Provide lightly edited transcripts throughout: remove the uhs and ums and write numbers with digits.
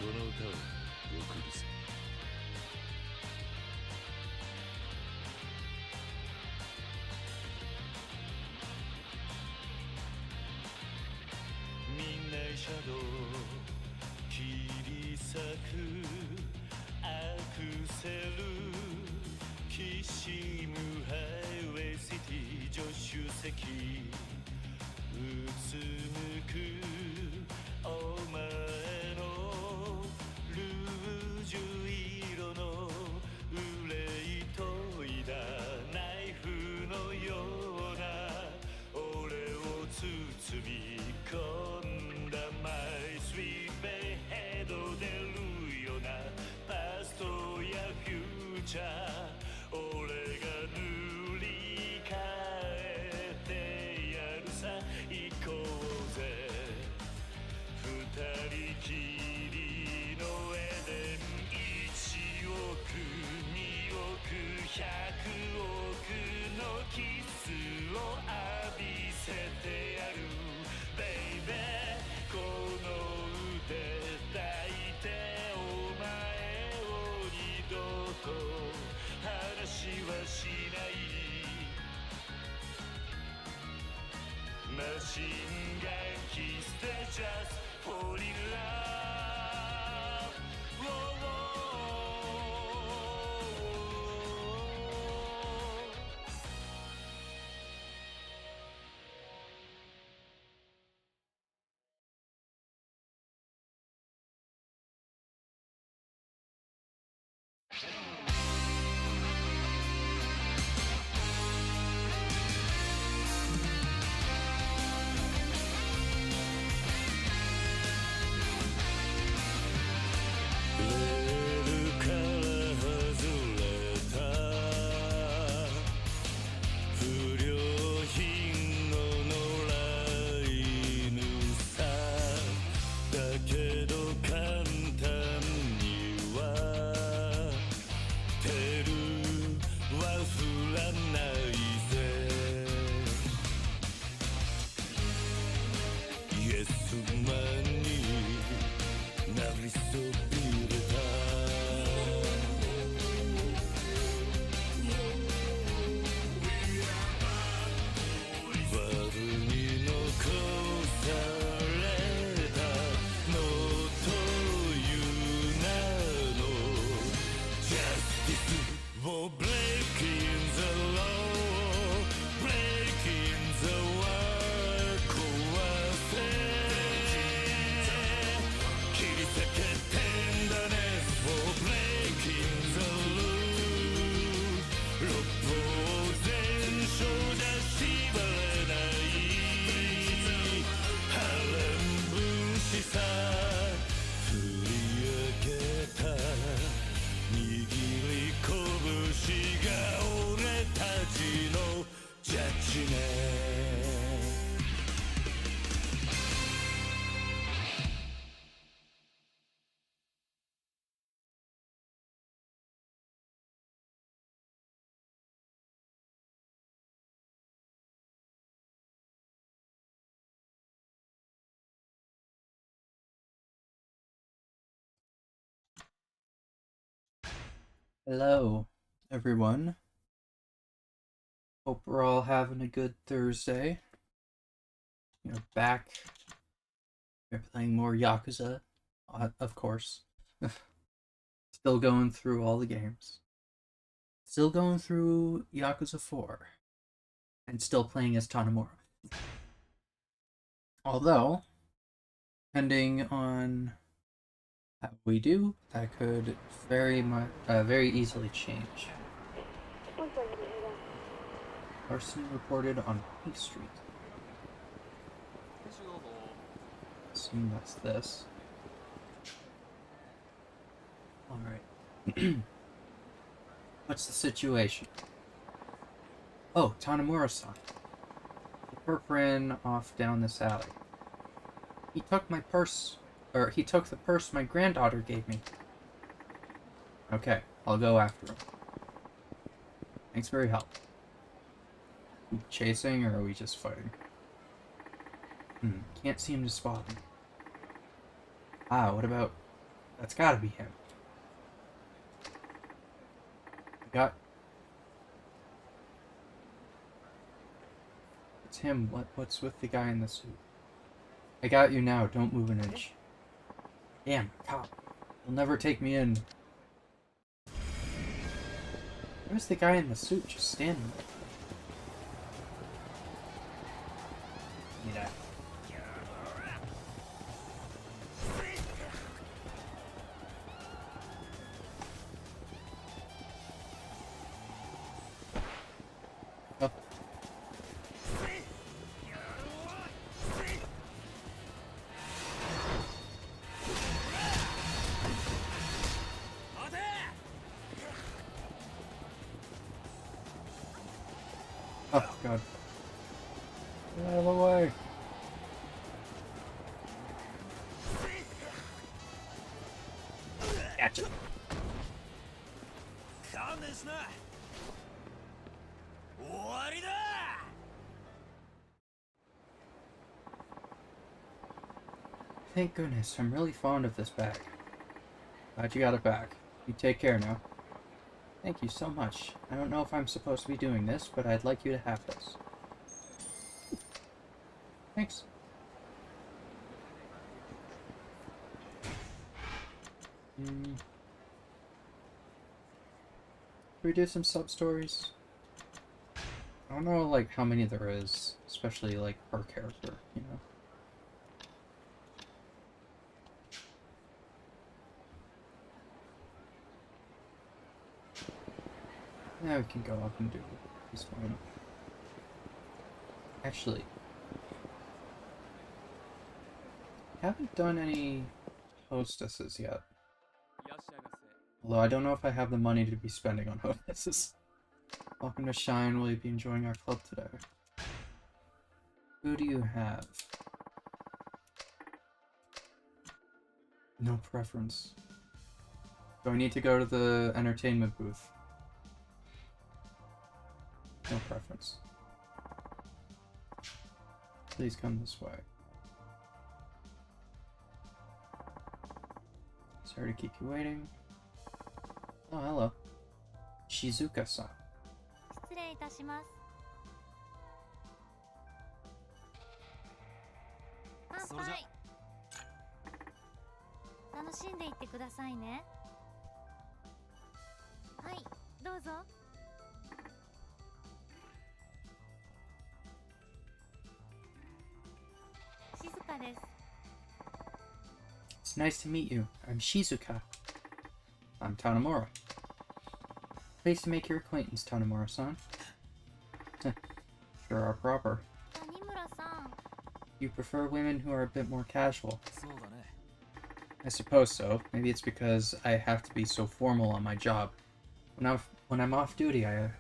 この歌を送るぜ。みんなシャドウ切り裂くアクセルきしむハイウェイシティ助手席うつむくお前のルージュ色の憂いといだナイフのような俺を包み込んだマイスイートベヘッド出るようなパストやフューチャー俺が塗り替えてやるさ行こうぜ二人きりのエデン1億2億100億のキスを浴びせてやるベイベーこの腕抱いてお前を二度と話はしないマシンガンキスで Just fall in love、レールから外れた不良品の野良犬さだけど簡単にはテルは降らないぜイエスマンになりそびれた悪に残されたのという名のジャスティスを Breaking the law Breaking the wall 壊せ切り裂けてんだね Oh breaking the rule 六法全書じゃ縛れない波乱分子さ振り上げた握り拳が俺たちのジャッジメントHello, everyone. Hope we're all having a good Thursday. Back. We're playing more Yakuza, of course. Still going through all the games. Still going through Yakuza 4. And still playing as Tanimura. Although, depending on how we do, that could very easily change. Larceny reported on P Street. Assume that's this. Alright. What's the situation? Oh, Tanimura-san. The perp ran off down this alley. He took my purse, or he took the purse my granddaughter gave me. Okay, I'll go after him. Thanks for your help. Are we chasing, or are we just fighting? Can't seem to spot him. Ah, what about That's gotta be him. It's him. What's with the guy in the suit? I got you now. Don't move an inch. Damn, cop. You'll never take me in. Where's the guy in the suit just standing there? Give me that. Oh. Oh, God. Get out of the way. Gotcha. Thank goodness, I'm really fond of this bag. Glad you got it back. You take care now. Thank you so much. I don't know if I'm supposed to be doing this, but I'd like you to have this. Thanks. Should we do some sub-stories? I don't know, like, how many there is, especially, like, per character, you know? Yeah, we can go up and do this one. Actually, I haven't done any hostesses yet. Although I don't know if I have the money to be spending on hostesses. Welcome to Shine. Will you be enjoying our club today? Who do you have? No preference. Do I need to go to the entertainment booth? No preference. Please come this way. Sorry to keep you waiting. Oh, hello. Shizuka-san. 失礼いたします。乾杯。楽しんでいってくださいね。はい、どうぞ。静かです。It's nice to meet you. I'm Shizuka. I'm Tanimura. Pleased to make your acquaintance, Tanimura-san. Sure are proper. 谷村さん。 You prefer women who are a bit more casual. I suppose so. Maybe it's because I have to be so formal on my job. When I'm off duty, I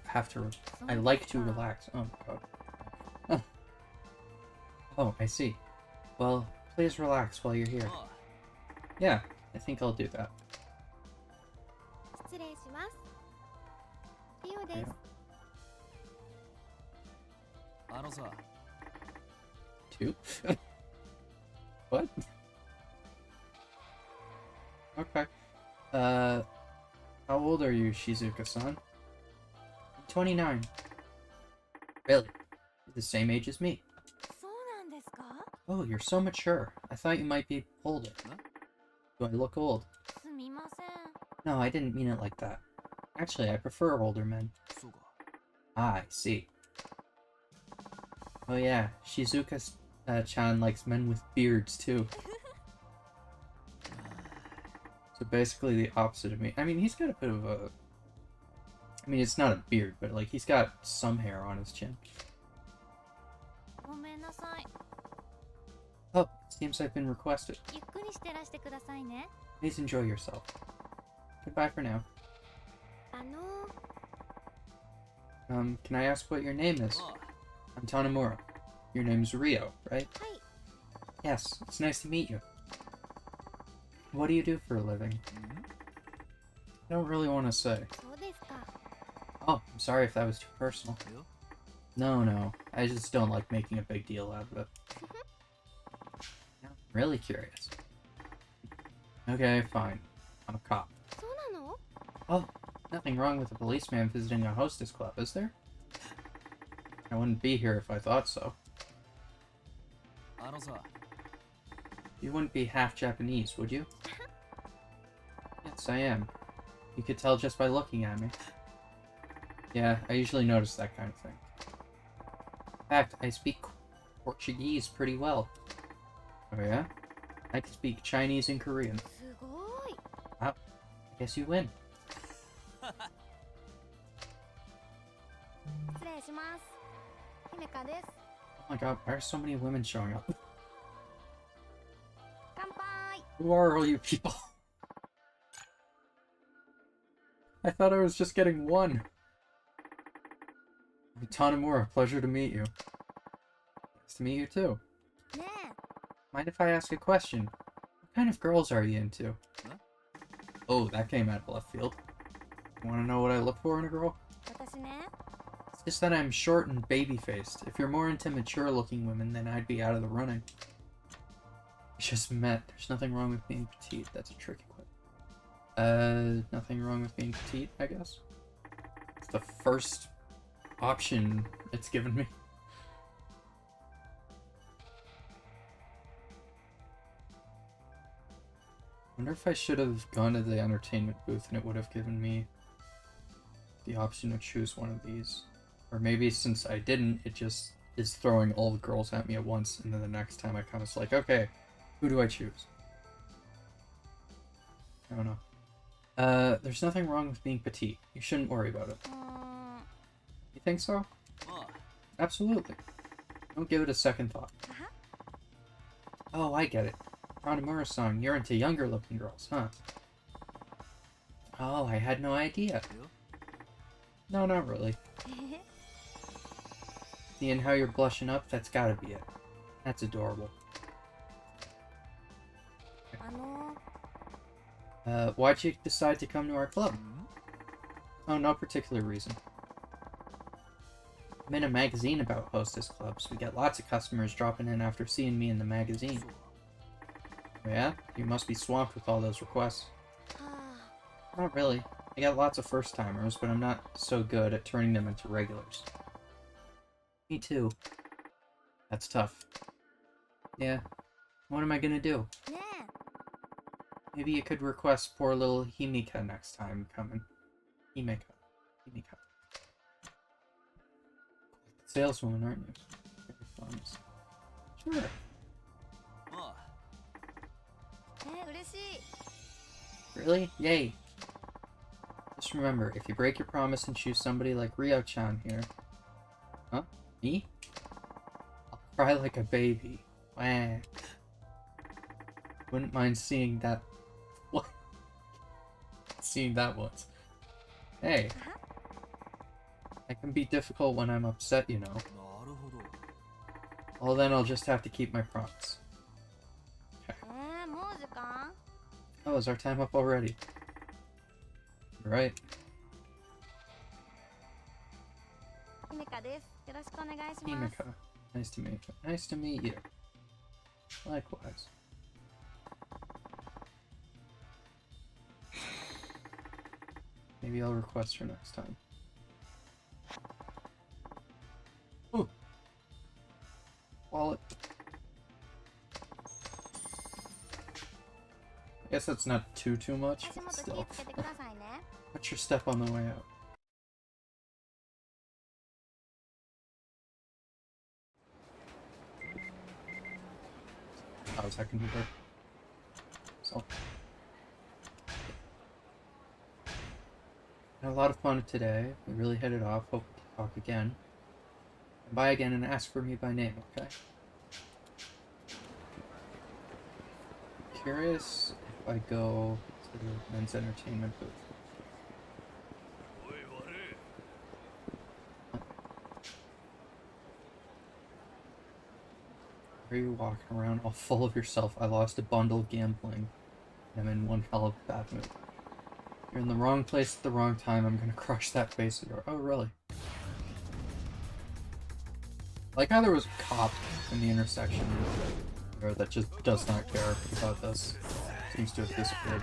like to relax. Oh god. Oh, I see. Well, please relax while you're here. Yeah, I think I'll do that. 失礼します。リオです。 Two? What? Okay. How old are you, Shizuka-san? I'm 29. Really? You're the same age as me. そうなんですか? Oh, you're so mature. I thought you might be older. Do I look old? すみません。 No, I didn't mean it like that. Actually, I prefer older men. Ah, I see. Oh yeah, Shizuka-chan likes men with beards too. So basically the opposite of me. I mean, he's got a bit of a... I mean, it's not a beard, but like, he's got some hair on his chin. ごめんなさい。 Oh, it seems I've been requested. ゆっくりしてらしてくださいね。 Please enjoy yourself. Goodbye for now. あの Can I ask what your name is? I'm Tanimura. Your name's Rio, right? はい。 Yes, it's nice to meet you. What do you do for a living? I don't really want to say. そうですか。 Oh, I'm sorry if that was too personal. No, I just don't like making a big deal out of it. Now I'm really curious. Okay, fine. I'm a cop. そうなの？ Oh, nothing wrong with a policeman visiting a hostess club, is there? I wouldn't be here if I thought so. あのさ、 You wouldn't be half Japanese, would you? Yes, I am. You could tell just by looking at me. Yeah, I usually notice that kind of thing. In fact, I speak Portuguese pretty well. Oh yeah? I can speak Chinese and Korean. すごい。 I guess you win. 失礼します。姫香です。 Oh my god, why are so many women showing up? 乾杯。 Who are all you people? I thought I was just getting one. I'm Tanimura, pleasure to meet you. Nice to meet you too. ねえ。 Mind if I ask a question? What kind of girls are you into? Huh? Oh, that came out of left field. You want to know what I look for in a girl? 私ね。 It's just that I'm short and baby-faced. If you're more into mature-looking women, then I'd be out of the running. We just met. There's nothing wrong with being petite. That's a tricky question. Nothing wrong with being petite, I guess. It's the first option it's given me. Wonder if I should have gone to the entertainment booth and it would have given me the option to choose one of these. Or maybe since I didn't, it just is throwing all the girls at me at once, and then the next time I kind of like, okay, who do I choose? I don't know. There's nothing wrong with being petite. You shouldn't worry about it. うーん。 You think so? あ Absolutely. Don't give it a second thought. Uh-huh. Oh, I get it. Tanimura-san, you're into younger looking girls, huh? Oh, I had no idea. あ、よ。 No, not really. Seeing how you're blushing up, that's gotta be it. That's adorable. Why'd you decide to come to our club? うん Oh, no particular reason. I'm in a magazine about hostess clubs. We get lots of customers dropping in after seeing me in the magazine. そう Yeah? You must be swamped with all those requests. はあ。 Not really. I got lots of first-timers, but I'm not so good at turning them into regulars. Me too. That's tough. Yeah. What am I gonna do? ね Maybe you could request poor little Himika next time coming. Himika. Himika. Saleswoman, aren't you? Very honest. Sure. あ 嬉しい。 Really? Yay. Just remember, if you break your promise and choose somebody like Ryo-chan here... Huh? Me? I'll cry like a baby. Wah. Wouldn't mind seeing that... What? Seeing that once. Hey. I can be difficult when I'm upset, you know. なるほど。 Well, then I'll just have to keep my promise. もう時間？ Oh, is our time up already? Right. 姫香です。よろしくお願いします。 Himika. Nice to meet you. Nice to meet you. Likewise. Maybe I'll request her next time. Ooh. Wallet. I guess that's not too much, 足 but 元気 still. をつけてくださいね。 Watch your step on the way out. Oh, is that gonna be good? So. Had a lot of fun today. We really hit it off. Hope we can talk again. Come by again and ask for me by name, okay? Curious if I go to the men's entertainment booth. おい悪い Why are you walking around all full of yourself? I lost a bundle gambling. And I'm in one hell of a bad mood. You're in the wrong place at the wrong time. I'm gonna crush that face of yours. Oh, really? Like how there was a cop in the intersection there that just does not care about this. Seems to have disappeared.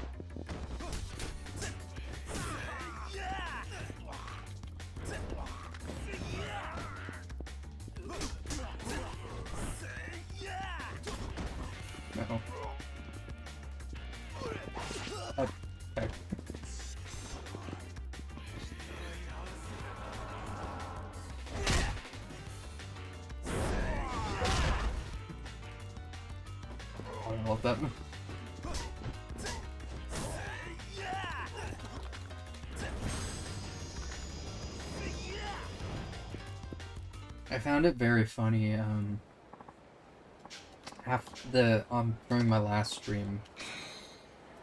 love that. I found it very funny, during my last stream,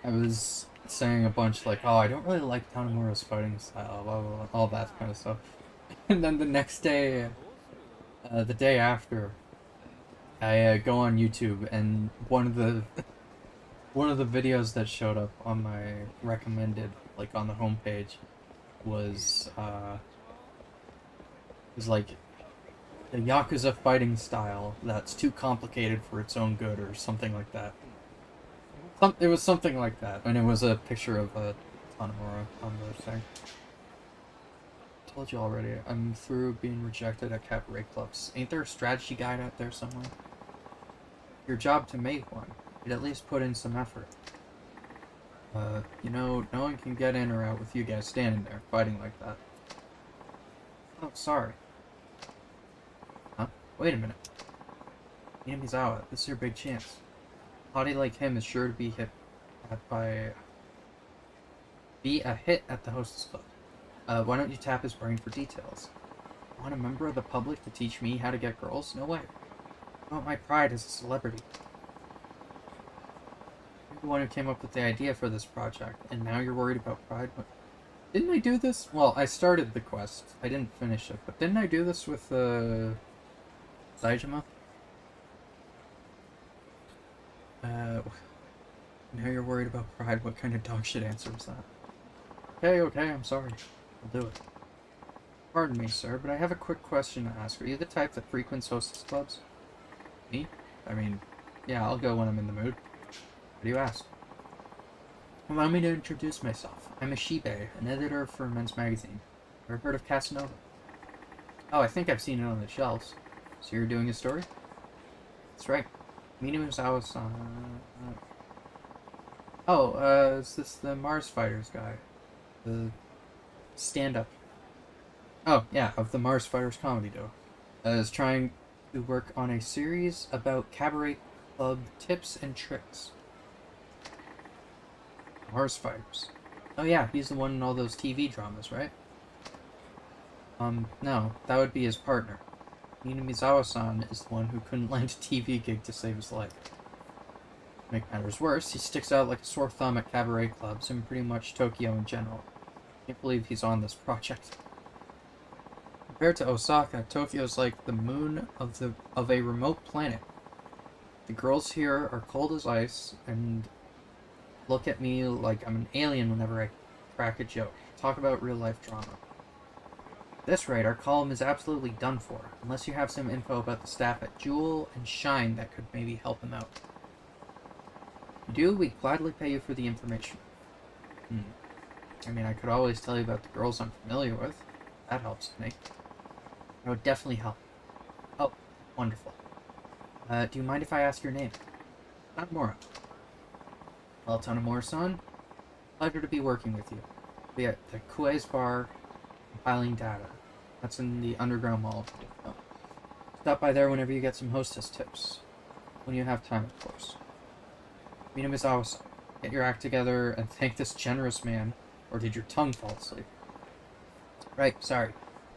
I was saying a bunch like, oh, I don't really like Tanimura's fighting style, blah, blah, blah, all that kind of stuff. And then the next day, the day after, I go on YouTube, and one of the videos that showed up on my recommended, like on the homepage, was like the Yakuza fighting style that's too complicated for its own good, or something like that. It was something like that, and it was a picture of Tanimura on the thing. I told you already, I'm through being rejected at cabaret clubs. Ain't there a strategy guide out there somewhere? Your job to make one. You'd at least put in some effort. You know, no one can get in or out with you guys standing there, fighting like that. Oh, sorry. Huh? Wait a minute. Minamizawa, this is your big chance. A hottie like him is sure to be a hit at the hostess club. Why don't you tap his brain for details? Want a member of the public to teach me how to get girls? No way. I want my pride as a celebrity. You're the one who came up with the idea for this project, and now you're worried about pride? Didn't I do this? Well, I started the quest. I didn't finish it, but didn't I do this with, Saejima? Now you're worried about pride. What kind of dog shit answer is that? Okay, I'm sorry. I'll do it. Pardon me, sir, but I have a quick question to ask. Are you the type that frequents hostess clubs? Me? I mean, yeah, I'll go when I'm in the mood. What do you ask? Allow me to introduce myself. I'm Ashibe, an editor for Men's Magazine. Ever heard of Casanova? Oh, I think I've seen it on the shelves. So you're doing a story? That's right. Minamizawa-san. Is this the Mars Fighters guy? The stand-up. Oh, yeah, of the Mars Fighters comedy duo. Is trying to work on a series about cabaret club tips and tricks. Mars Fighters. Oh yeah, he's the one in all those TV dramas, right? No, that would be his partner. Minamizawa-san is the one who couldn't land a TV gig to save his life. To make matters worse, he sticks out like a sore thumb at cabaret clubs and pretty much Tokyo in general. Can't believe he's on this project. Compared to Osaka, Tokyo's like the moon of a remote planet. The girls here are cold as ice and look at me like I'm an alien whenever I crack a joke. Talk about real life drama. At this rate, our column is absolutely done for, unless you have some info about the staff at Jewel and Shine that could maybe help him out. If you do, we'd gladly pay you for the information. I mean, I could always tell you about the girls I'm familiar with. That helps me. That would definitely help. Oh, wonderful. Do you mind if I ask your name? Tanimura. Well, Tanimura-san, pleasure to be working with you. We'll be at the Kue's bar, compiling data. That's in the underground mall. Oh. Stop by there whenever you get some hostess tips. When you have time, of course. Minamizawa-san, get your act together and thank this generous man, or did your tongue fall asleep? Right, sorry.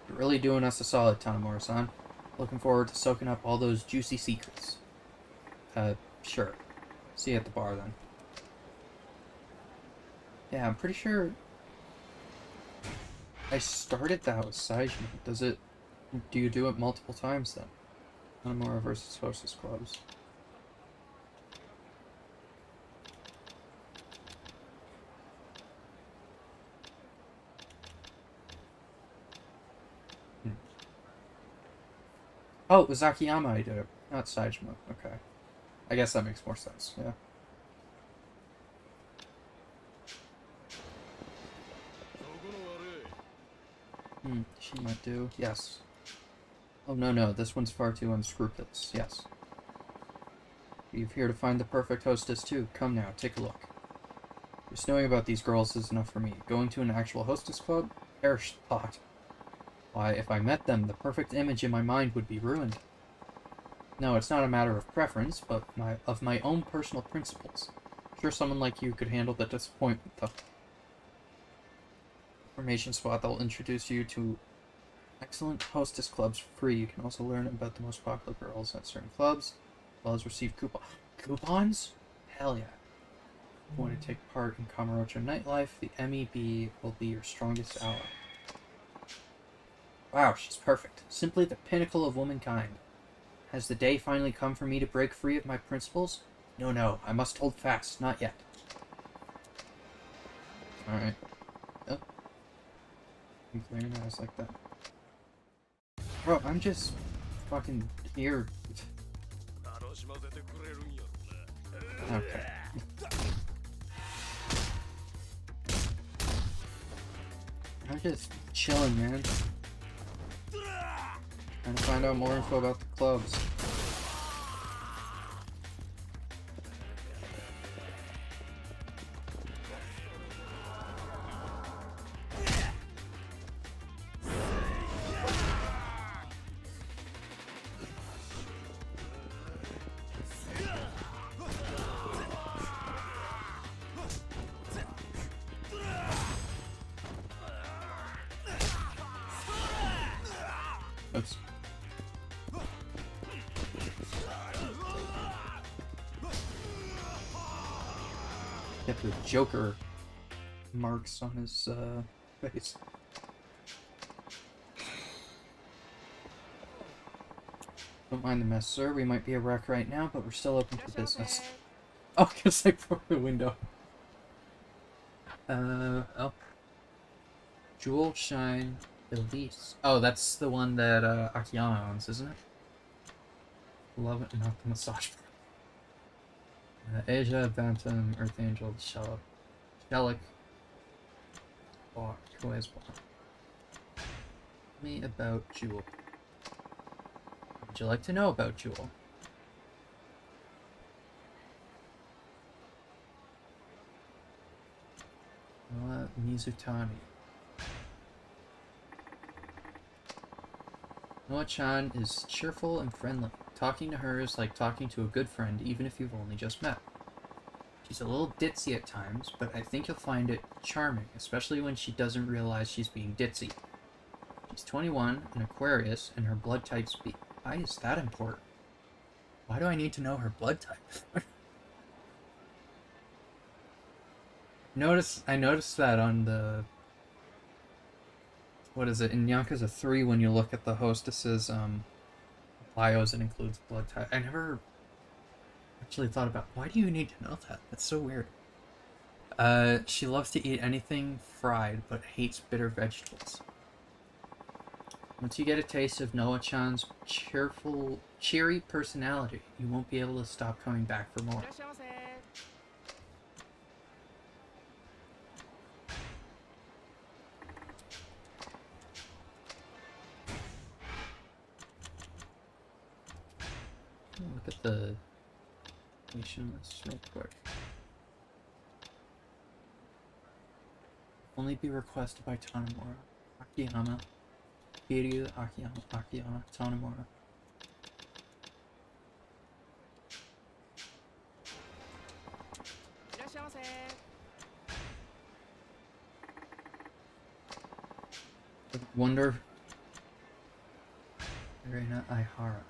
You're really doing us a solid, Tanimura-san. Looking forward to soaking up all those juicy secrets. Sure. See you at the bar, then. Yeah, I'm pretty sure I started that with Saejima. Do you do it multiple times, then? Tanimura versus hostess clubs. Oh, it was Akiyama I did it, not Saejima. Okay. I guess that makes more sense, yeah. She might do. Yes. Oh, no, this one's far too unscrupulous. Yes. You're here to find the perfect hostess, too. Come now, take a look. Just knowing about these girls is enough for me. Going to an actual hostess club? Perish thought. Why, if I met them, the perfect image in my mind would be ruined. No, it's not a matter of preference, but of my own personal principles. I'm sure someone like you could handle the disappointment, though. Information spot that will introduce you to excellent hostess clubs for free. You can also learn about the most popular girls at certain clubs, as well as receive coupons? Hell yeah. If you want to take part in Kamurocho nightlife, the MEB will be your strongest ally. Wow, she's perfect. Simply the pinnacle of womankind. Has the day finally come for me to break free of my principles? No, I must hold fast. Not yet. Alright. Oh. You clearing eyes like that. Bro, I'm just fucking here. Okay. I'm just chilling, man. Trying to find out more info about the clubs. Oops. Get the Joker marks on his face. Don't mind the mess, sir. We might be a wreck right now, but we're still open for business. Oh, because I broke the window. Oh. Jewel Shine Elise. Oh, that's the one that Akiyama owns, isn't it? Love it, not the massage parlor. Asia, Bantam, Earth Angel, Shellick, Koi's Bar. Tell me about Jewel. What would you like to know about Jewel? Mizutani. Noa-chan is cheerful and friendly. Talking to her is like talking to a good friend, even if you've only just met. She's a little ditzy at times, but I think you'll find it charming, especially when she doesn't realize she's being ditzy. She's 21, an Aquarius, and her blood type's B. Why is that important? Why do I need to know her blood type? I noticed that on the... What is it? In Yakuza 3, when you look at the hostesses' bios, it includes blood type. I never actually thought about, why do you need to know that? That's so weird. She loves to eat anything fried, but hates bitter vegetables. Once you get a taste of Noa-chan's cheery personality, you won't be able to stop coming back for more. Look at the nation list real quick. Only be requested by Tanimura, Akiyama, KIRYU, Akiyama, Tanimura. I wonder. Reina Aihara.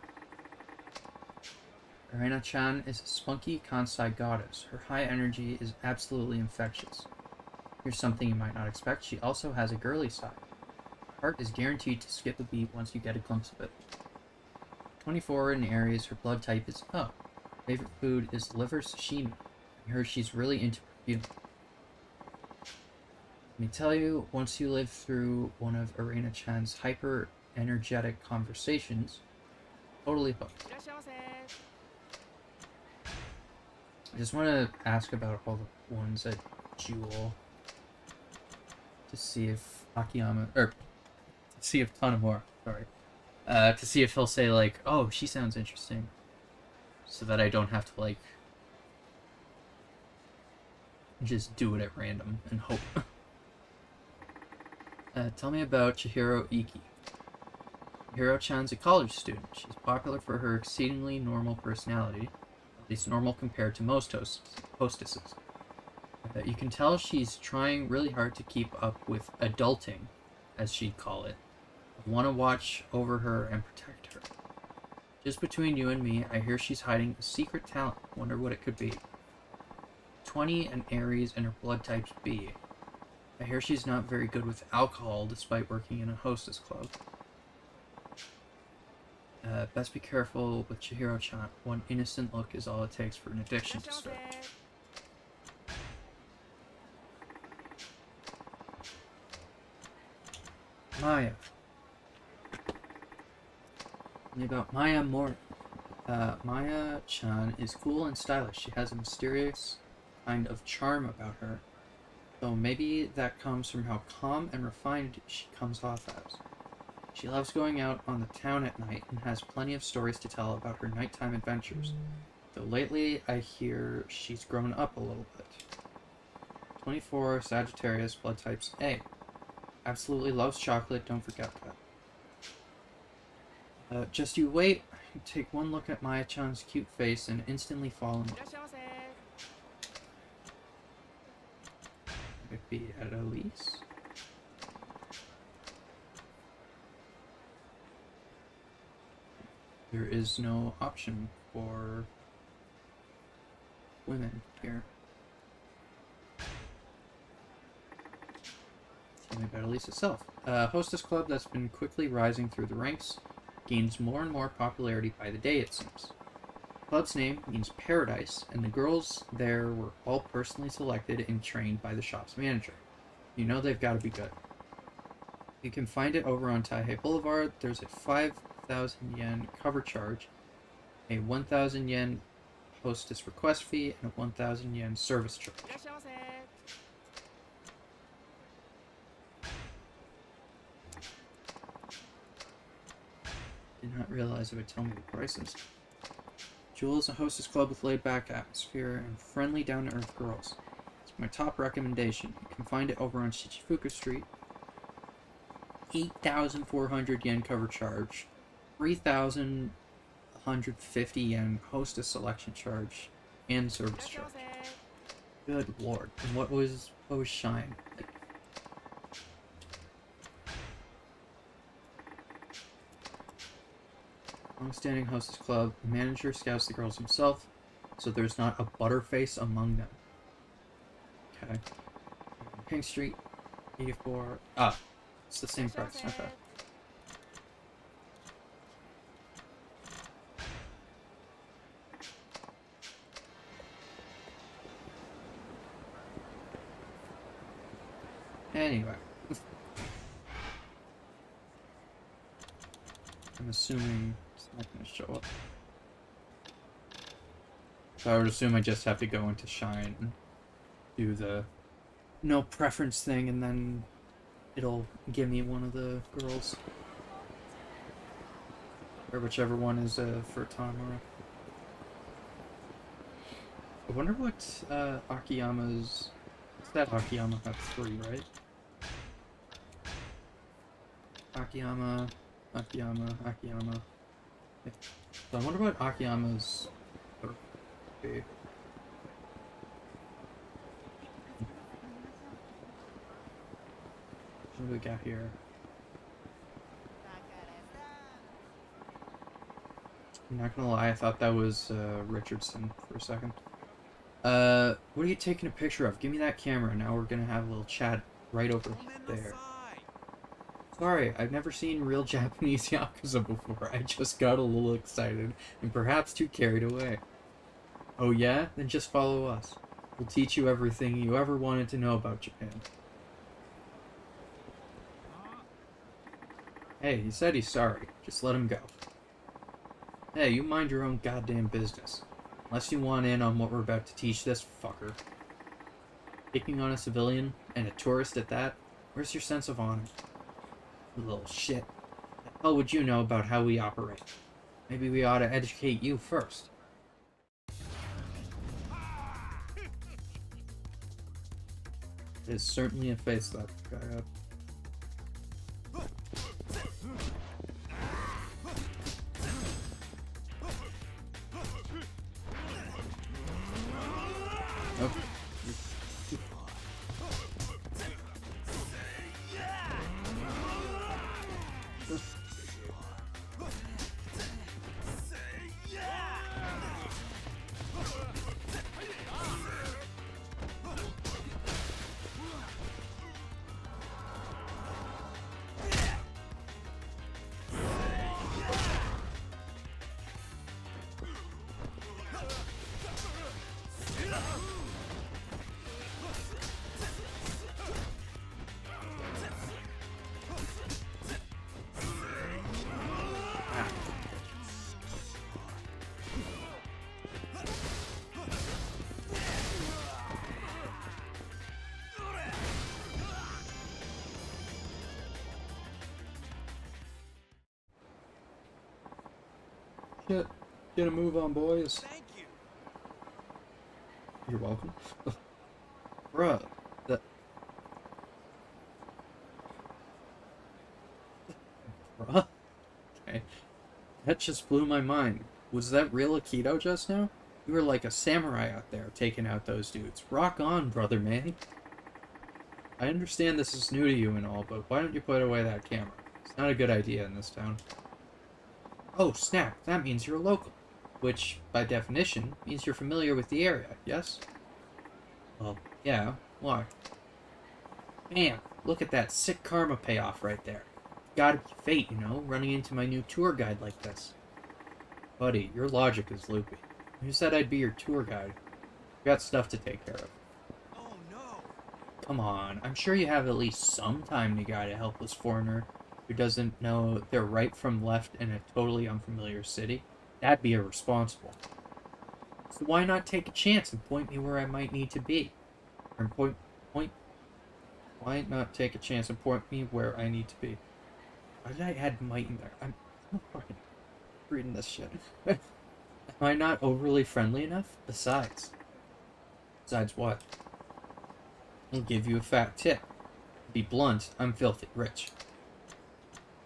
Reina-chan is a spunky Kansai goddess. Her high energy is absolutely infectious. Here's something you might not expect. She also has a girly side. Her heart is guaranteed to skip a beat once you get a glimpse of it. 24 in Aries, her blood type is O. Favorite food is liver sashimi. I heard she's really into perfume. Let me tell you, once you live through one of Reina-chan's hyper-energetic conversations, totally hooked. I just want to ask about all the ones at Jewel to see if Akiyama, or to see if Tanimura, sorry, to see if he'll say like, oh, she sounds interesting, so that I don't have to like just do it at random and hope. Tell me about Chihiro Iki. Hiro-chan's a college student. She's popular for her exceedingly normal personality, at least normal compared to most hostesses. You can tell she's trying really hard to keep up with adulting, as she'd call it. I want to watch over her and protect her. Just between you and me, I hear she's hiding a secret talent. Wonder what it could be. 20 and Aries and her blood type's B. I hear she's not very good with alcohol despite working in a hostess club. Best be careful with Chihiro-chan. One innocent look is all it takes for an addiction to start. Maya. About Maya more. Maya-chan is cool and stylish. She has a mysterious kind of charm about her. So maybe that comes from how calm and refined she comes off as. She loves going out on the town at night and has plenty of stories to tell about her nighttime adventures. Though lately I hear she's grown up a little bit. 24, Sagittarius, blood types A. Absolutely loves chocolate, don't forget that. Just you wait, take one look at Maya-chan's cute face and instantly fall in love. Could it be at Elise? There is no option for women here. Tell me about Elise itself. Hostess club that's been quickly rising through the ranks, gains more and more popularity by the day, it seems. The club's name means paradise, and the girls there were all personally selected and trained by the shop's manager. You know they've got to be good. You can find it over on Taihei Boulevard. There's a 5,000 yen cover charge, a 1,000 yen hostess request fee, and a 1,000 yen service charge. Did not realize it would tell me the prices. Jewel is a hostess club with laid-back atmosphere and friendly, down-to-earth girls. It's my top recommendation. You can find it over on Shichifuku Street. 8,400 yen cover charge, 3,150 yen hostess selection charge, and service charge. Good lord! And what was Shine? Long-standing hostess club. The manager scouts the girls himself, so there's not a butterface among them. Okay. Pink Street, 84. Ah, it's the same price. Okay. Anyway. I'm assuming it's not going to show up. So I would assume I just have to go into Shine and do the no preference thing, and then it'll give me one of the girls. Or whichever one is for Tanimura. I wonder what Akiyama's... What's that Akiyama have 3, right? Akiyama... Okay. So I wonder what Akiyama's... Okay. What do we got here? I'm not gonna lie, I thought that was Richardson for a second. What are you taking a picture of? Give me that camera. Now we're gonna have a little chat right over there. Sorry, I've never seen real Japanese Yakuza before. I just got a little excited and perhaps too carried away. Oh yeah? Then just follow us. We'll teach you everything you ever wanted to know about Japan. Hey, he said he's sorry. Just let him go. Hey, you mind your own goddamn business. Unless you want in on what we're about to teach this fucker. Picking on a civilian, and a tourist at that? Where's your sense of honor? You little shit. What the hell would you know about how we operate? Maybe we ought to educate you first. It is certainly a face that guy up. Nope. Get a move on, boys. Thank you. You're welcome. Bruh, that... Bruh? Okay. That just blew my mind. Was that real Aikido just now? You were like a samurai out there, taking out those dudes. Rock on, brother man. I understand this is new to you and all, but why don't you put away that camera? It's not a good idea in this town. Oh, snap. That means you're a local. Which, by definition, means you're familiar with the area, yes? Well, yeah. Why? Man, look at that sick karma payoff right there. Gotta be fate, you know, running into my new tour guide like this. Buddy, your logic is loopy. Who said I'd be your tour guide? I've got stuff to take care of. Oh no. Come on, I'm sure you have at least some time to guide a helpless foreigner who doesn't know their right from left in a totally unfamiliar city. That'd be irresponsible. So why not take a chance and point me where I might need to be? Or why not take a chance and point me where I need to be? Why did I add might in there? I'm fucking reading this shit. Am I not overly friendly enough? Besides what? I'll give you a fat tip. To be blunt, I'm filthy rich.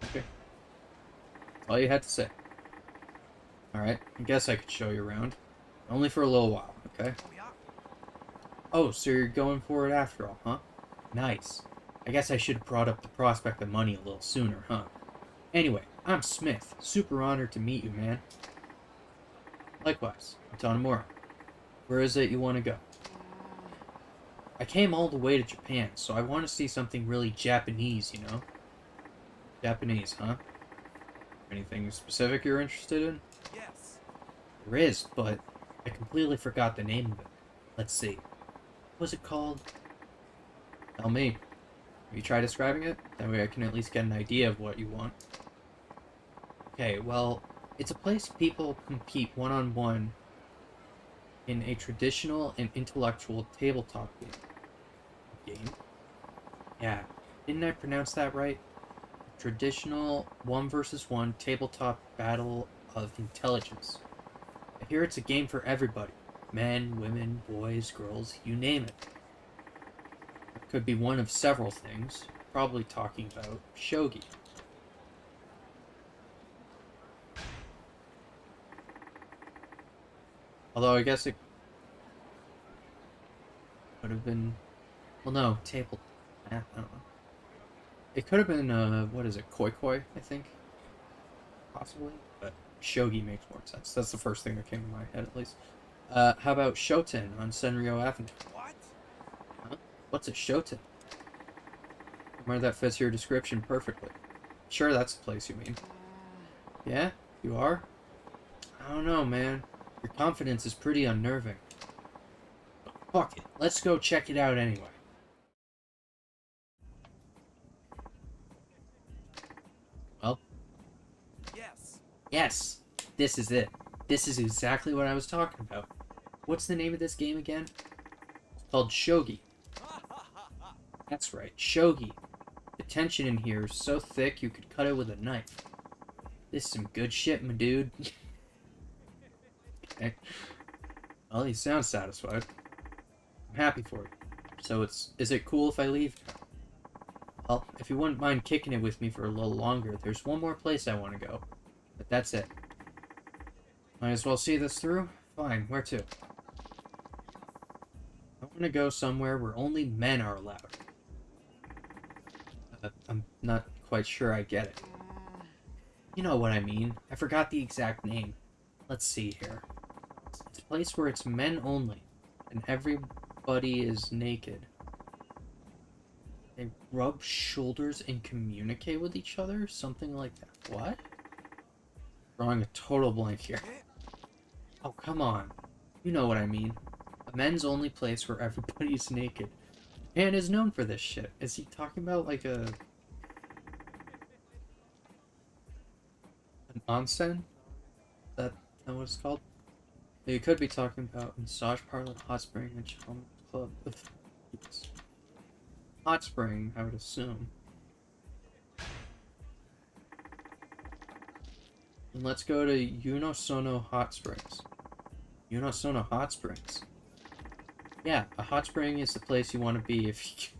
Okay. That's all you had to say. Alright, I guess I could show you around. Only for a little while, okay? Oh, so you're going for it after all, huh? Nice. I guess I should have brought up the prospect of money a little sooner, huh? Anyway, I'm Smith. Super honored to meet you, man. Likewise, I'm Tanimura. Where is it you want to go? I came all the way to Japan, so I want to see something really Japanese, you know? Japanese, huh? Anything specific you're interested in? Yes. There is, but I completely forgot the name of it. Let's see. What was it called? Tell me. Have you tried describing it? That way I can at least get an idea of what you want. Okay, well, it's a place people compete one-on-one in a traditional and intellectual tabletop game. Yeah, didn't I pronounce that right? Traditional 1-versus-1 tabletop battle of intelligence. I hear it's a game for everybody. Men, women, boys, girls, you name it. It could be one of several things. Probably talking about shogi. Although I guess it could have been... Well, no, table... I don't know. It could have been, what is it, koi koi, I think? Possibly? But shogi makes more sense. That's the first thing that came to my head, at least. How about Shoten on Senryo Avenue? What? Huh? What's a Shoten? Somewhere that fits your description perfectly. Sure, that's the place you mean. Yeah? You are? I don't know, man. Your confidence is pretty unnerving. But fuck it. Let's go check it out anyway. Well? Yes. Yes! This is it. This is exactly what I was talking about. What's the name of this game again? It's called Shogi. That's right, Shogi. The tension in here is so thick you could cut it with a knife. This is some good shit, my dude. Okay. Well, you sound satisfied. I'm happy for you. So is it cool if I leave? Well, if you wouldn't mind kicking it with me for a little longer, there's one more place I want to go. But that's it. Might as well see this through? Fine, where to? I'm gonna go somewhere where only men are allowed. I'm not quite sure I get it. You know what I mean. I forgot the exact name. Let's see here. It's a place where it's men only, and everybody is naked. They rub shoulders and communicate with each other? Something like that. What? Drawing a total blank here. Oh, come on. You know what I mean. A men's only place where everybody's naked. Japan is known for this shit. Is he talking about like an onsen? That what it's called? You could be talking about massage parlor, hot spring, and chum club. Yes. Hot spring, I would assume. And let's go to Yunosono Hot Springs. Yunosono Hot Springs. Yeah, a hot spring is the place you want to be if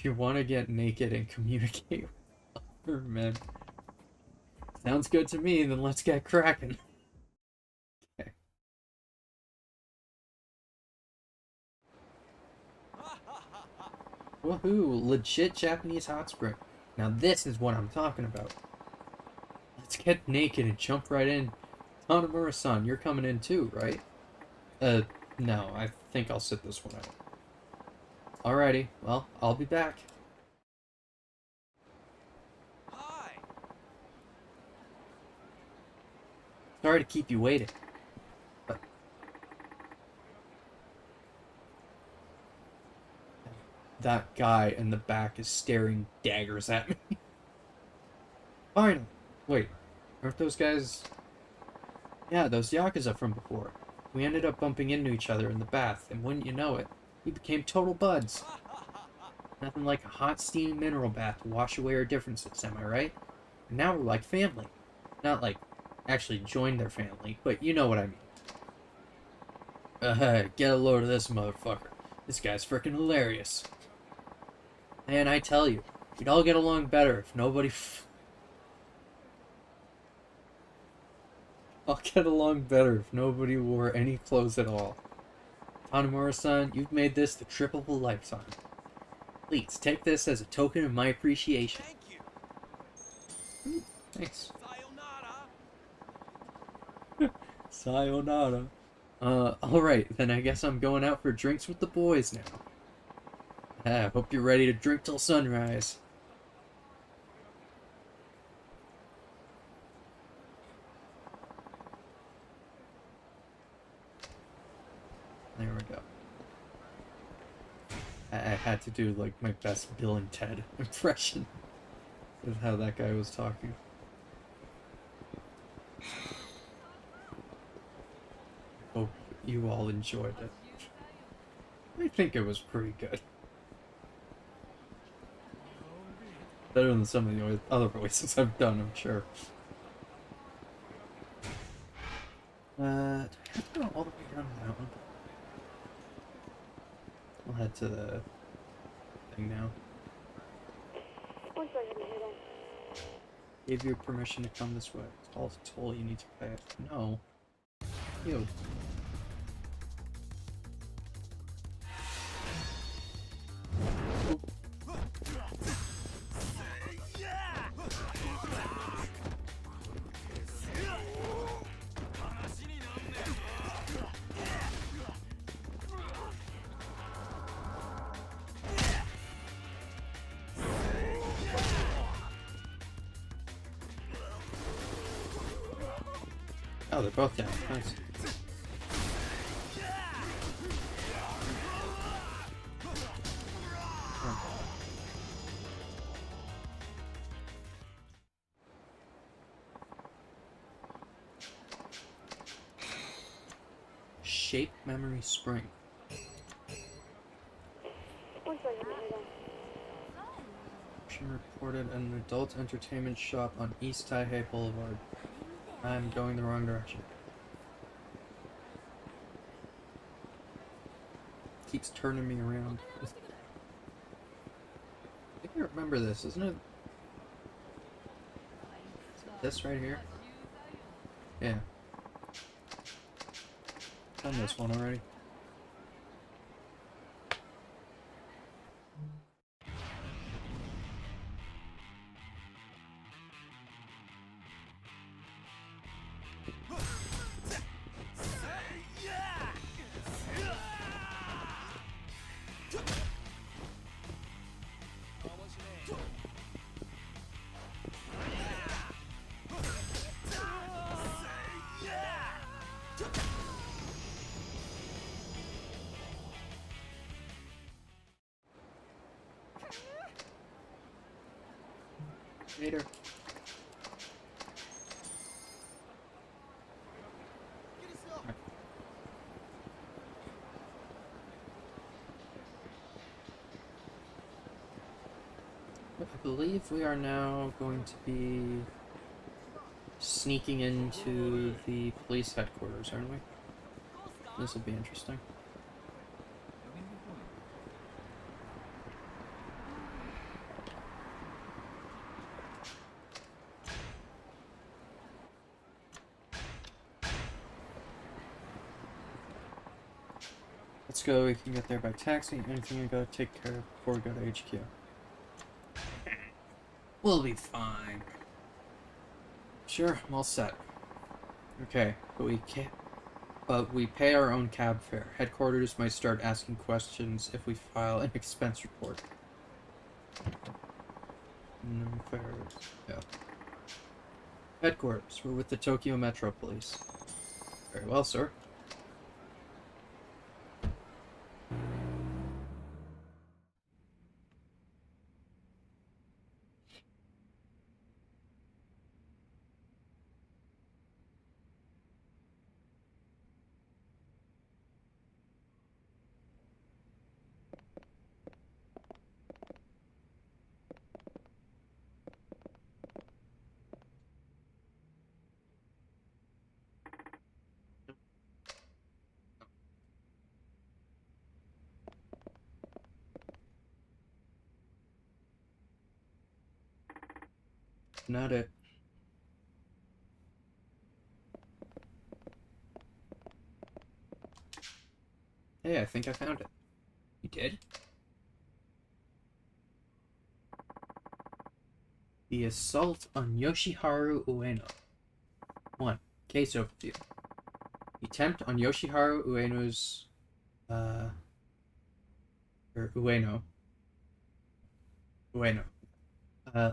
you want to get naked and communicate with other men. Sounds good to me, then let's get cracking. Okay. Woohoo, legit Japanese hot spring. Now this is what I'm talking about. Let's get naked and jump right in. Tanimura-san, you're coming in too, right? No, I think I'll sit this one out. Alrighty, well, I'll be back. Hi. Sorry to keep you waiting, but that guy in the back is staring daggers at me. Fine. Wait, aren't those guys... Yeah, those Yakuza from before. We ended up bumping into each other in the bath, and wouldn't you know it, we became total buds. Nothing like a hot steam mineral bath to wash away our differences, am I right? And now we're like family. Not like actually joined their family, but you know what I mean. Get a load of this motherfucker. This guy's freaking hilarious. And I tell you, we'd all get along better if nobody I'll get along better if nobody wore any clothes at all. Tanimura-san, you've made this the trip of a lifetime. Please, take this as a token of my appreciation. Thank you. Ooh, thanks. Sayonara. Sayonara. Alright, then I guess I'm going out for drinks with the boys now. I hope you're ready to drink till sunrise. There we go. I had to do like my best Bill and Ted impression of how that guy was talking. Hope you all enjoyed it. I think it was pretty good. Better than some of the other voices I've done, I'm sure. Do I have to go all the way down the mountain? I'll head to the thing now. Gave you permission to come this way. It's all a toll you need to pay. No. You. Oh, they're both down. Nice. Oh. Shape Memory Spring. Reported an adult entertainment shop on East Taihei Boulevard. I'm going the wrong direction. Keeps turning me around. I think I remember this, isn't it? This right here? Yeah. Done this one already. Later. Get us up. I believe we are now going to be sneaking into the police headquarters, aren't we? This will be interesting. Let's go, we can get there by taxi. Anything I gotta take care of before we go to HQ. We'll be fine. Sure, I'm all set. Okay, but we pay our own cab fare. Headquarters might start asking questions if we file an expense report. No fares. Yeah. Headquarters. We're with the Tokyo Metro Police. Very well, sir. Not it. Hey, I think I found it. You did? The assault on Yoshiharu Ueno. 1. Case overview. The attempt on Yoshiharu Ueno's Ueno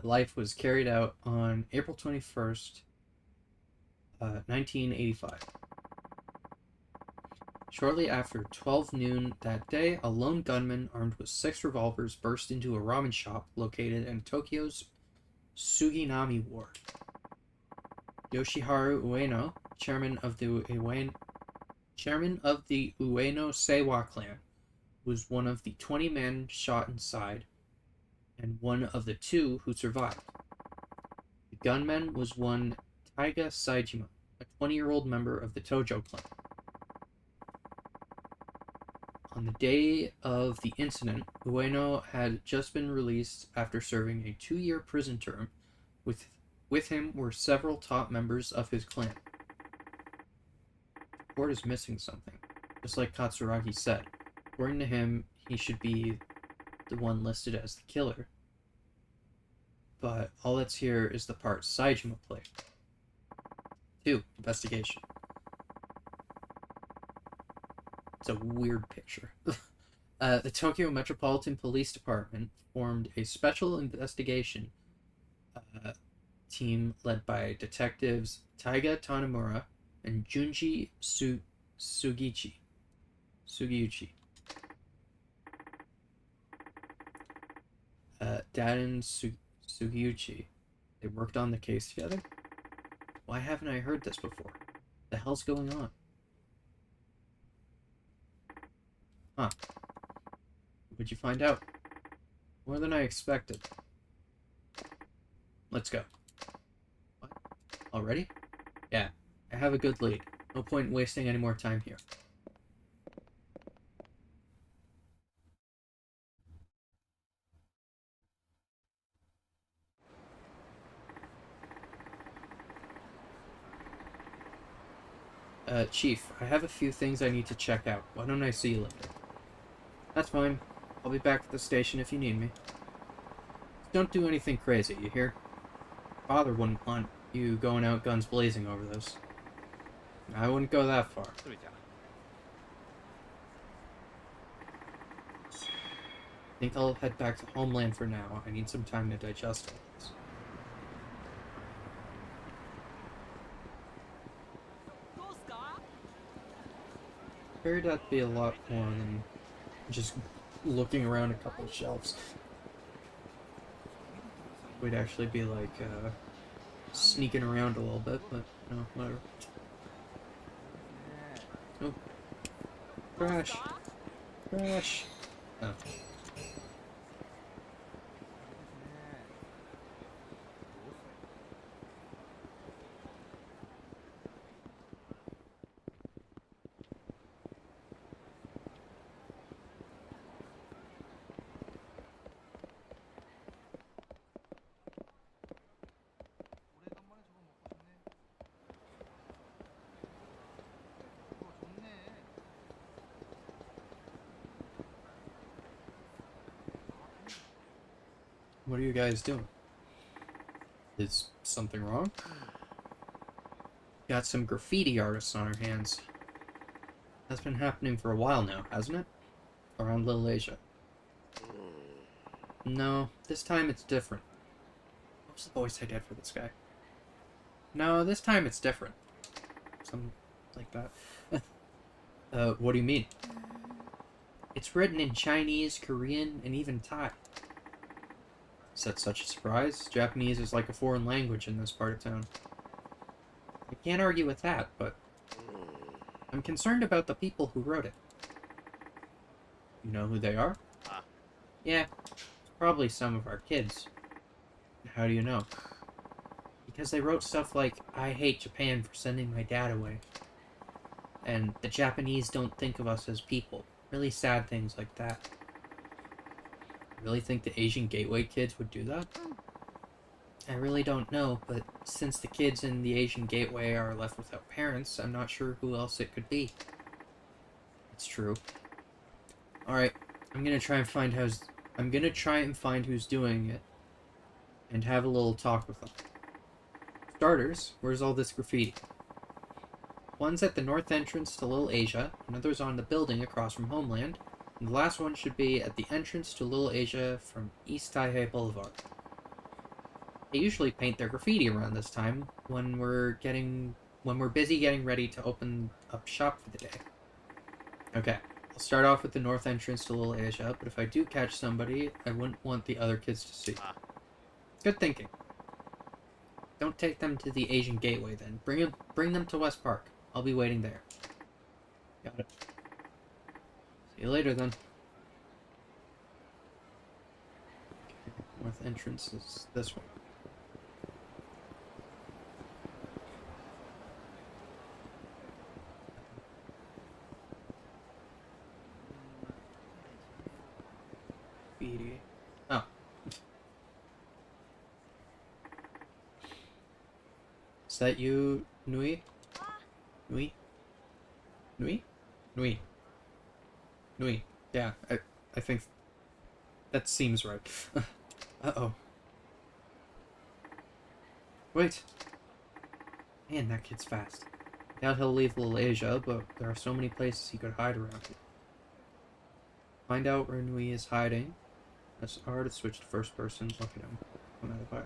life was carried out on April 21st, 1985. Shortly after 12 noon that day, a lone gunman armed with 6 revolvers burst into a ramen shop located in Tokyo's Suginami Ward. Yoshiharu Ueno, chairman of the Ueno Seiwa clan, was one of the 20 men shot inside and one of the 2 who survived. The gunman was one Taiga Saijima, a 20-year-old member of the Tojo clan. On the day of the incident, Ueno had just been released after serving a 2-year prison term. With him were several top members of his clan. The report is missing something, just like Katsuragi said. According to him, he should be the one listed as the killer. But all that's here is the part Saijima played. 2. Investigation. It's a weird picture. The Tokyo Metropolitan Police Department formed a special investigation team led by detectives Taiga Tanimura and Junji Sugiuchi. Daden Sugiuchi. They worked on the case together? Why haven't I heard this before? The hell's going on? Huh. What'd you find out? More than I expected. Let's go. What? Already? Yeah, I have a good lead. No point in wasting any more time here. Chief, I have a few things I need to check out. Why don't I see you later? That's fine. I'll be back at the station if you need me. Don't do anything crazy, you hear? Father wouldn't want you going out guns blazing over this. I wouldn't go that far. I think I'll head back to Homeland for now. I need some time to digest all this. Figured that'd be a lot more than just looking around a couple of shelves. we'd actually be like sneaking around a little bit, but no, whatever. Oh, crash, crash. Oh. What are you guys doing? Is something wrong? Got some graffiti artists on our hands. That's been happening for a while now, hasn't it? Around Little Asia. No, this time it's different. What was the voice I did for this guy? No, this time it's different. Something like that. What do you mean? It's written in Chinese, Korean, and even Thai. Is that such a surprise? Japanese is like a foreign language in this part of town. I can't argue with that, but I'm concerned about the people who wrote it. You know who they are? Yeah, it's probably some of our kids. How do you know? Because they wrote stuff like, I hate Japan for sending my dad away. And the Japanese don't think of us as people. Really sad things like that. Really think the Asian Gateway kids would do that? I really don't know, but since the kids in the Asian Gateway are left without parents, I'm not sure who else it could be. It's true. Alright, I'm gonna try and find who's doing it, and have a little talk with them. Starters, where's all this graffiti? One's at the north entrance to Little Asia, another's on the building across from Homeland, and the last one should be at the entrance to Little Asia from East Taipei Boulevard. They usually paint their graffiti around this time when we're busy getting ready to open up shop for the day. Okay, I'll start off with the north entrance to Little Asia, but if I do catch somebody, I wouldn't want the other kids to see. Good thinking. Don't take them to the Asian Gateway then. Bring them to West Park. I'll be waiting there. Got it. See you later then. Okay, north entrance is this one. Graffiti. Oh. Is that you, Nui? Nui? Nui? Nui. Nui. Yeah, I think that seems right. Uh-oh. Wait. Man, that kid's fast. Doubt he'll leave Little Asia, but there are so many places he could hide around here. Find out where Nui is hiding. That's hard to switch to first person. Look at him. Come out of fire.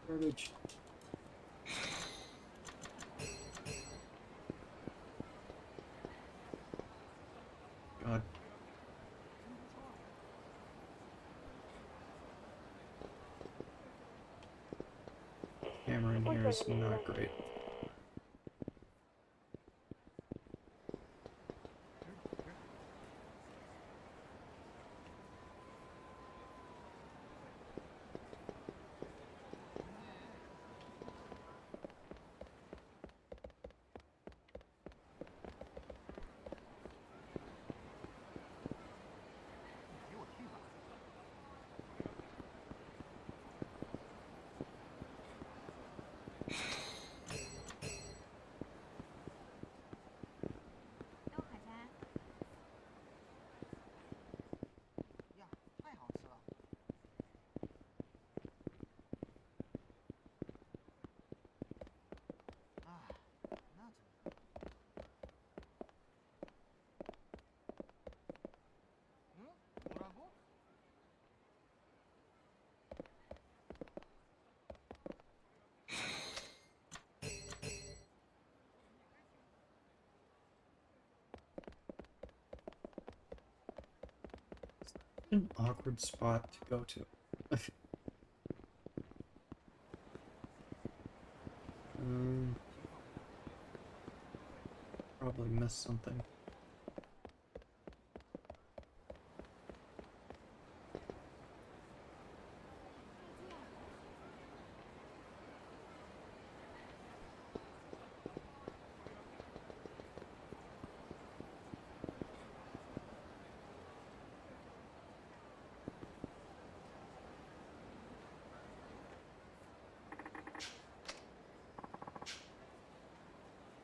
Garbage. God. Camera in here is not great. An awkward spot to go to. Probably missed something.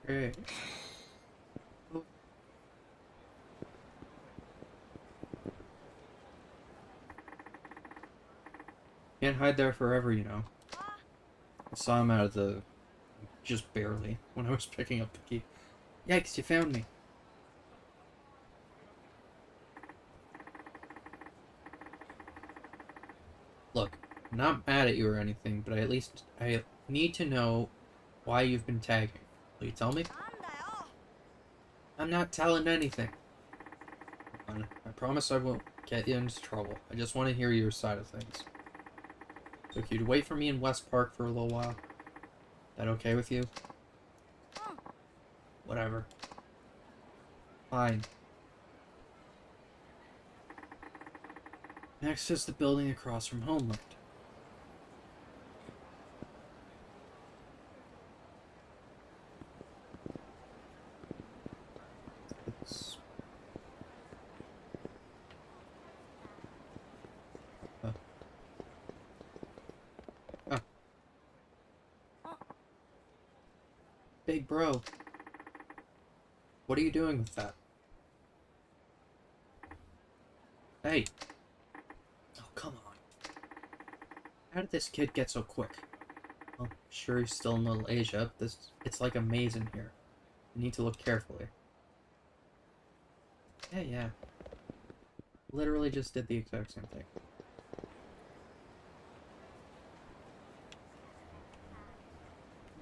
Great. Can't hide there forever, you know. I saw him out of the... just barely, when I was picking up the key. Yikes, you found me. Look, I'm not mad at you or anything, but I need to know why you've been tagging. Will you tell me? I'm not telling anything. I promise I won't get you into trouble. I just want to hear your side of things. So if you'd wait for me in West Park for a little while, that okay with you? Whatever. Fine. Next is the building across from Homeland. It's... Big bro. What are you doing with that? Hey. Oh, come on. How did this kid get so quick? Well, sure he's still in Little Asia, but it's like a maze in here. You need to look carefully. Yeah. Literally just did the exact same thing.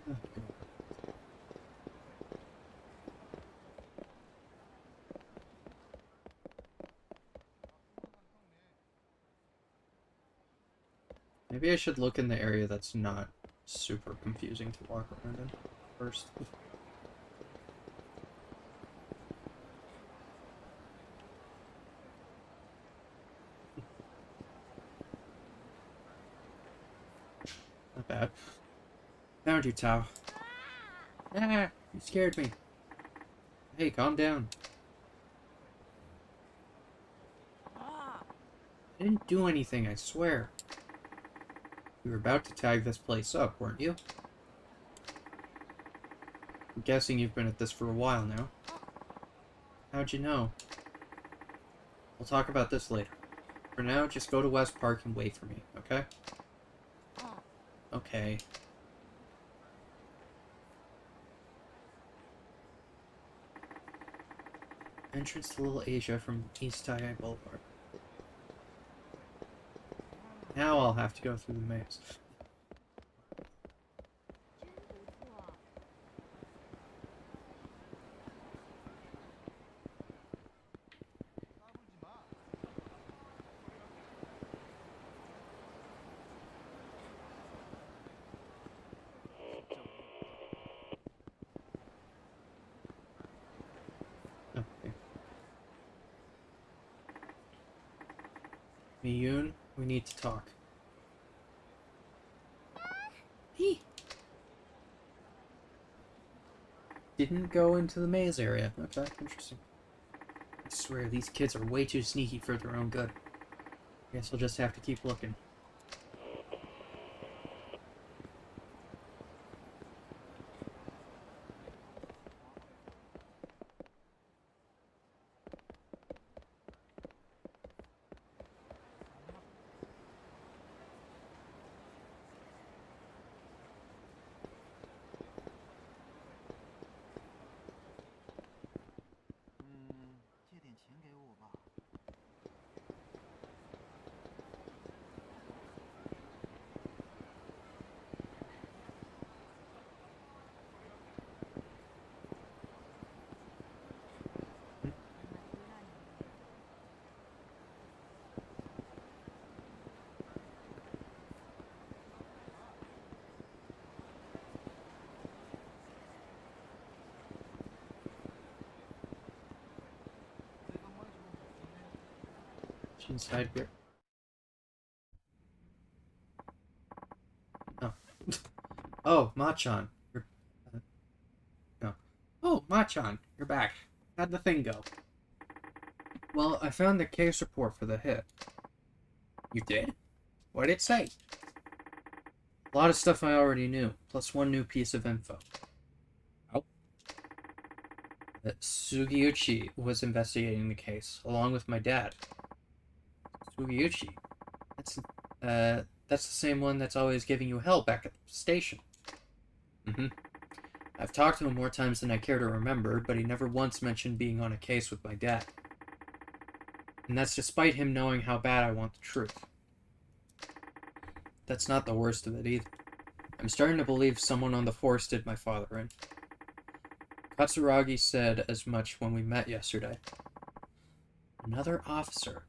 Oh, God. Maybe I should look in the area that's not super confusing to walk around in first. Not bad. Found you, Tao. Ah, you scared me. Hey, calm down. I didn't do anything, I swear. You were about to tag this place up, weren't you? I'm guessing you've been at this for a while now. How'd you know? We'll talk about this later. For now, just go to West Park and wait for me, okay? Okay. Entrance to Little Asia from East Tai Boulevard. Now I'll have to go through the maze. Okay. Miyun, we need to talk. He didn't go into the maze area. Okay, interesting. I swear, these kids are way too sneaky for their own good. Guess we'll just have to keep looking. inside here. Oh. Oh, Machan. You're... no. Oh, Machan. You're back. How'd the thing go? Well, I found the case report for the hit. You did? What did it say? A lot of stuff I already knew, plus one new piece of info. Oh. That Sugiyuchi was investigating the case, along with my dad. Sugiyuchi? That's the same one that's always giving you hell back at the station. Mm-hmm. I've talked to him more times than I care to remember, but he never once mentioned being on a case with my dad. And that's despite him knowing how bad I want the truth. That's not the worst of it either. I'm starting to believe someone on the force did my father in. Katsuragi said as much when we met yesterday. Another officer.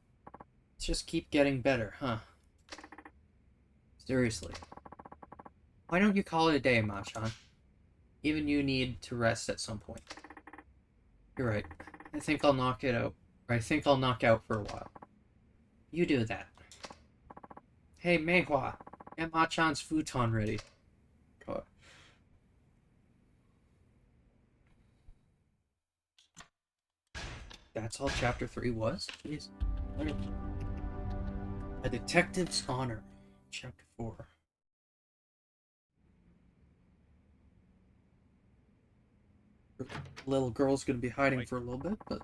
Let's just keep getting better, huh? Seriously. Why don't you call it a day, Machan? Even you need to rest at some point. You're right. I think I'll knock it out. I think I'll knock out for a while. You do that. Hey, Meihua. Get Machan's futon ready. God. That's all Chapter 3 was? Jeez. Okay. A Detective's Honor. Chapter 4. Little girl's gonna be hiding for a little bit, but...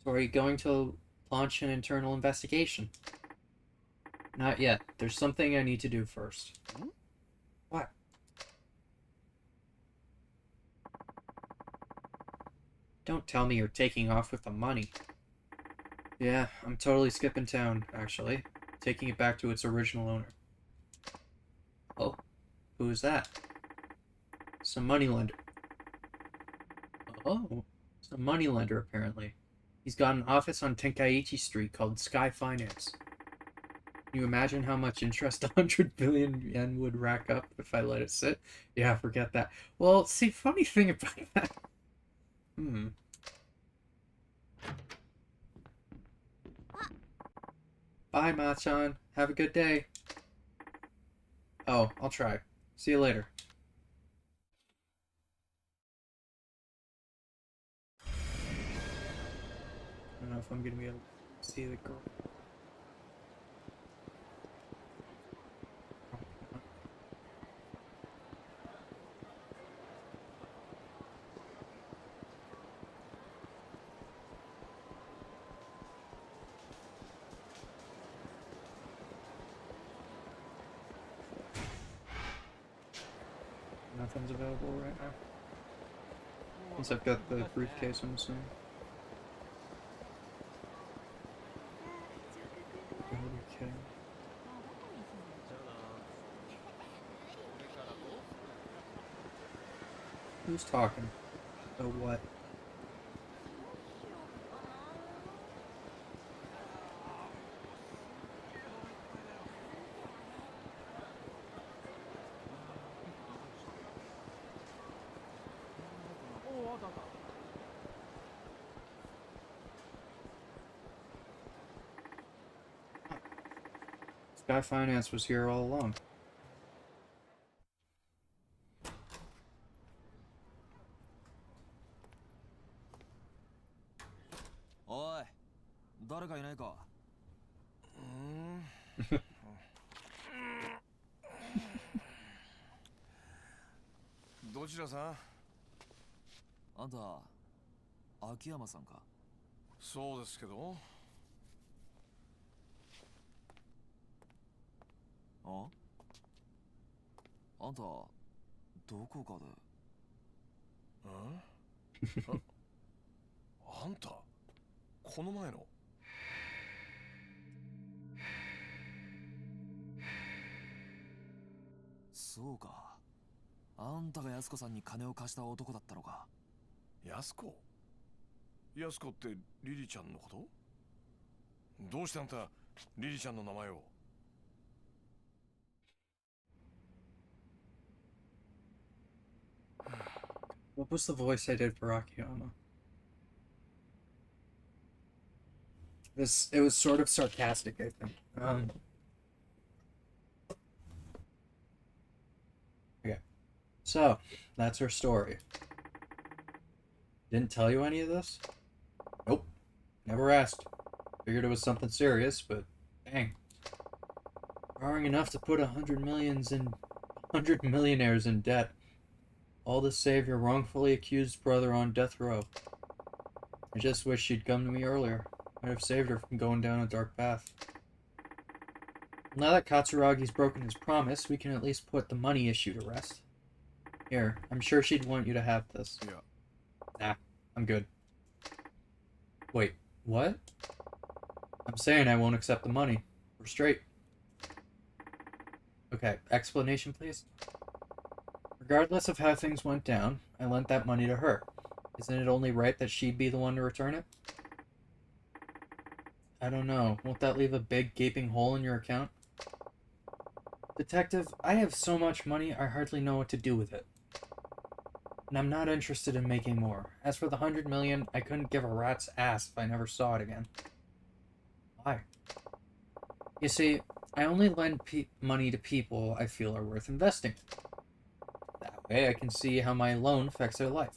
So are you going to launch an internal investigation? Not yet. There's something I need to do first. What? Don't tell me you're taking off with the money. Yeah, I'm totally skipping town, actually. Taking it back to its original owner. Oh? Who is that? Some moneylender. Oh, some moneylender, apparently. He's got an office on Tenkaichi Street called Sky Finance. Can you imagine how much interest 100 billion yen would rack up if I let it sit? Yeah, forget that. Well, see, funny thing about that... Bye, Machan. Have a good day. Oh, I'll try. See you later. I don't know if I'm gonna be able to see the girl. Nothing's available right now. Since I've got the briefcase, I'm assuming. Okay. Who's talking? Oh, what? Sky Finance was here all along. Oi, 誰かいないか? どちらさん? あんた、秋山さんか? そうですけど。あんた、どこかで。あんた、この前の。そうか。あんたが安子さんに金を貸した男だったのか。安子？安子ってリリちゃんのこと？どうしてあんた、リリちゃんの名前を？ What was the voice I did for Akiyama? It was sort of sarcastic, I think. Okay. So, that's her story. Didn't tell you any of this? Nope. Never asked. Figured it was something serious, but dang. Borrowing enough to put 100 millionaires in debt. All to save your wrongfully accused brother on death row. I just wish she'd come to me earlier. I'd have saved her from going down a dark path. Now that Katsuragi's broken his promise, we can at least put the money issue to rest. Here, I'm sure she'd want you to have this. Yeah. Nah, I'm good. Wait, what? I'm saying I won't accept the money. We're straight. Okay, explanation please? Regardless of how things went down, I lent that money to her. Isn't it only right that she'd be the one to return it? I don't know. Won't that leave a big gaping hole in your account? Detective, I have so much money I hardly know what to do with it. And I'm not interested in making more. As for the 100 million, I couldn't give a rat's ass if I never saw it again. Why? You see, I only lend money to people I feel are worth investing in. That way I can see how my loan affects their life.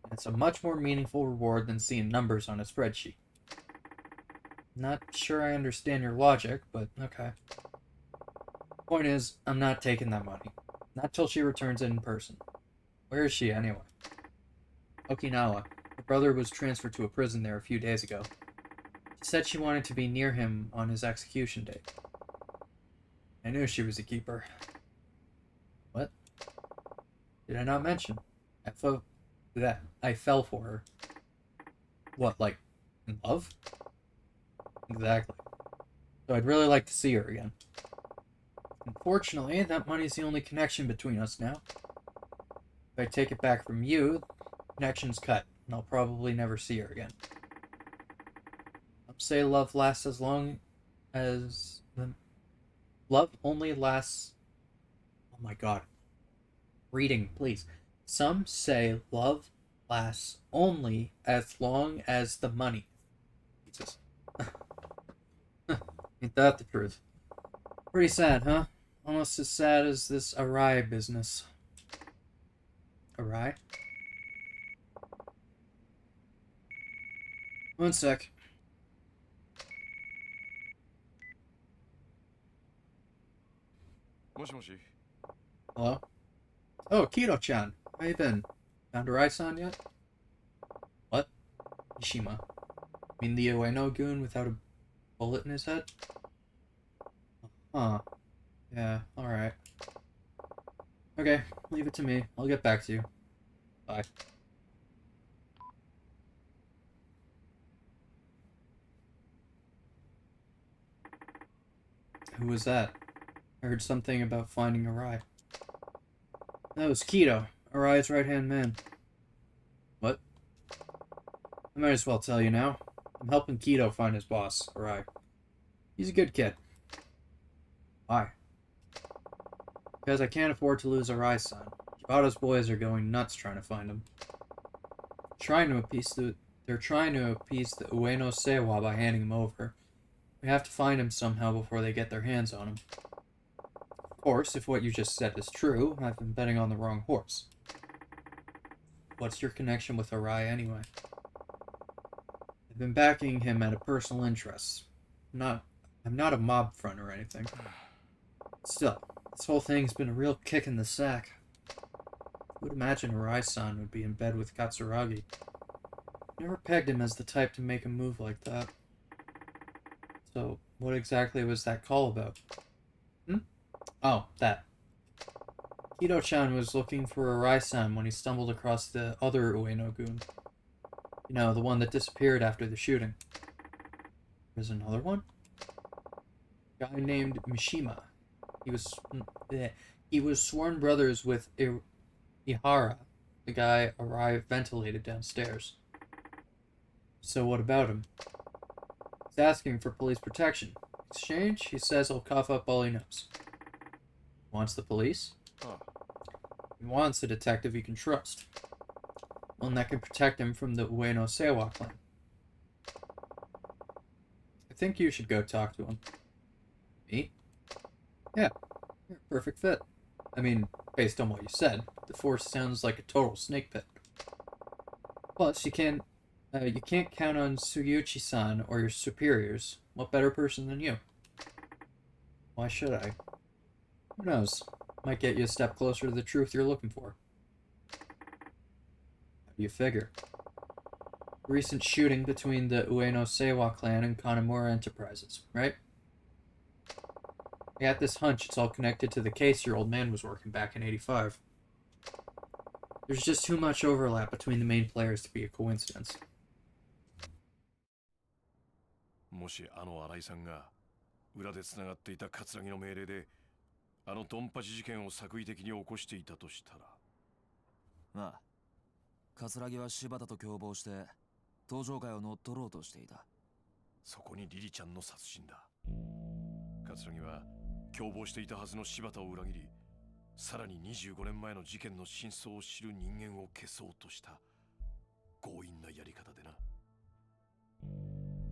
And it's a much more meaningful reward than seeing numbers on a spreadsheet. Not sure I understand your logic, but okay. Point is, I'm not taking that money. Not till she returns it in person. Where is she, anyway? Okinawa. Her brother was transferred to a prison there a few days ago. She said she wanted to be near him on his execution date. I knew she was a keeper. What? Did I not mention? I fell for her. What, like, in love? Exactly. So I'd really like to see her again. Unfortunately, that money's the only connection between us now. If I take it back from you, the connection's cut, and I'll probably never see her again. Some say love lasts as long as... Love only lasts... Oh my god. Reading, please. Some say love lasts only as long as the money. Jesus. Ain't that the truth? Pretty sad, huh? Almost as sad as this Arai business. Arai? One sec. Hello? Oh, Kiro-chan. How you been? Found Arai-san yet? What? Mishima. Mean the Ueno-gun without a bullet in his head? Huh. Yeah, alright. Okay, leave it to me. I'll get back to you. Bye. Who was that? I heard something about finding Arai. That was Kido, Arai's right-hand man. What? I might as well tell you now. I'm helping Kido find his boss, Arai. He's a good kid. Why? Because I can't afford to lose Arai-san. Shibata's boys are going nuts trying to find him. They're trying to appease the Ueno Seiwa by handing him over. We have to find him somehow before they get their hands on him. Of course, if what you just said is true, I've been betting on the wrong horse. What's your connection with Arai anyway? I've been backing him out of personal interests. I'm not a mob front or anything. Still, this whole thing's been a real kick in the sack. Who would imagine Arai-san would be in bed with Katsuragi? Never pegged him as the type to make a move like that. So, what exactly was that call about? Oh, that. Kido-chan was looking for Arai-san when he stumbled across the other Ueno-gun. You know, the one that disappeared after the shooting. There's another one? A guy named Mishima. He was sworn brothers with Ihara, the guy Arai ventilated downstairs. So what about him? He's asking for police protection. Exchange, he says he'll cough up all he knows. Wants the police? He wants a detective he can trust. One that can protect him from the Ueno Seiwa clan. think you should go talk to him. Me? Yeah, you're a perfect fit. I mean, based on what you said, the force sounds like a total snake pit. Plus, you can't count on Sugiyuchi-san or your superiors. What better person than you? Why should I? Who knows? Might get you a step closer to the truth you're looking for. How do you figure? The recent shooting between the Ueno Seiwa clan and Tanimura Enterprises, right? I got this hunch it's all connected to the case your old man was working back in '85. There's just too much overlap between the main players to be a coincidence. もしあの新井さんが裏で繋がっていた葛城の命令であのドンパチ事件を作為的に起こしていたとしたら。まあ、葛城は柴田と共謀して登場会を乗っ取ろうとしていた。そこにリリちゃんの殺人だ。葛城は共謀していたはずの柴田を裏切り、さらに25年前の事件の真相を知る人間を消そうとした強引なやり方でな。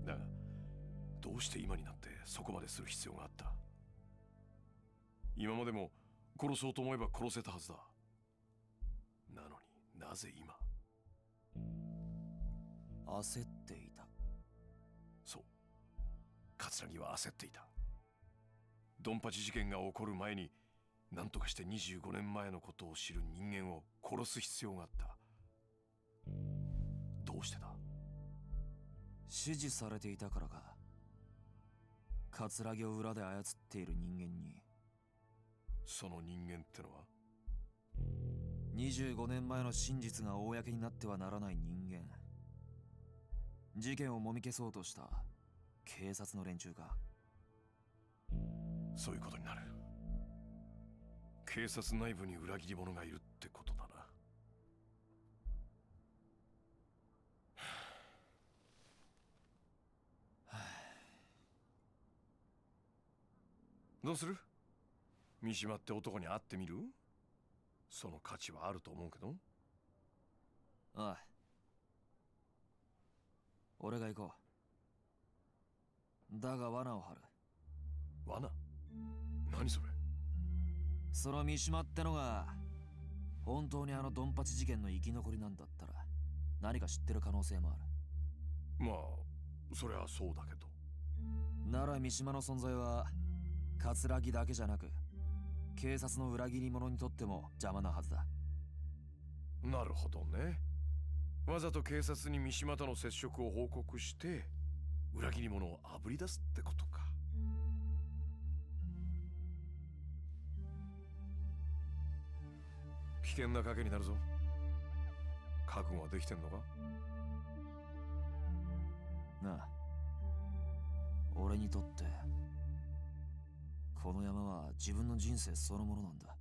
だがどうして今になってそこまでする必要があった？今までも殺そうと思えば殺せたはずだ。なのになぜ今？焦っていた。そう、葛城は焦っていた。ドンパチ事件が起こる前に何とかして25年前のことを知る人間を殺す必要があった。どうしてだ？指示されていたからか。葛城を裏で操っている人間に。その人間ってのは25年前の真実が公になってはならない人間。事件をもみ消そうとした警察の連中か。そういうことになる。警察内部に裏切り者がいるってことだな。どうする？三島って男に会ってみる？その価値はあると思うけど。ああ、俺が行こう。だが罠を張る。罠？何それ？その三島ってのが本当にあのドンパチ事件の生き残りなんだったら何か知ってる可能性もある。まあそりゃそうだけど。なら三島の存在は葛城だけじゃなく警察の裏切り者にとっても邪魔なはずだ。なるほどね。わざと警察に三島との接触を報告して裏切り者をあぶり出すってことか。危険な賭けになるぞ。覚悟はできてんのか？なあ、俺にとってこの山は自分の人生そのものなんだ。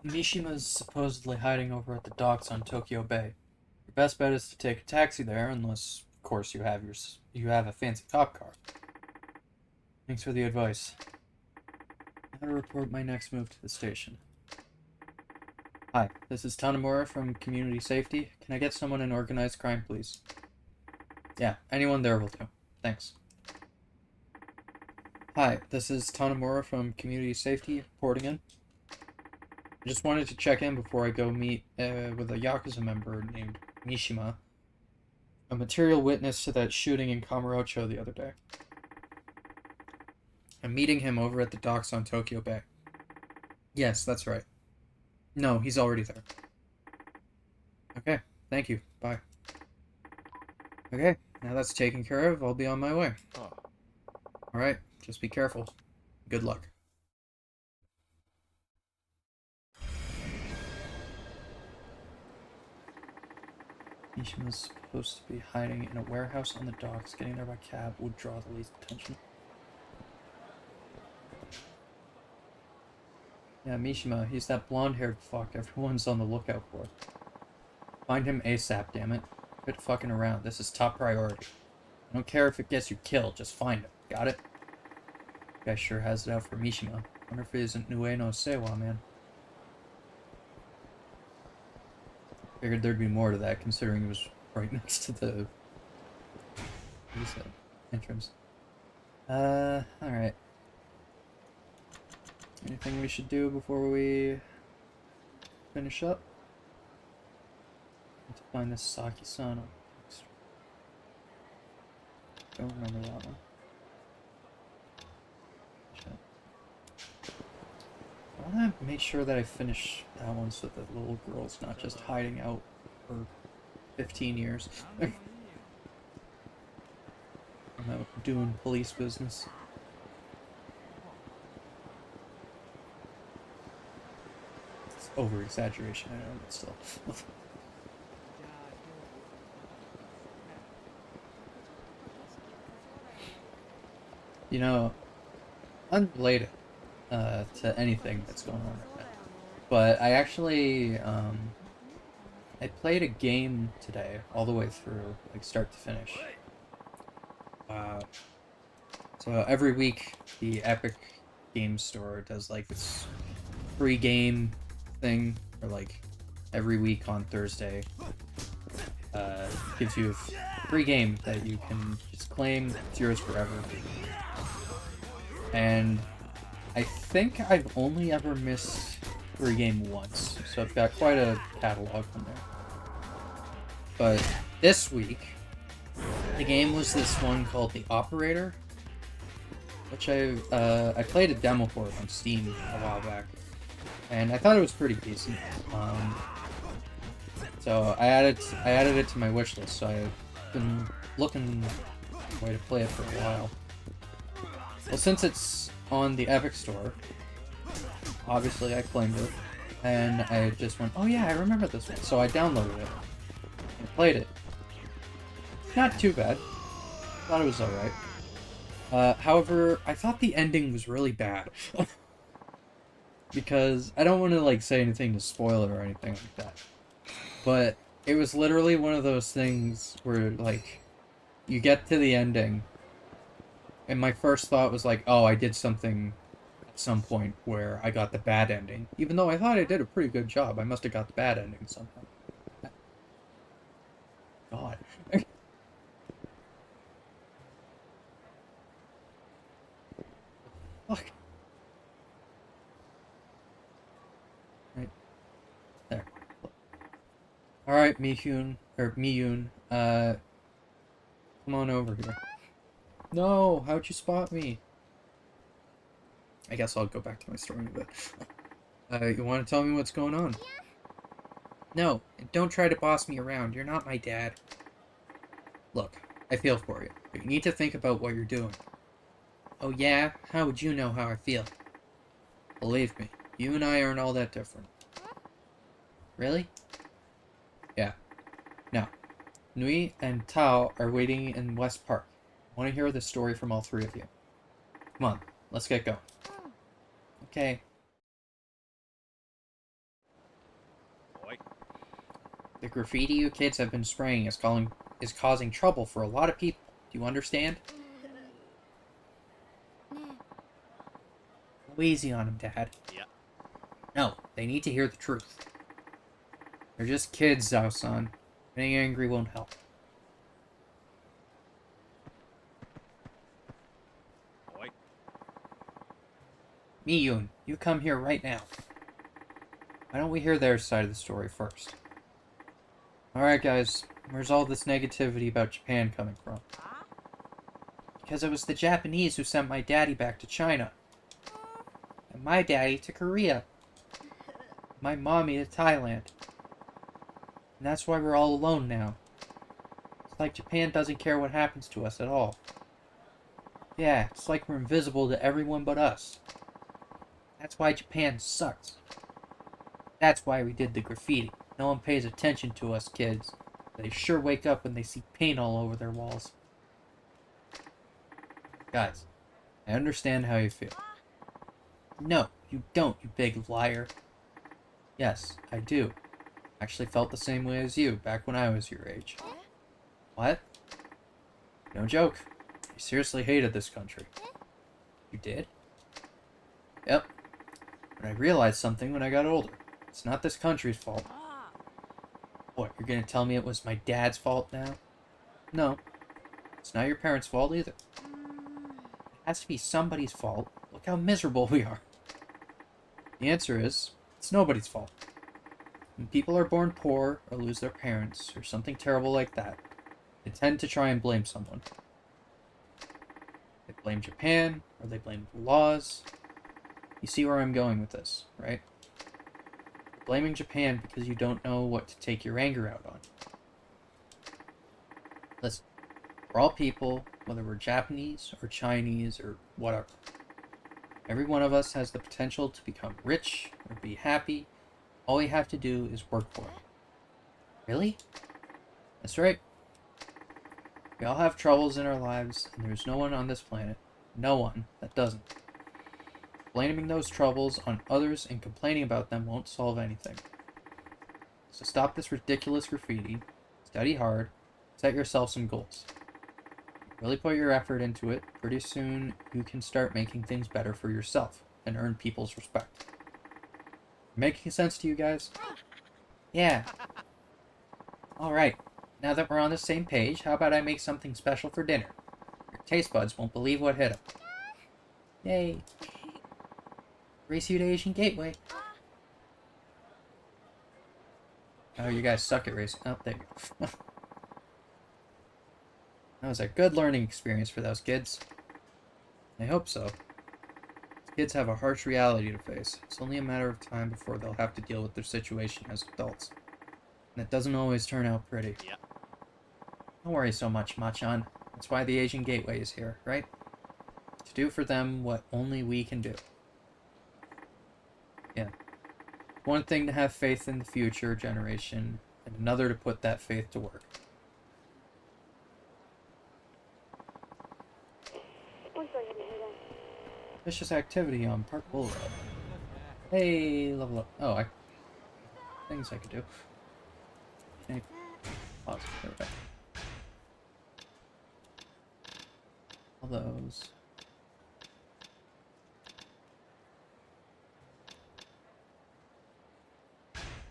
Mishima's supposedly hiding over at the docks on Tokyo Bay. Your best bet is to take a taxi there, unless, of course, you have a fancy cop car. Thanks for the advice. How to report my next move to the station. Hi, this is Tanimura from Community Safety. Can I get someone in organized crime, please? Yeah, anyone there will do. Thanks. Hi, this is Tanimura from Community Safety, reporting in. I just wanted to check in before I go meet with a Yakuza member named Mishima, a material witness to that shooting in Kamurocho the other day. I'm meeting him over at the docks on Tokyo Bay. Yes, that's right. No, he's already there. Okay, thank you. Bye. Okay, now that's taken care of, I'll be on my way. Alright, just be careful. Good luck. Mishima's supposed to be hiding in a warehouse on the docks. Getting there by cab would draw the least attention. Yeah, Mishima, he's that blonde-haired fuck everyone's on the lookout for. Find him ASAP, damn it. Quit fucking around. This is top priority. I don't care if it gets you killed, just find him. Got it? Guy sure has it out for Mishima. Wonder if he isn't Nueno Seiwa, man. Figured there'd be more to that, considering it was right next to the entrance. Alright. Anything we should do before we finish up? Need to find this Saki-san. Don't remember that one. Shit. I want to make sure that I finish that one so that the little girl's not just hiding out for 15 years. I'm out doing police business. It's over-exaggeration, I know, but still. You know, unrelated to anything that's going on right now, but I actually, I played a game today, all the way through, like start to finish. So every week, the Epic Game Store does like this free game thing, or like every week on Thursday, gives you a free game that you can just claim. It's yours forever. And I think I've only ever missed free game once, so I've got quite a catalog from there. But this week, the game was this one called The Operator, which I played a demo for it on Steam a while back, and I thought it was pretty decent. So I added it to my wish list. So I've been looking for a way to play it for a while. Well, since it's on the Epic Store, obviously I claimed it, and I just went, oh yeah, I remember this one. So I downloaded it and played it. Not too bad. Thought it was alright. However, I thought the ending was really bad. Because I don't want to like say anything to spoil it or anything like that. But it was literally one of those things where like you get to the ending, and my first thought was like, oh, I did something at some point where I got the bad ending. Even though I thought I did a pretty good job, I must have got the bad ending somehow. God. Fuck. Right. There. Alright, Miyun. Come on over here. No, how'd you spot me? I guess I'll go back to my story in a bit. You want to tell me what's going on? No, don't try to boss me around. You're not my dad. Look, I feel for you, but you need to think about what you're doing. Oh yeah? How would you know how I feel? Believe me, you and I aren't all that different. Really? Yeah. Now, Nui and Tao are waiting in West Park. I want to hear the story from all three of you. Come on, let's get going. Okay. The graffiti you kids have been spraying is causing trouble for a lot of people. Do you understand? Go easy on them, Dad. Yeah. No, they need to hear the truth. They're just kids, Zhao-san. Getting angry won't help. Miyun, you come here right now. Why don't we hear their side of the story first? Alright guys, where's all this negativity about Japan coming from? Because it was the Japanese who sent my daddy back to China. And my daddy to Korea. My mommy to Thailand. And that's why we're all alone now. It's like Japan doesn't care what happens to us at all. Yeah, it's like we're invisible to everyone but us. That's why Japan sucks. That's why we did the graffiti. No one pays attention to us kids. They sure wake up when they see paint all over their walls. Guys, I understand how you feel. No, you don't, you big liar. Yes, I do. I actually felt the same way as you back when I was your age. What? No joke. I seriously hated this country. You did? Yep. But I realized something when I got older. It's not this country's fault. What, you're gonna tell me it was my dad's fault now? No, it's not your parents' fault either. It has to be somebody's fault. Look how miserable we are. The answer is, it's nobody's fault. When people are born poor, or lose their parents, or something terrible like that, they tend to try and blame someone. They blame Japan, or they blame the laws. You see where I'm going with this, right? You're blaming Japan because you don't know what to take your anger out on. Listen, we're all people, whether we're Japanese, or Chinese, or whatever. Every one of us has the potential to become rich, or be happy. All we have to do is work for it. Really? That's right. We all have troubles in our lives, and there's no one on this planet, no one, that doesn't. Blaming those troubles on others and complaining about them won't solve anything. So stop this ridiculous graffiti, study hard, set yourself some goals. Really put your effort into it, pretty soon you can start making things better for yourself and earn people's respect. Making sense to you guys? Yeah. Alright, now that we're on the same page, how about I make something special for dinner? Your taste buds won't believe what hit them. Yay. Race you to Asian Gateway. Oh, you guys suck at racing. Oh, there you go. That was a good learning experience for those kids. I hope so. Kids have a harsh reality to face. It's only a matter of time before they'll have to deal with their situation as adults. And it doesn't always turn out pretty. Yeah. Don't worry so much, Machan. That's why the Asian Gateway is here, right? To do for them what only we can do. Yeah. One thing to have faith in the future generation, and another to put that faith to work. Vicious activity on Park Boulevard. Hey, level up. Oh, things I could do. Okay. Pause. There we go. All those.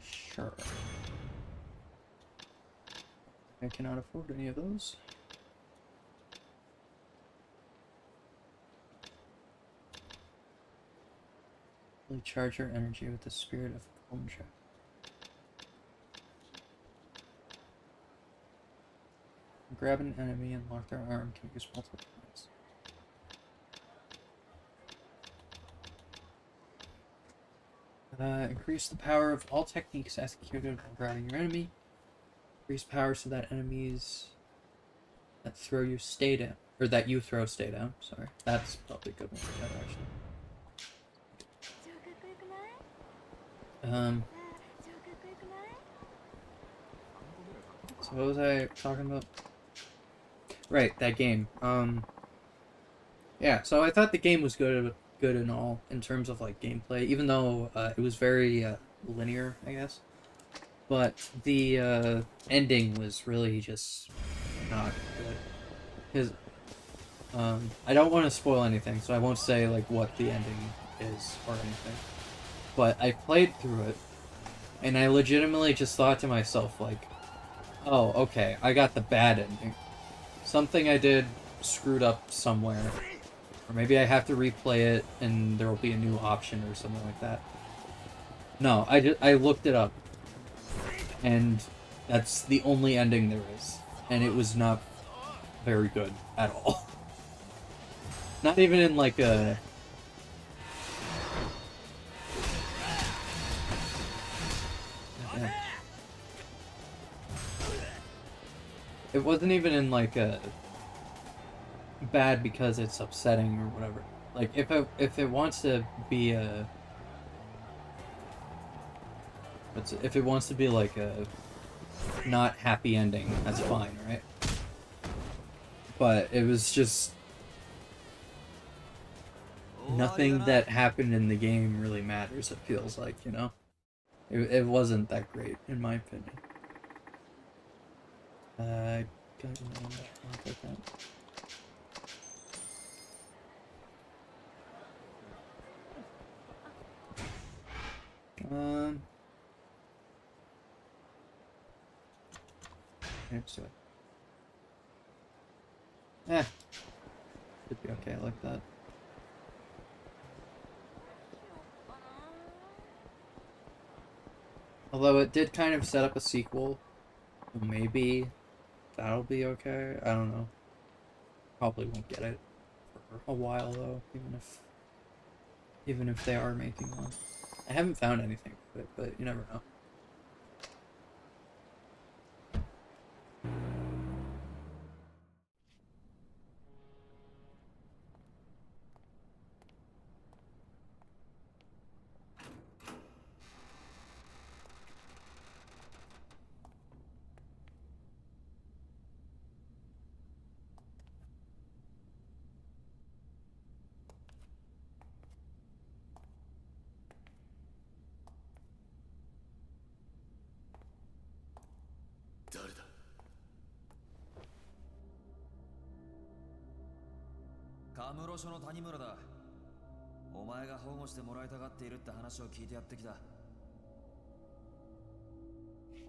Sure. I cannot afford any of those. Recharge your energy with the spirit of Konja. Grab an enemy and lock their arm can use multiple times. Increase the power of all techniques executed while grabbing your enemy. Increase power so that enemies that throw you stay down, or that you throw stay down. Sorry, that's probably a good one to get actually. So what was I talking about? Right, that game. Yeah, so I thought the game was good and all in terms of like gameplay, even though it was very linear, I guess. But the ending was really just not good. Because I don't want to spoil anything, so I won't say like what the ending is or anything. But I played through it, and I legitimately just thought to myself like, oh, okay, I got the bad ending. Something I did screwed up somewhere. Or maybe I have to replay it and there will be a new option or something like that. No, I looked it up. And that's the only ending there is. And it was not very good at all. Not even in like a... Yeah. It wasn't even in like a... bad because it's upsetting or whatever. Like if it wants to be a if it wants to be like a not happy ending, that's fine, right? But it was just nothing that happened in the game really matters, it feels like, you know? It wasn't that great in my opinion. Next to it. Eh. Should be okay like that. Although it did kind of set up a sequel. Maybe that'll be okay. I don't know. Probably won't get it for a while though, even if they are making one. I haven't found anything for it, but you never know.カムロ署の谷村だ。お前が保護してもらいたがっているって話を聞いてやってきた。あ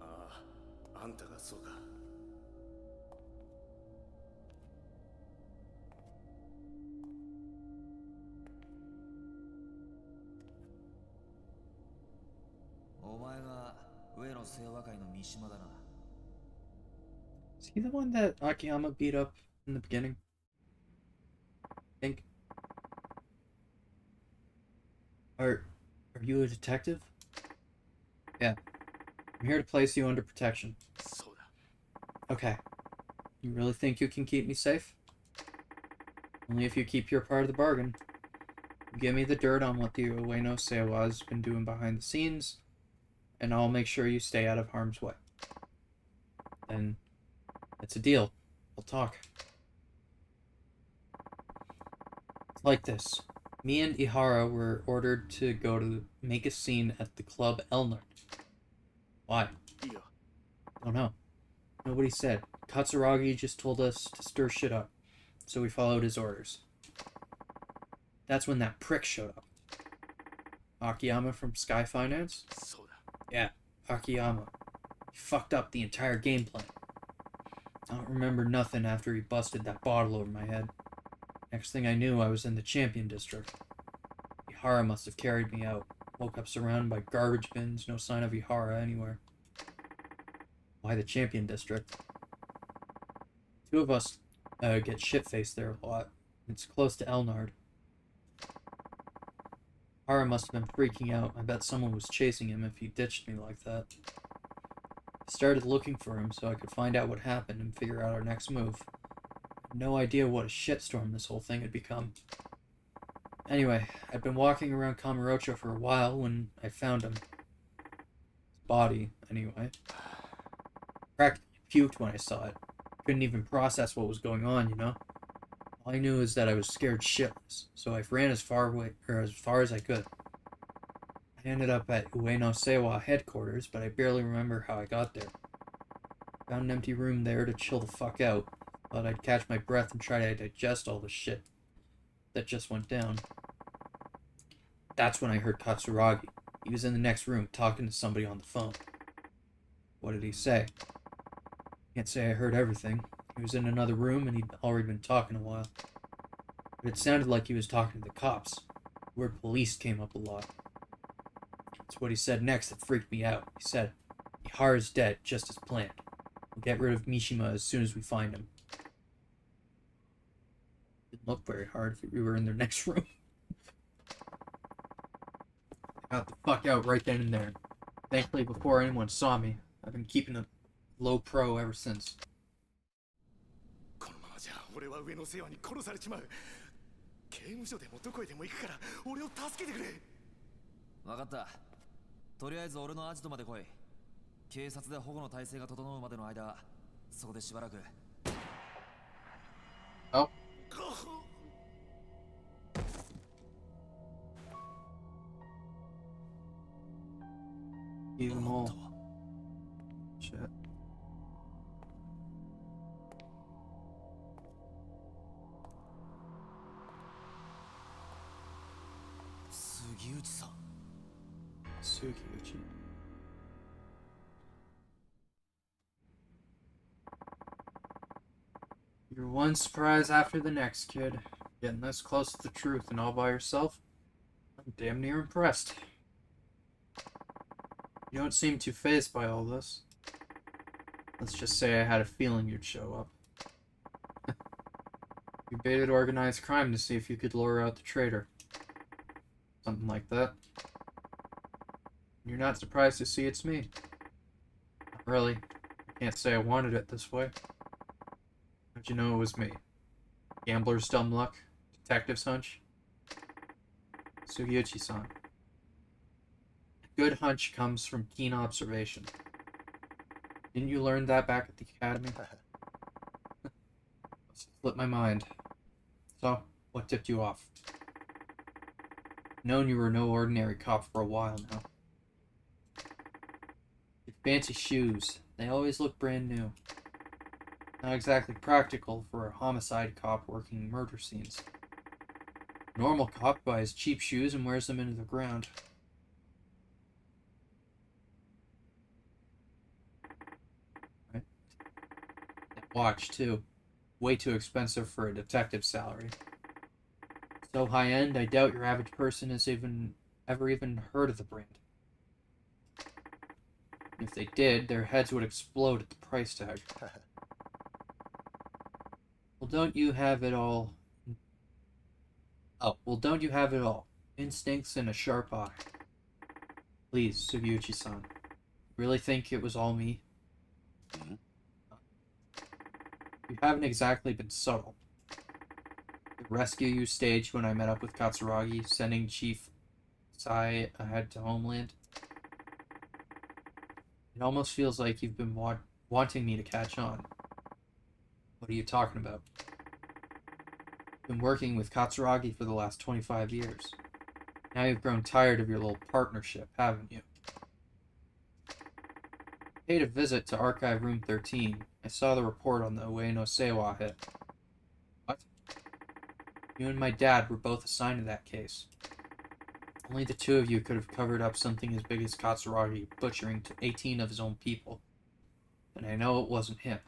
あ、あんたがそうか。お前が上野清和会の三島だな。Is he the one that Akiyama beat up in the beginning? I think. Are you a detective? Yeah. I'm here to place you under protection. そうだ。 Okay. You really think you can keep me safe? Only if you keep your part of the bargain. You give me the dirt on what the Ueno Seiwa's been doing behind the scenes, and I'll make sure you stay out of harm's way. Then it's a deal. We'll talk. It's like this. Me and Ihara were ordered to go to make a scene at the club Elnard. Why? いいよ。 Don't know. Nobody said. Katsuragi just told us to stir shit up, so we followed his orders. That's when that prick showed up. Akiyama from Sky Finance? そうだ。 Yeah, Akiyama. He fucked up the entire game plan. I don't remember nothing after he busted that bottle over my head. Next thing I knew, I was in the Champion District. Ihara must have carried me out. Woke up surrounded by garbage bins, no sign of Ihara anywhere. Why the Champion District? Two of us get shit-faced there a lot. It's close to Elnard. Ihara must have been freaking out. I bet someone was chasing him if he ditched me like that. I started looking for him so I could find out what happened and figure out our next move. No idea what a shitstorm this whole thing had become. Anyway, I'd been walking around Kamurocho for a while when I found him. His body, anyway. Practically puked when I saw it. Couldn't even process what was going on, you know? All I knew is that I was scared shitless, so I ran as far as I could. I ended up at Ueno Seiwa headquarters, but I barely remember how I got there. Found an empty room there to chill the fuck out. Thought I'd catch my breath and try to digest all the shit that just went down. That's when I heard Katsuragi. He was in the next room talking to somebody on the phone. What did he say? Can't say I heard everything. He was in another room and he'd already been talking a while. But it sounded like he was talking to the cops. The word police came up a lot. It's what he said next that freaked me out. He said, Ihara's dead, just as planned. We'll get rid of Mishima as soon as we find him. Didn't look very hard if we were in their next room. I got the fuck out right then and there. Thankfully, before anyone saw me, I've been keeping a low pro ever since. このままじゃ俺は上の世話に殺されちまう。刑務所でもどこへでも行くから俺を助けてくれ。分かった。とりあえず俺のアジトまで来い。警察で保護の体制が整うまでの間、そこでしばらく。Oh. Leave them all. Shit. Sugiuchi-san. Sugiuchi. You're one surprise after the next, kid. Getting this close to the truth and all by yourself? I'm damn near impressed. You don't seem too fazed by all this. Let's just say I had a feeling you'd show up. You baited organized crime to see if you could lure out the traitor. Something like that. You're not surprised to see it's me. Not really. I can't say I wanted it this way. How'd you know it was me? Gambler's dumb luck? Detective's hunch? Sugiyuchi-san. A good hunch comes from keen observation. Didn't you learn that back at the academy? Slipped my mind. So, what tipped you off? Known you were no ordinary cop for a while now. Your fancy shoes, they always look brand new. Not exactly practical for a homicide cop working murder scenes. A normal cop buys cheap shoes and wears them into the ground. Right? That watch, too. Way too expensive for a detective's salary. So high-end, I doubt your average person has ever even heard of the brand. If they did, their heads would explode at the price tag. Well, don't you have it all? Oh, well, don't you have it all? Instincts and a sharp eye. Please, Sugiyuchi-san. Really think it was all me? Hmm? You haven't exactly been subtle. The rescue you staged when I met up with Katsuragi, sending Chief Sai ahead to Homeland. It almost feels like you've been wanting me to catch on. What are you talking about? Been working with Katsuragi for the last 25 years. Now you've grown tired of your little partnership, haven't you? Paid a visit to Archive Room 13. I saw the report on the Ueno Seiwa hit. What? You and my dad were both assigned to that case. Only the two of you could have covered up something as big as Katsuragi butchering 18 of his own people. And I know it wasn't him.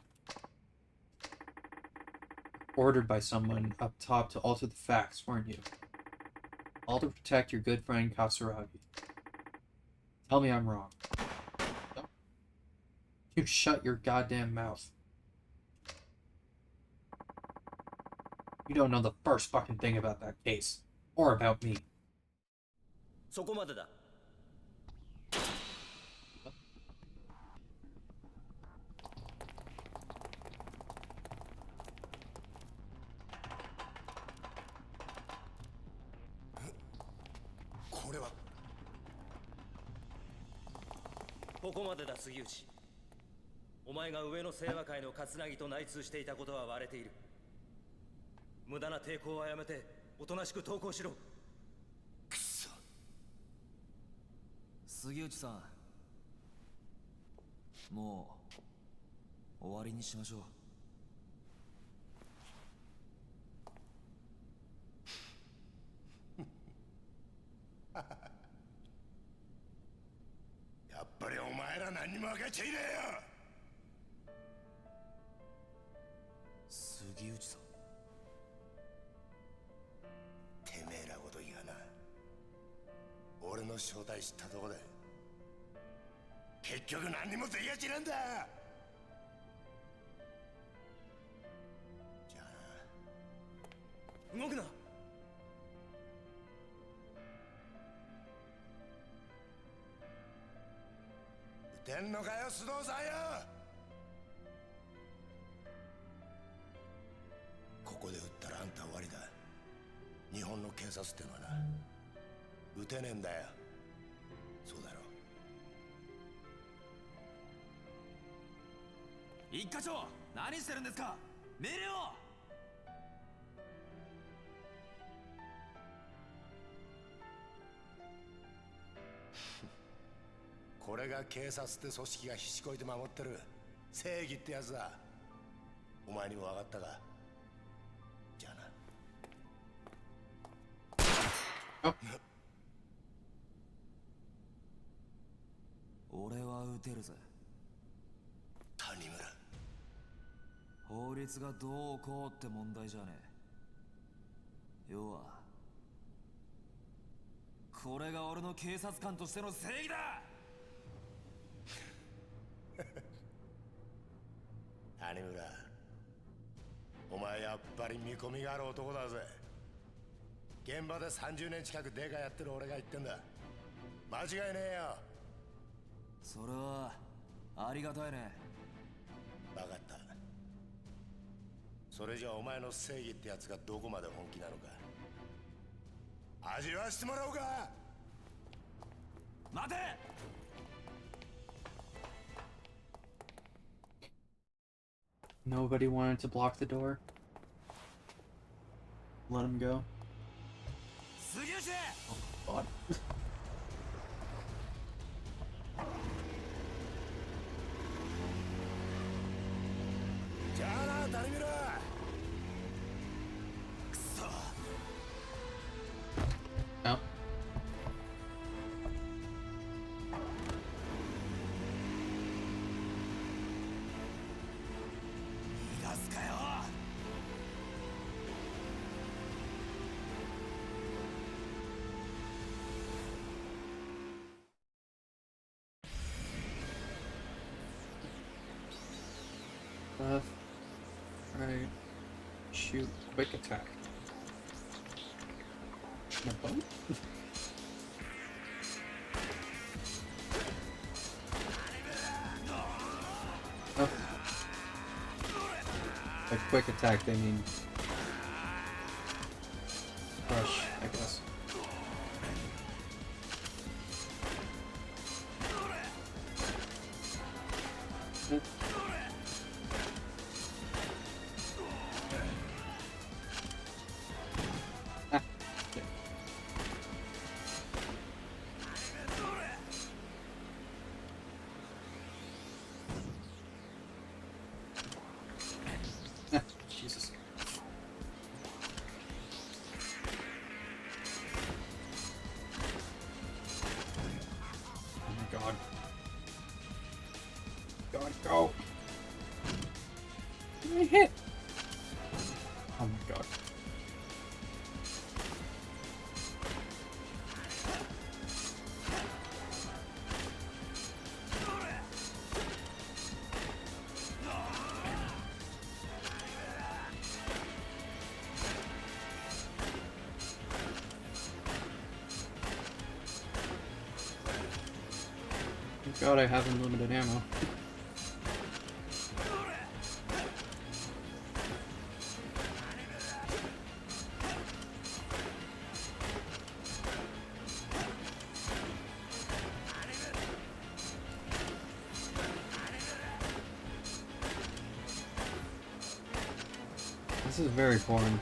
Ordered by someone up top to alter the facts, weren't you? All to protect your good friend Katsuragi. Tell me I'm wrong. No? You shut your goddamn mouth. You don't know the first fucking thing about that case. Or about me. そこまでだ。これはここまでだ杉内。お前が上の清和会の桂木と内通していたことは割れている。無駄な抵抗はやめておとなしく投降しろ。くそ。杉内さん、もう終わりにしましょう。やっぱりお前ら何にも分かっちゃいねえよ。杉内さん、てめえらごときがな、俺の正体知ったとこで結局何にもできやしなんだ。じゃあ動くな。撃てんのかよ須藤さんよ。ここで撃ったらあんた終わりだ。日本の警察ってのはな、撃てねえんだよ。そうだろ。一課長、何してるんですか。命令を。これが警察って組織がひしこいて守ってる正義ってやつだ。お前にも分かったか。じゃあな。俺は撃てるぜ。谷村。法律律がどうこうって問題じゃねえ。要はこれが俺の警察官としての正義だ。谷村、お前やっぱり見込みがある男だぜ。現場で30年近くデカやってる俺が言ってんだ。間違いねえよ。それはありがたいね。分かった。それじゃお前の正義ってやつがどこまで本気なのか味わしてもらおうか。待て。Nobody wanted to block the door. Let him go. 杉内。 Oh God. じゃあな、谷村。くそ。 No. 逃がすかよ。 Left. Right. Shoot. Quick attack. No boat? Oh. By quick attack, they mean crush, I guess. Ah, okay. Ah, Jesus. Oh my God. God, go! I hit! Oh my God. Thank God I have unlimited ammo. This is very boring.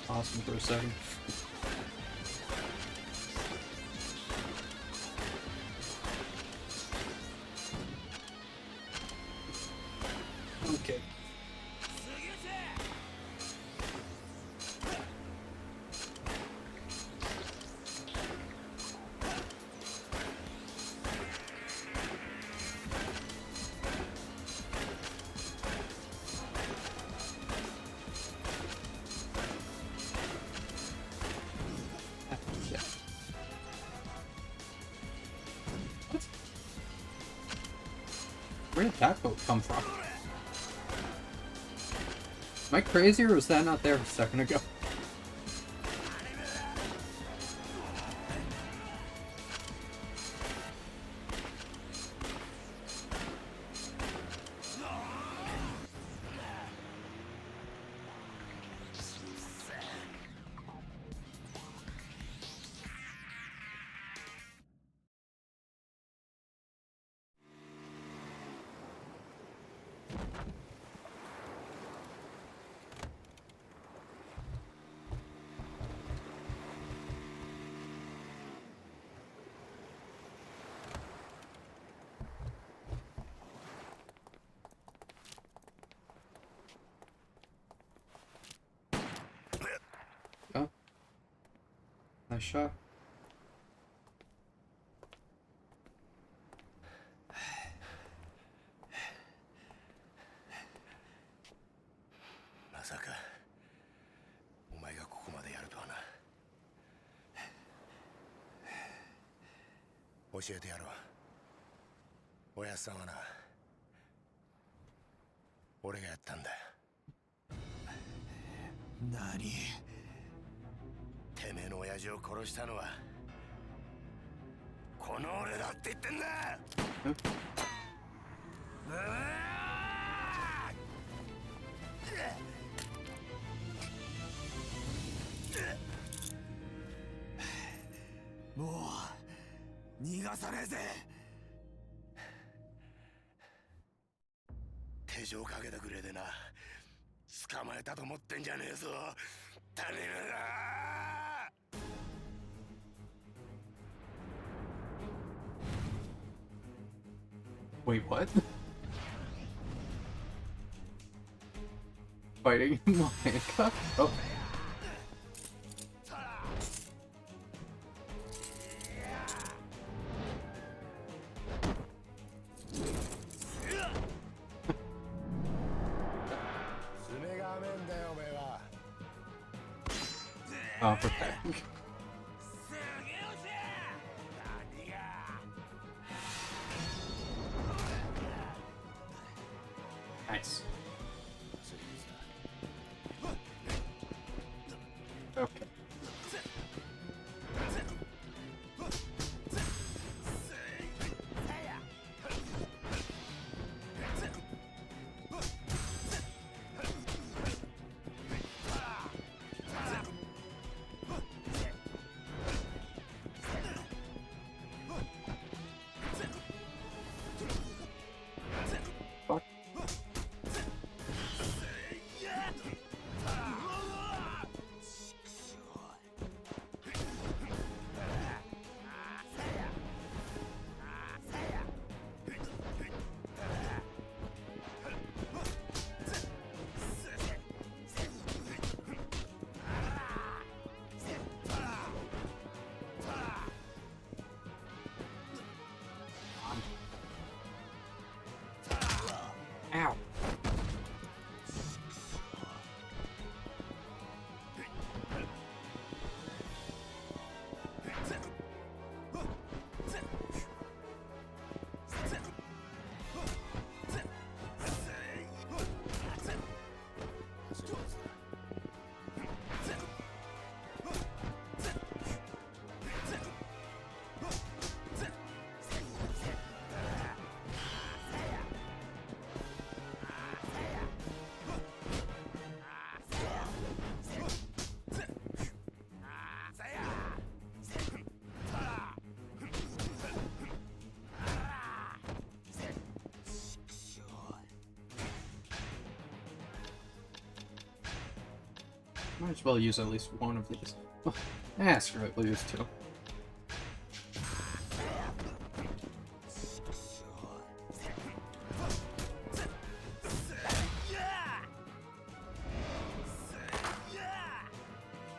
Awesome for a second. Okay. Yeah. What? Where did that boat come from? Am I crazy or was that not there a second ago? Nice shot.まさかお前がここまでやるとはな。教えてやろう。おやっさんはな、俺がやったんだよ。何？てめえの親父を殺したのはこの俺だって言ってんだ。もう逃がさねえぜ。手錠かけたくれでな、捕まえたと思ってんじゃねえぞ、谷村。Wait, what? Fighting in my handcuff? Oh. Oh, okay. Nice. Okay. Fuck. Ow. Might as well use at least one of these. Screw it, we'll use two.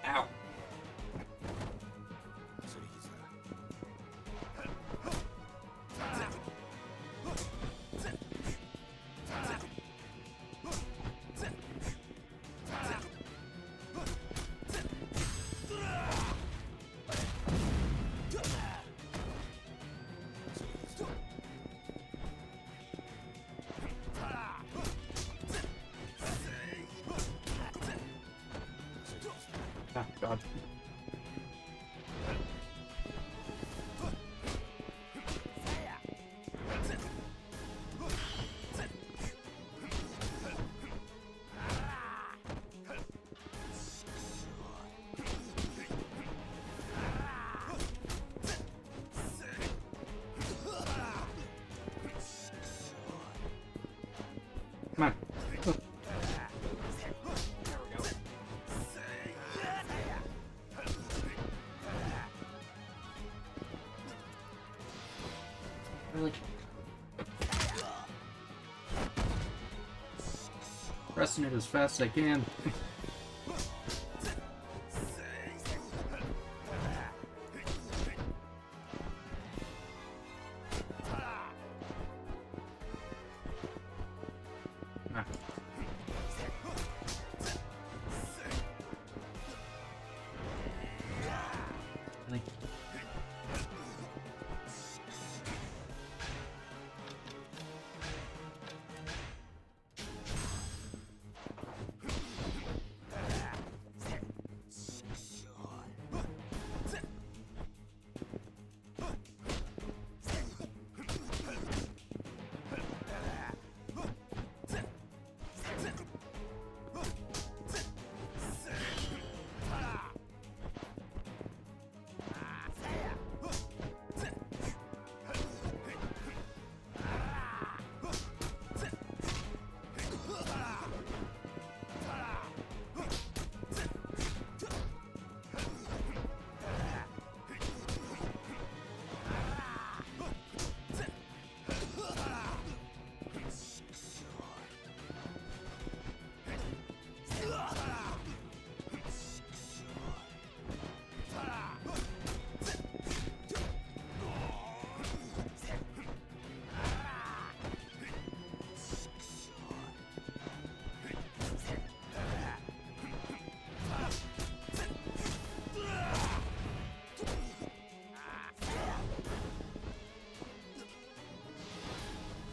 Ow. Oh, God. Come on. Really? Pressing it as fast as I can.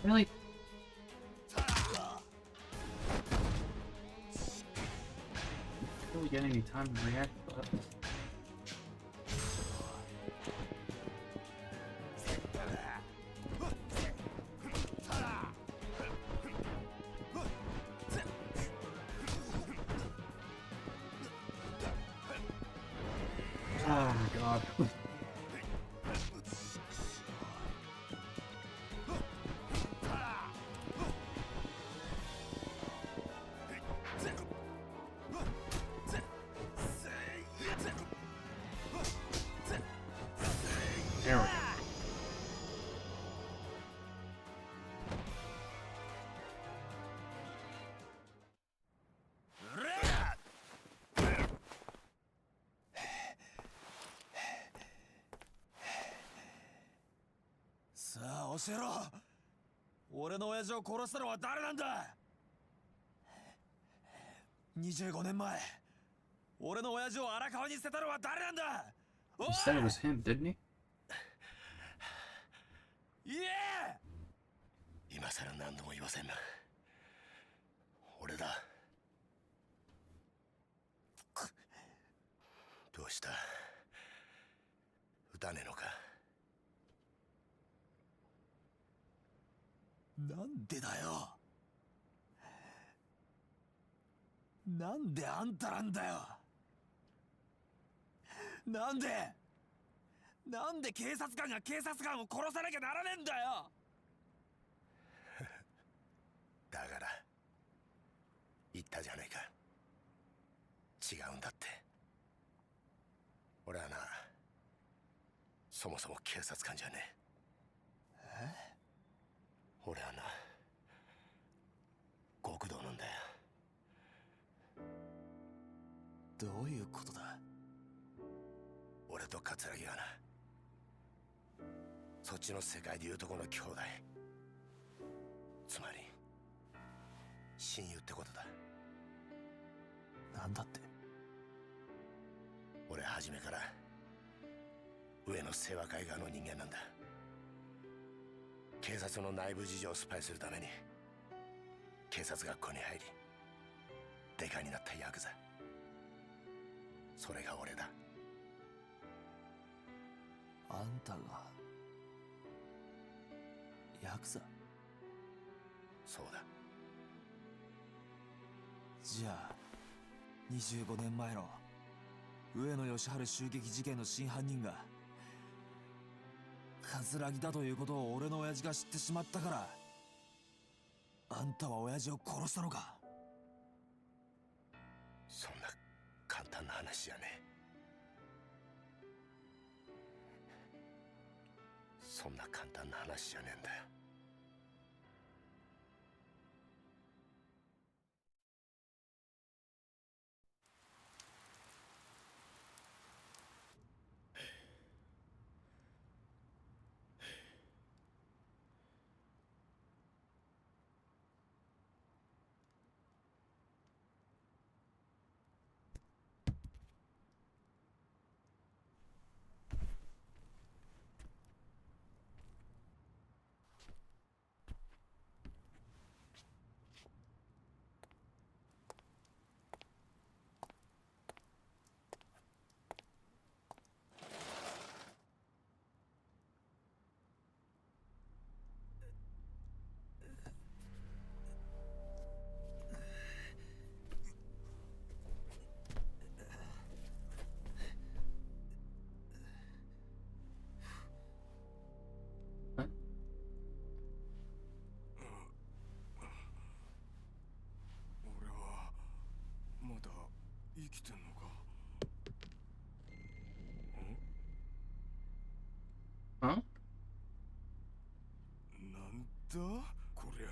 Really? Really getting any time to react to that? Oh my god. There we go.さあ教えろ。俺の親父を殺したのは誰なんだ。25年前俺の親父を荒川に捨てたのは誰なんだ。おい He said it was him, didn't he? 言え。今さら何度も言わせんな。俺だ。どうした？撃たねえのか？なんでだよ。なんであんたなんだよ。なんで警察官が警察官を殺さなきゃならねえんだよ。だから言ったじゃねえか。違うんだって。俺はな、そもそも警察官じゃねえ。俺はな、極道なんだよ。どういうことだ。俺と桂木はな、そっちの世界でいうとこの兄弟、つまり親友ってことだ。なんだって。俺初めから上の清和会側の人間なんだ。警察の内部事情をスパイするために警察学校に入りデカになったヤクザ、それが俺だ。あんたがヤクザ。そうだ。じゃあ25年前の上野義治襲撃事件の真犯人が桂木だということを俺の親父が知ってしまったからあんたは親父を殺したのか。そんな簡単な話じゃねえ。そんな簡単な話じゃねえんだよ。俺はまだ生きてんのか。Huh? なんだこりゃ。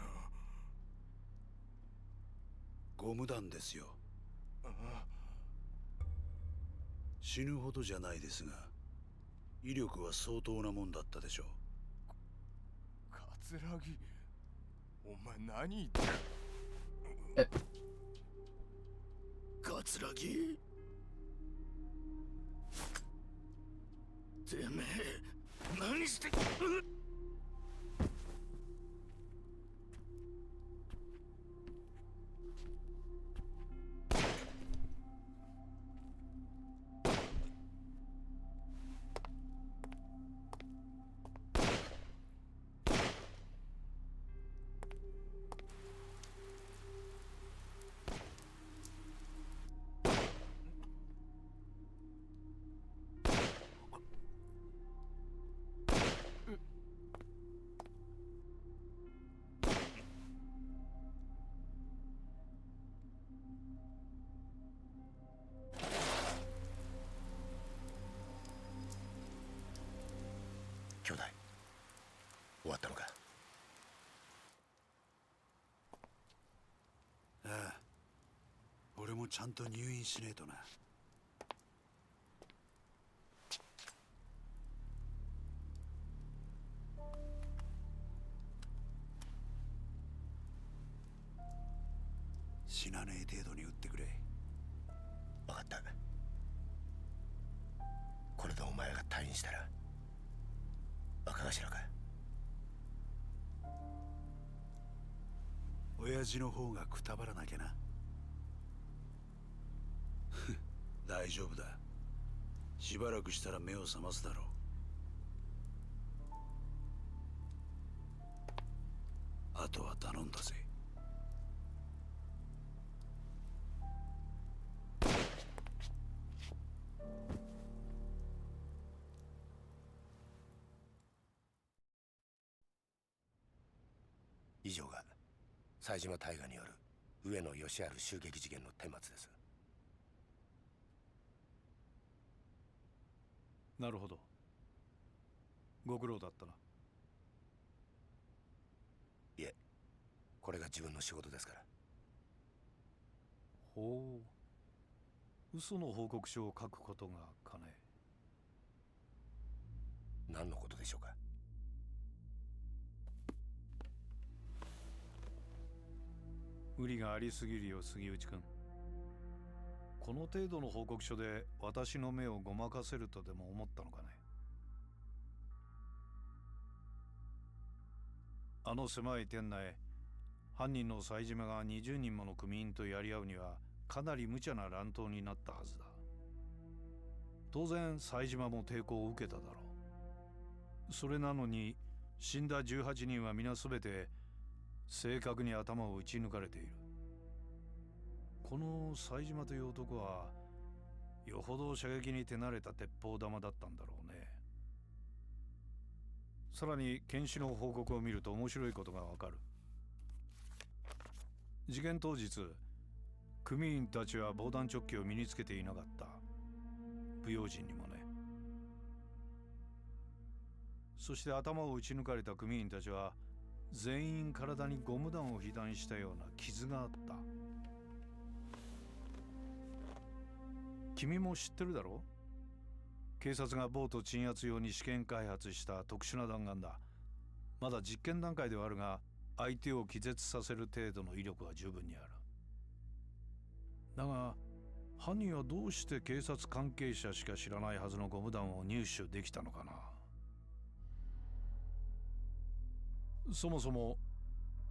ゴム弾ですよ。あ、死ぬほどじゃないですが、威力は相当なもんだったでしょ桂木、お前何言ってえ、桂木、てめえ何して。ちゃんと入院しねえとな。死なねえ程度に撃ってくれ。分かった。これでお前が退院したら若頭か。親父の方がくたばらなきゃな。大丈夫だ。しばらくしたら目を覚ますだろう。あとは頼んだぜ。以上が冴島大河による上野義治襲撃事件の顛末です。なるほど。ご苦労だったな。いえ、これが自分の仕事ですから。ほう。嘘の報告書を書くことがかね。何のことでしょうか。無理がありすぎるよ、杉内君。この程度の報告書で私の目をごまかせるとでも思ったのかね。あの狭い店内、犯人の冴島が20人もの組員とやり合うにはかなり無茶な乱闘になったはずだ。当然冴島も抵抗を受けただろう。それなのに死んだ18人は皆全て正確に頭を撃ち抜かれている。この冴島という男はよほど射撃に手慣れた鉄砲玉だったんだろうね。さらに検視の報告を見ると面白いことがわかる。事件当日、組員たちは防弾チョッキを身につけていなかった。不用心にもね。そして頭を撃ち抜かれた組員たちは全員体にゴム弾を被弾したような傷があった。君も知ってるだろう。警察がボート鎮圧用に試験開発した特殊な弾丸だ。まだ実験段階ではあるが、相手を気絶させる程度の威力は十分にある。だが犯人はどうして警察関係者しか知らないはずのゴム弾を入手できたのかな。そもそも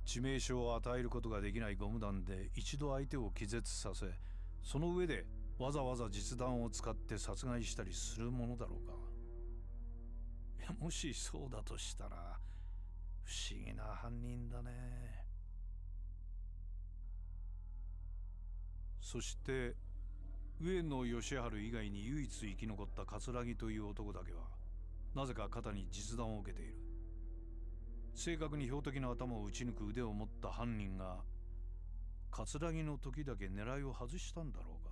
致命傷を与えることができないゴム弾で一度相手を気絶させ、その上でわざわざ実弾を使って殺害したりするものだろうか。いや、もしそうだとしたら不思議な犯人だね。そして上野義治以外に唯一生き残った桂木という男だけはなぜか肩に実弾を受けている。正確に標的の頭を撃ち抜く腕を持った犯人が桂木の時だけ狙いを外したんだろうか。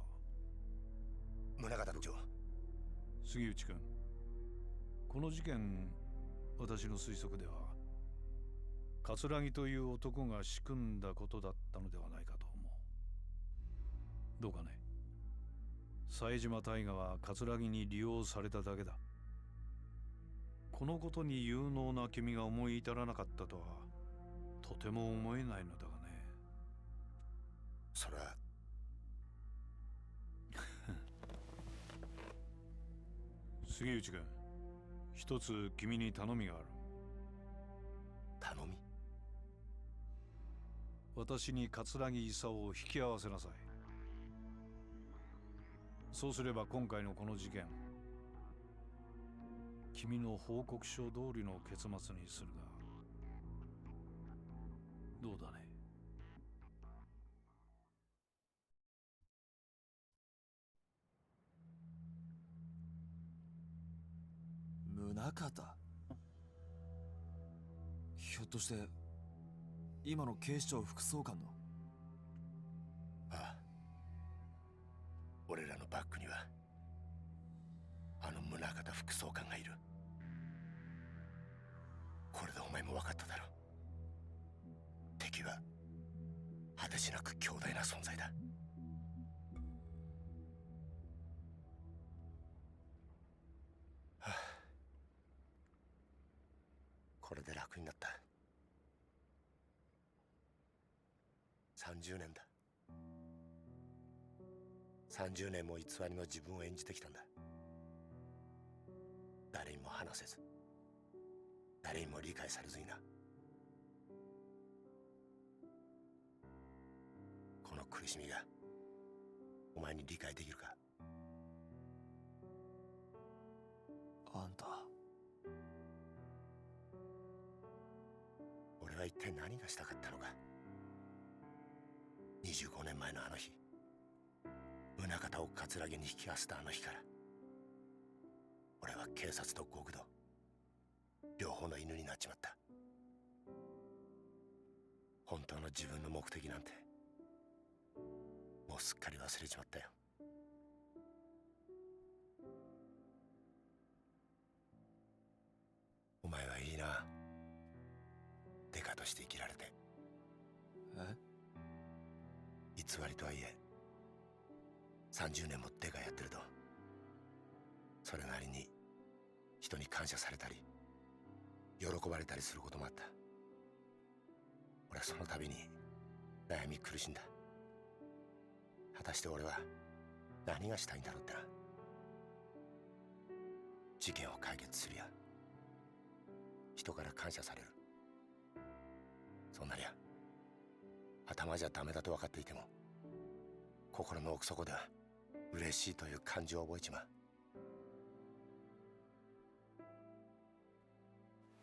宗像部長。杉内君、この事件、私の推測では桂木という男が仕組んだことだったのではないかと思う。どうかね。冴島大河は桂木に利用されただけだ。このことに有能な君が思い至らなかったとはとても思えないのだがね。それは杉内君、一つ君に頼みがある。頼み？私に桂木勲を引き合わせなさい。そうすれば今回のこの事件、君の報告書通りの結末にするがどうだね。宗像、ひょっとして今の警視庁副総監の。ああ、俺らのバックにはあの宗像副総監がいる。これでお前も分かっただろう。敵は果てしなく強大な存在だ。これで楽になった。30年だ。30年も偽りの自分を演じてきたんだ。誰にも話せず、誰にも理解されずにな。この苦しみがお前に理解できるか？あんた、俺は一体何がしたかったのか。25年前のあの日、宗像を葛城に引き合わせたあの日から、俺は警察と極道両方の犬になっちまった。本当の自分の目的なんてもうすっかり忘れちまったよ。お前はいいな、デカとして生きられて。え？偽りとはいえ30年もデカやってると、それなりに人に感謝されたり喜ばれたりすることもあった。俺はその度に悩み苦しんだ。果たして俺は何がしたいんだろうってな。事件を解決するや人から感謝される、そんなりゃ頭じゃダメだと分かっていても心の奥底では嬉しいという感情を覚えちまう。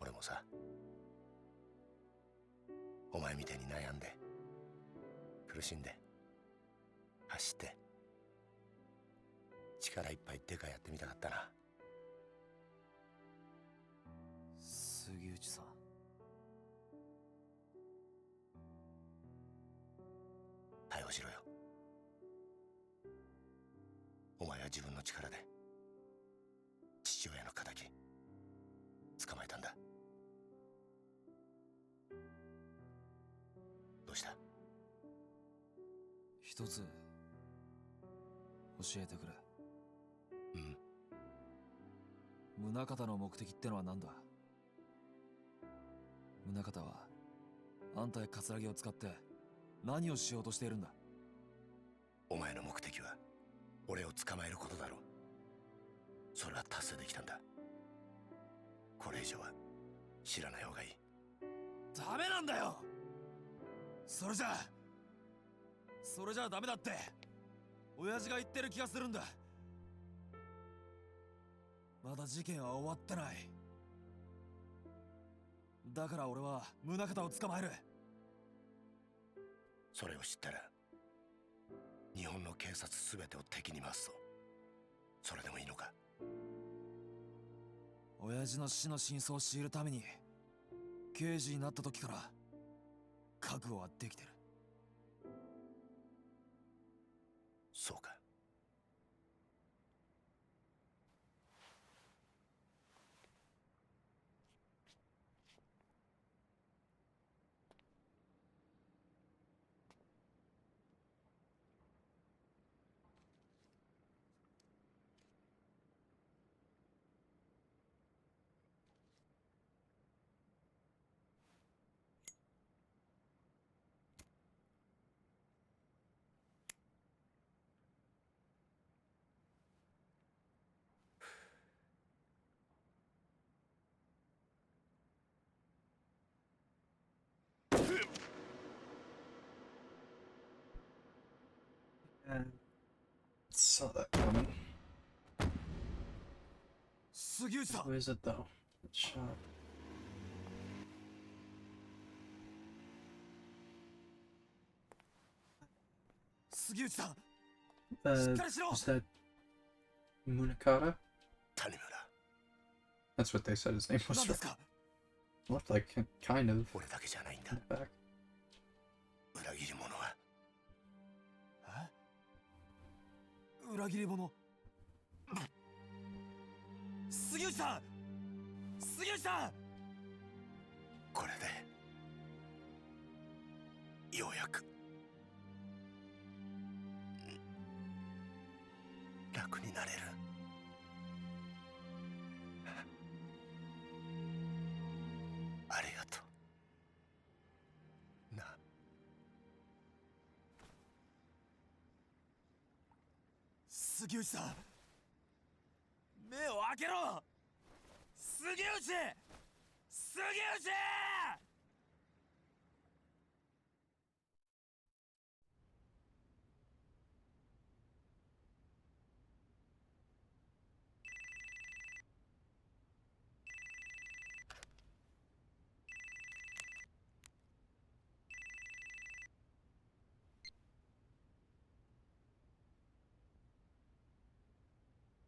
俺もさ、お前みたいに悩んで苦しんで走って力いっぱいデカやってみたかったな。杉内さん、逮捕しろよ。お前は自分の力で父親の敵捕まえたんだ。どうした？一つ教えてくれ。うん。宗像の目的ってのは何だ？宗像はあんたや葛城を使って何をしようとしているんだ？お前の目的は俺を捕まえることだろう。それは達成できたんだ。これ以上は知らない方がいい。ダメなんだよ。それじゃダメだって親父が言ってる気がするんだ。まだ事件は終わってない。だから俺は宗像を捕まえる。それを知ったら日本の警察全てを敵に回すぞ。それでもいいのか？親父の死の真相を知るために刑事になった時から覚悟はできてる。そうか。And saw that coming. 杉内さ Who ん、 is it though? That shot. 杉内さん、 Is that Munakata? Tanimura。 That's what they said his name 何 was. ですか？ Looked like kind of 俺だけじゃないんだ。 in the back. 裏切り者は裏切り者。杉内さん、杉内さん。これでようやく楽になれる。杉内さん、目を開けろ。杉内、杉内。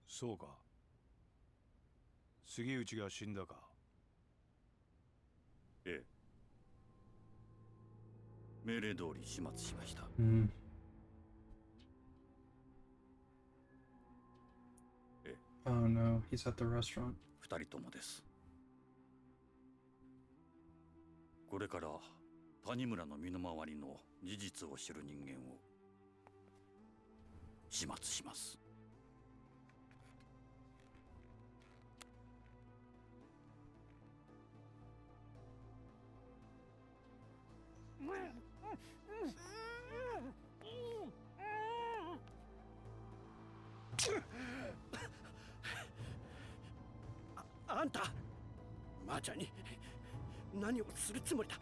そうか。杉内が死んだか。ええ。命令通り始末しました。Hmm. ええ。 Oh no, he's at the restaurant. 二人ともです。これから谷村の身の回りの事実を知る人間を始末します。あんた、マーちゃんに何をするつもりだ。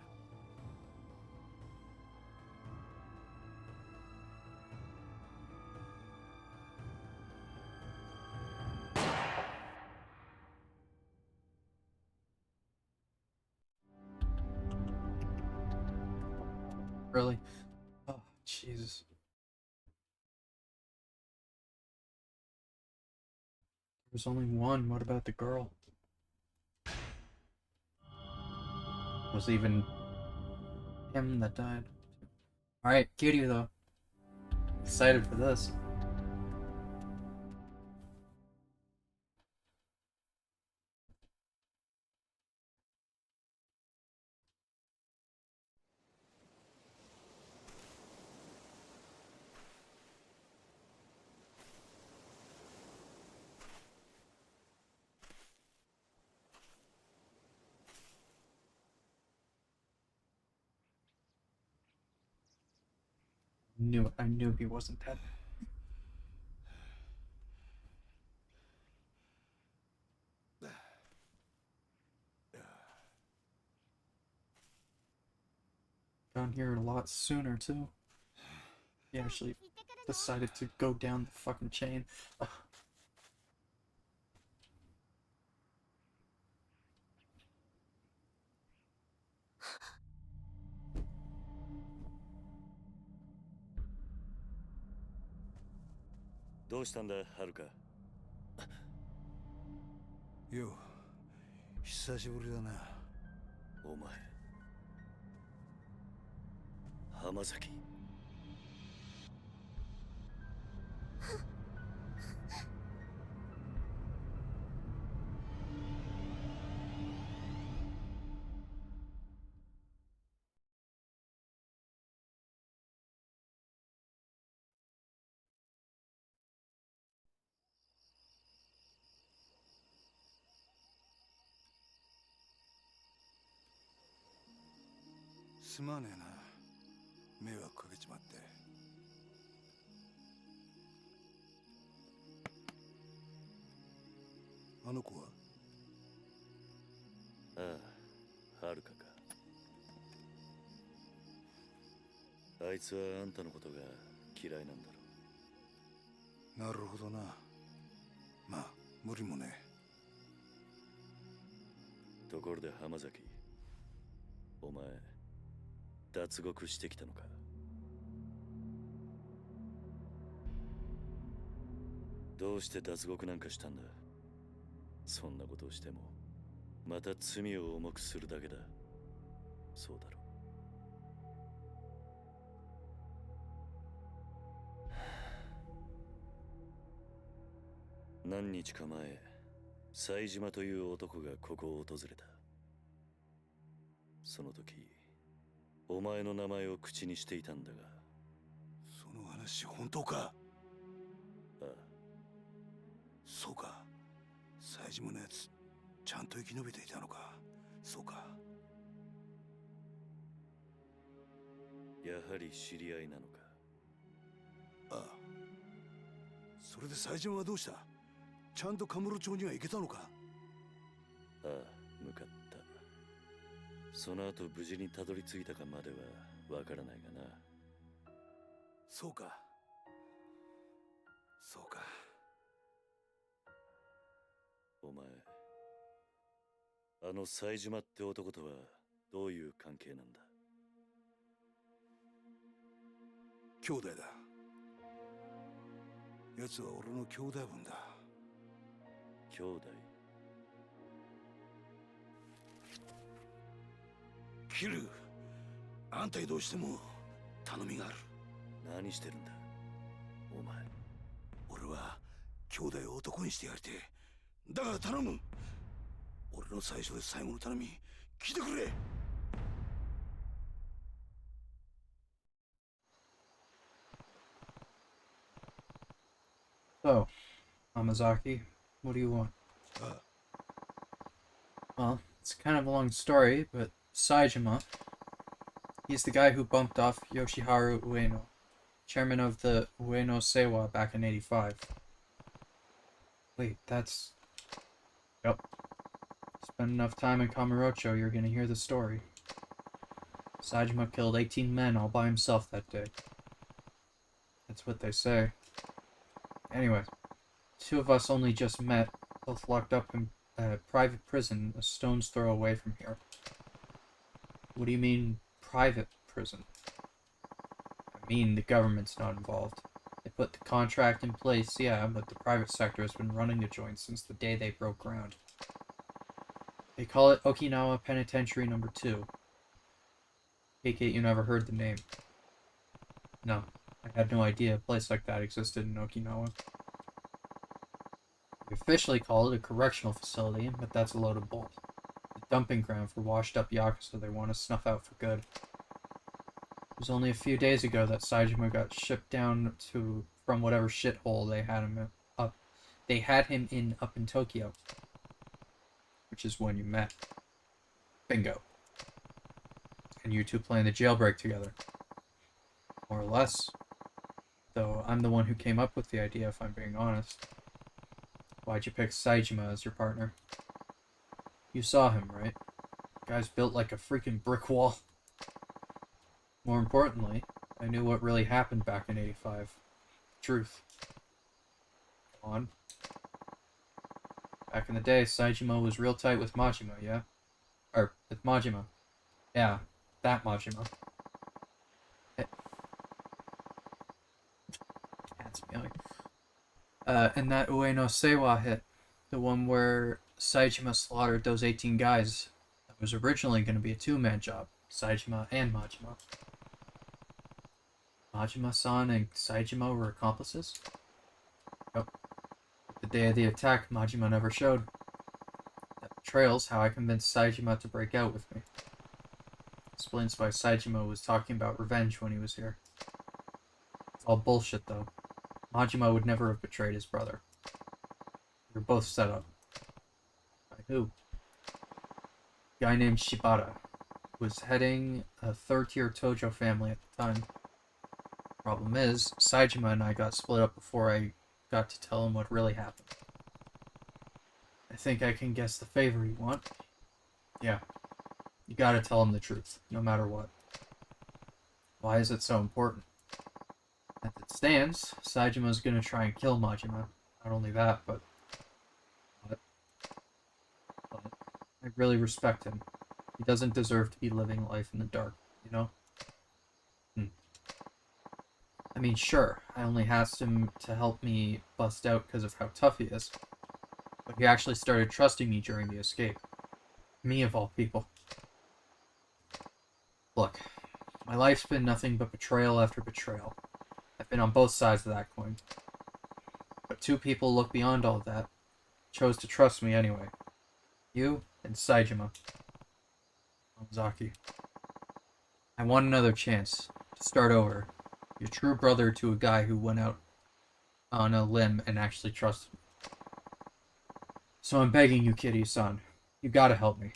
Really? Oh, Jesus. There's only one. What about the girl? Was it even him that died? Alright, KIRYU though. Excited for this. I knew he wasn't dead. Got here a lot sooner too. He actually decided to go down the fucking chain. Ugh. どうしたんだ、はるか。よう、久しぶりだな。お前、浜崎。すまねえな。迷惑かけちまって。あの子は？ああ、はるかか。あいつはあんたのことが嫌いなんだろなるほどな。まあ無理もねう。ところで浜崎、お前脱獄してきたのか。どうして脱獄なんかしたんだ。そんなことをしてもまた罪を重くするだけだ。そうだろう。何日か前、冴島という男がここを訪れた。その時お前の名前を口にしていたんだが。その話本当か？ああ、そうか。冴島のやつちゃんと生き延びていたのか。そうか。やはり知り合いなのか。ああ、それで冴島はどうした？ちゃんとカムロ町には行けたのか？ああ、向かった。その後無事にたどり着いたかまではわからないがな。そうか。そうか。お前、あの冴島って男とはどういう関係なんだ？兄弟だ。奴は俺の兄弟分だ。兄弟？キル、あんたにどうしても頼みがある。何してるんだお前。俺は兄弟を男にしてやりてえ。だから頼む。俺の最初で最後の頼み聞いてくれ。So, Amazaki, what do you want? あ Well, it's kind of a long story, but Saejima, he's the guy who bumped off Yoshiharu Ueno, chairman of the Ueno Seiwa back in '85. Wait, that's... Yep. Spend enough time in Kamurocho, you're gonna hear the story. Saejima killed 18 men all by himself that day. That's what they say. Anyway, two of us only just met, both locked up in a private prison a stone's throw away from here. What do you mean, private prison? I mean, the government's not involved. They put the contract in place, yeah, but the private sector has been running the joint since the day they broke ground. They call it Okinawa Penitentiary No. 2. Take it you never heard the name. No, I had no idea a place like that existed in Okinawa. They officially call it a correctional facility, but that's a load of bull. A dumping ground for washed up Yakuza they want to snuff out for good. It was only a few days ago that Saejima got shipped down from whatever shithole they had him in up in Tokyo. Which is when you met. Bingo. And you two playing the jailbreak together. More or less. Though I'm the one who came up with the idea, if I'm being honest. Why'd you pick Saejima as your partner? You saw him, right? The guy's built like a freaking brick wall. More importantly, I knew what really happened back in '85. Truth. Go on. Back in the day, Saejima was real tight with Majima, yeah? Or, with Majima. Yeah, that Majima. Cat's meowing. And that Ueno Seiwa hit, the one where Saejima slaughtered those 18 guys, that was originally going to be a two-man job, Saejima and Majima. Majima-san and Saejima were accomplices? Yep. The day of the attack, Majima never showed. That betrayal's how I convinced Saejima to break out with me. Explains why Saejima was talking about revenge when he was here. It's all bullshit, though. Majima would never have betrayed his brother. They were both set up. By who? A guy named Shibata, who was heading a third-tier Tojo family at the time. Problem is, Saejima and I got split up before I got to tell him what really happened. I think I can guess the favor you want. Yeah. You gotta tell him the truth, no matter what. Why is it so important? As it stands, Saejima's gonna try and kill Majima. Not only that, but I really respect him. He doesn't deserve to be living life in the dark, you know? I mean, sure, I only asked him to help me bust out because of how tough he is. But he actually started trusting me during the escape. Me, of all people. Look, my life's been nothing but betrayal after betrayal. I've been on both sides of that coin. But two people look beyond all that. Chose to trust me anyway. You and Saejima. Ozaki. I want another chance to start over. Your true brother to a guy who went out on a limb and actually trusted me. So I'm begging you, Kiryu-san. You gotta help me.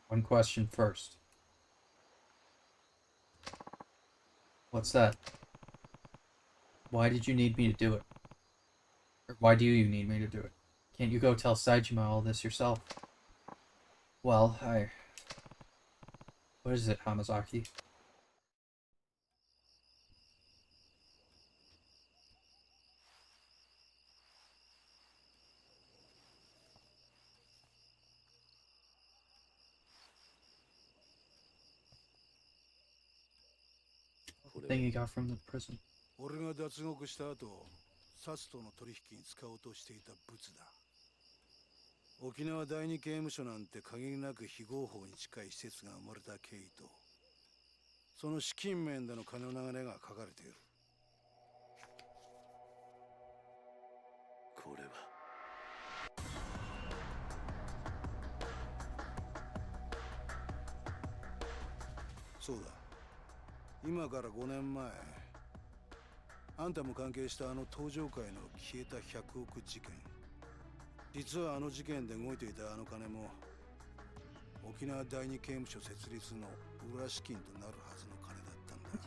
One question first. What's that? Why did you need me to do it? Or why do you need me to do it? Can't you go tell Saejima all this yourself? Well, What is it, Hamazaki? The thing you got from the prison. 俺が脱獄した後、サツとの取引に使おうとしていたブツだ。沖縄第二刑務所なんて限りなく非合法に近い施設が生まれた経緯と、その資金面での金の流れが書かれている。これはそうだ。今から5年前、あんたも関係したあの登場界の消えた100億事件。実はあの事件で動いていたあの金も沖縄第二刑務所設立の裏資金となるはずの金だったんだ。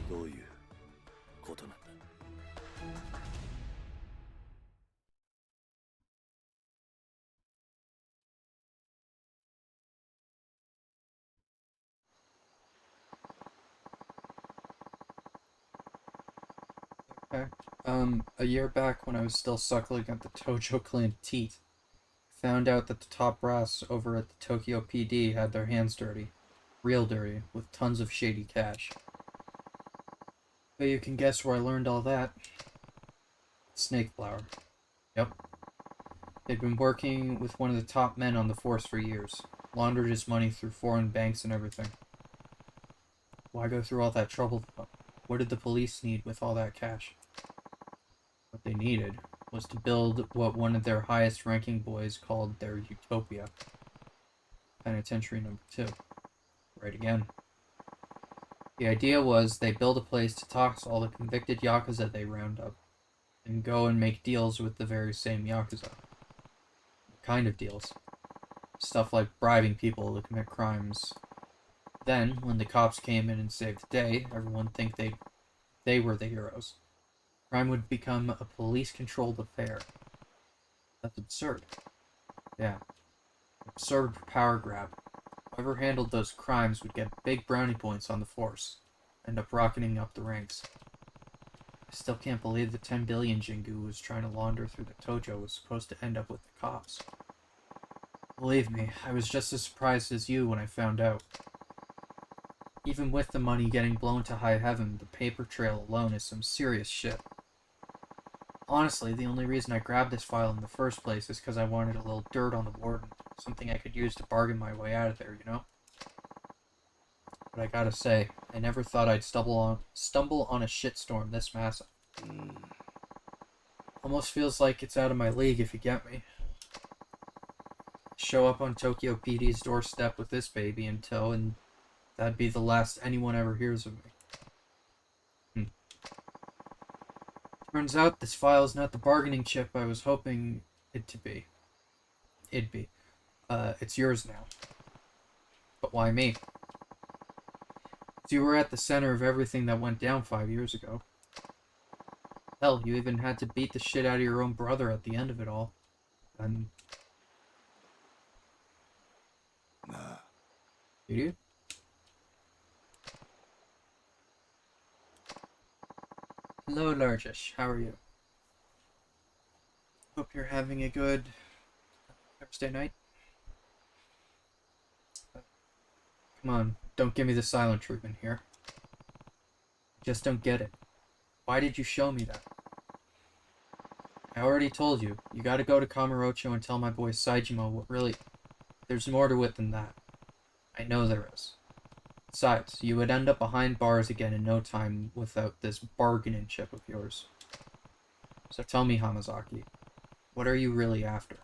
どういうことなんだ。Okay. A year back when I was still suckling at the Tojo clan teat, found out that the top brass over at the Tokyo PD had their hands dirty. Real dirty, with tons of shady cash. But you can guess where I learned all that. Snake flower. Yep. They'd been working with one of the top men on the force for years. Laundered his money through foreign banks and everything. Why go through all that trouble? What did the police need with all that cash? What they needed was to build what one of their highest ranking boys called their utopia. Penitentiary number 2. Right again. The idea was they build a place to tox all the convicted Yakuza they round up, and go and make deals with the very same Yakuza. What kind of deals? Stuff like bribing people to commit crimes. Then, when the cops came in and saved the day, everyone think they were the heroes. Crime would become a police-controlled affair. That's absurd. Yeah. Absurd power grab. Whoever handled those crimes would get big brownie points on the force. End up rocketing up the ranks. I still can't believe the 10 billion Jingu was trying to launder through the Tojo was supposed to end up with the cops. Believe me, I was just as surprised as you when I found out. Even with the money getting blown to high heaven, the paper trail alone is some serious shit. Honestly, the only reason I grabbed this file in the first place is because I wanted a little dirt on the warden. Something I could use to bargain my way out of there, you know? But I gotta say, I never thought I'd stumble on a shitstorm this massive. Almost feels like it's out of my league if you get me. Show up on Tokyo PD's doorstep with this baby in tow, and that'd be the last anyone ever hears of me. Turns out this file is not the bargaining chip I was hoping it to be. It'd be. It's yours now. But why me? 'Cause you were at the center of everything that went down 5 years ago. Hell, you even had to beat the shit out of your own brother at the end of it all. And... Nah. You? Hello, Largish. How are you? Hope you're having a good Thursday night. Come on, don't give me the silent treatment here. I just don't get it. Why did you show me that? I already told you. You gotta go to Kamurocho and tell my boy Saejima what really... There's more to it than that. I know there is. Besides, you would end up behind bars again in no time without this bargaining chip of yours. So tell me, Hamazaki, what are you really after?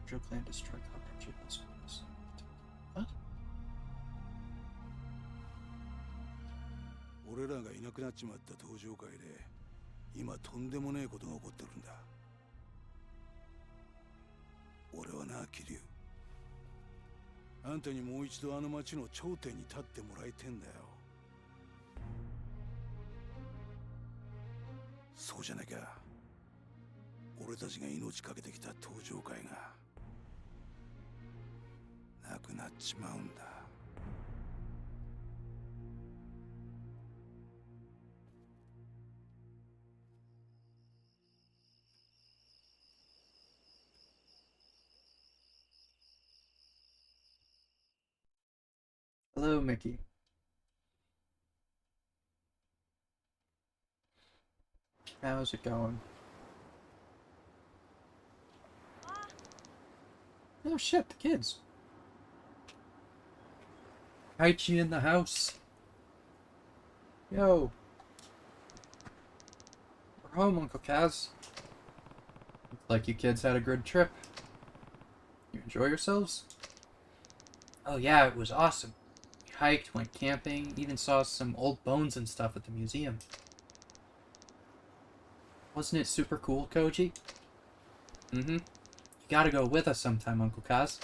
Joe clan destroyed Kakuchi's place. What? 俺らがいなくなっちまった登場会で今とんでもねえことが起こってるんだ。俺はな、桐生、あんたにもう一度あの町の頂点に立ってもらいてんだよ。そうじゃなきゃ俺たちが命かけてきた登場会がなくなっちまうんだ。Hello, Mickey. How's it going? Oh shit, the kids. Haichi in the house. Yo. We're home, Uncle Kaz. Looks like you kids had a good trip. You enjoy yourselves? Oh yeah, it was awesome. We hiked, went camping, even saw some old bones and stuff at the museum. Wasn't it super cool, Koji? Mm-hmm. You gotta go with us sometime, Uncle Kaz.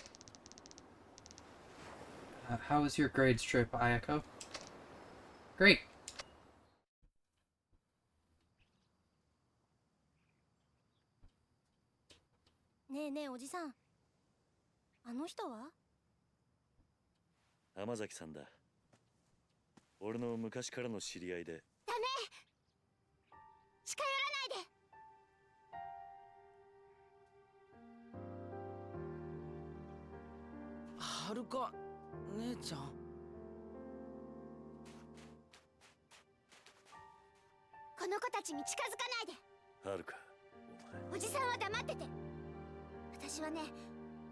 How was your grades trip, Ayako? Great. ねえねえおじさん、あの人は？天崎さんだ。俺の昔からの知り合いで。ダメ！近寄らないで！はるか姉ちゃん。この子たちに近づかないで。はるか、おじさんは黙ってて。私はね、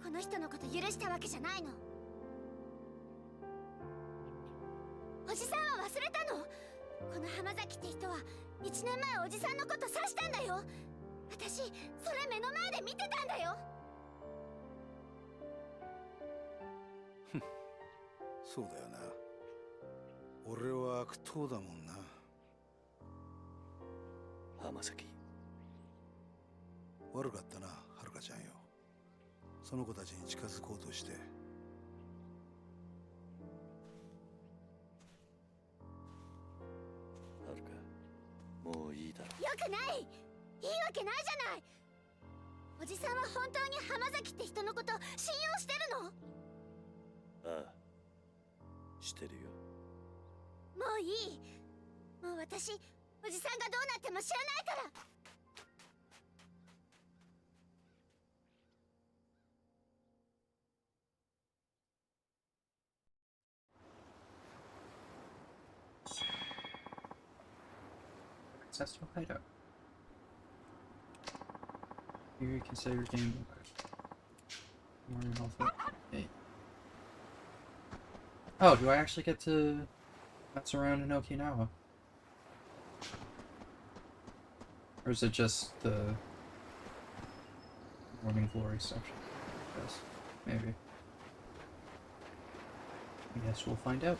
この人のこと許したわけじゃないの。おじさんは忘れたの？この浜崎って人は1年前おじさんのこと刺したんだよ。私それ目の前で見てたんだよ。そうだよな。俺は悪党だもんな。浜崎。悪かったな、はるかちゃんよ。その子たちに近づこうとして。はるか、もういいだろ。よくない！いいわけないじゃない！おじさんは本当に浜崎って人のこと信用してるの？ああ、してるよ。もういい。もう私、おじさんがどうなっても知らないから。Access to a hideout. Here you can save your game. More health. Hey. Oh, do I actually get to mess around in Okinawa? Or is it just the Morning Glory section? Yes, maybe. I guess we'll find out.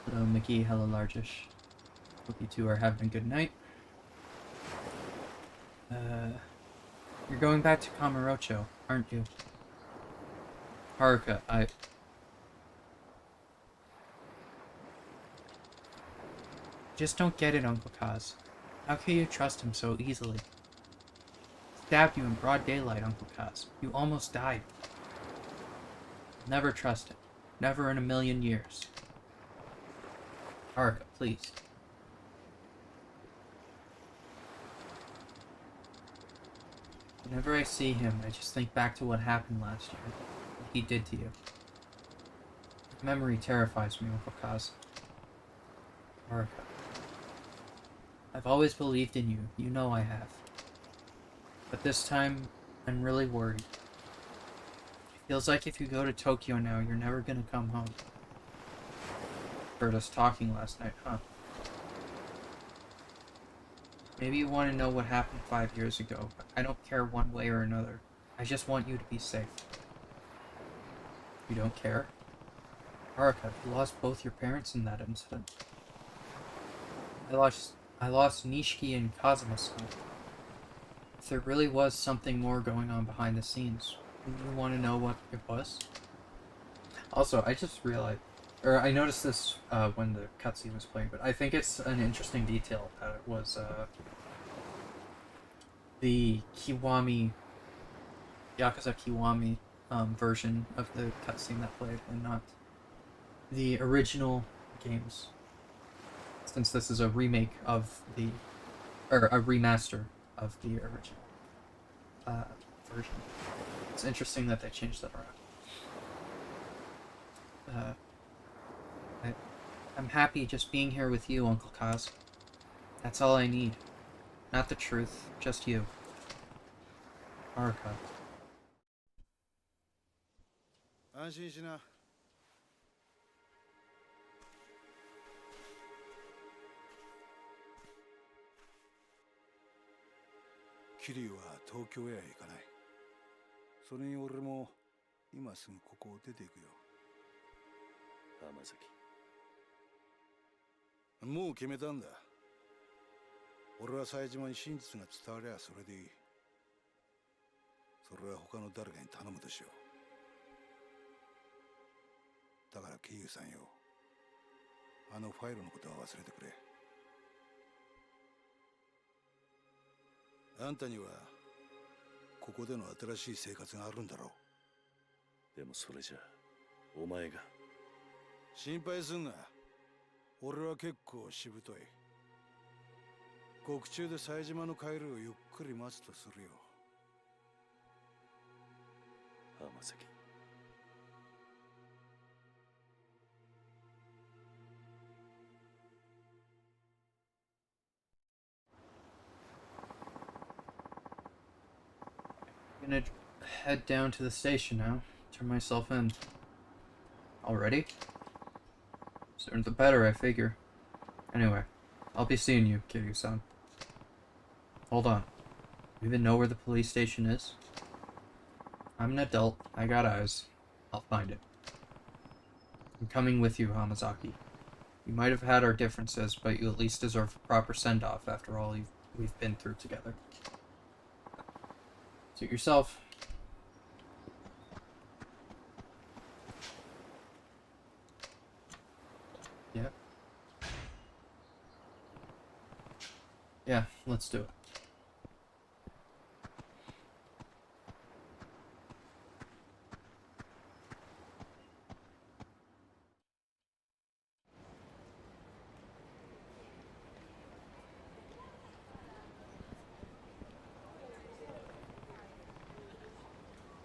Hello, Mickey. Hello, Largish. Hope you two are having a good night. You're going back to Kamurocho, aren't you? Haruka, I just don't get it, Uncle Kaz. How can you trust him so easily? Stabbed you in broad daylight, Uncle Kaz. You almost died. Never trust him. Never in a million years. Haruka, please. Whenever I see him, I just think back to what happened last year. What he did to you. His memory terrifies me, Uncle Kaz. Haruka. I've always believed in you. You know I have. But this time, I'm really worried. It feels like if you go to Tokyo now, you're never gonna come home. Heard us talking last night, huh? Maybe you want to know what happened 5 years ago, but I don't care one way or another. I just want you to be safe. You don't care? Haruka, you lost both your parents in that incident. I lost Nishiki and Kazuma-san. If there really was something more going on behind the scenes, wouldn't you want to know what it was? Also, I just realized, or I noticed this when the cutscene was playing, but I think it's an interesting detail that it was the Kiwami, Yakuza Kiwami version of the cutscene that played, and not the original games. Since this is a remake of the, or a remaster of the original version. It's interesting that they changed that around. I'm happy just being here with you, Uncle Kaz. That's all I need. Not the truth, just you. Haruka. 安心しな。桐生は東京へは行かない。それに俺も今すぐここを出ていくよ。浜崎。もう決めたんだ。俺は冴島に真実が伝わりゃそれでいい。それは他の誰かに頼むとしよう。だから桐生さんよ、あのファイルのことは忘れてくれ。あんたにはここでの新しい生活があるんだろう。でもそれじゃお前が。心配すんな。俺は結構しぶとい。獄中で冴島の帰りをゆっくり待つとするよ。浜崎。I'm gonna head down to the station now. Turn myself in. Already? Sooner the better, I figure. Anyway, I'll be seeing you, Kiryu-san. Hold on. You even know where the police station is? I'm an adult. I got eyes. I'll find it. I'm coming with you, Hamazaki. We might have had our differences, but you at least deserve a proper send-off after all we've been through together. Suit yourself. Yeah. Yeah, let's do it.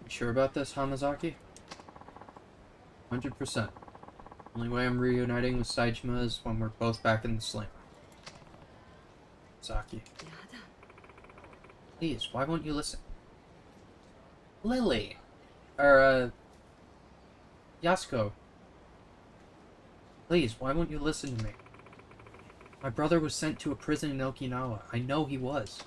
Sure about this, Hamazaki? 100%. Only way I'm reuniting with Saejima is when we're both back in the sling. Zaki. Please, why won't you listen? Lily! Yasuko. Please, why won't you listen to me? My brother was sent to a prison in Okinawa. I know he was.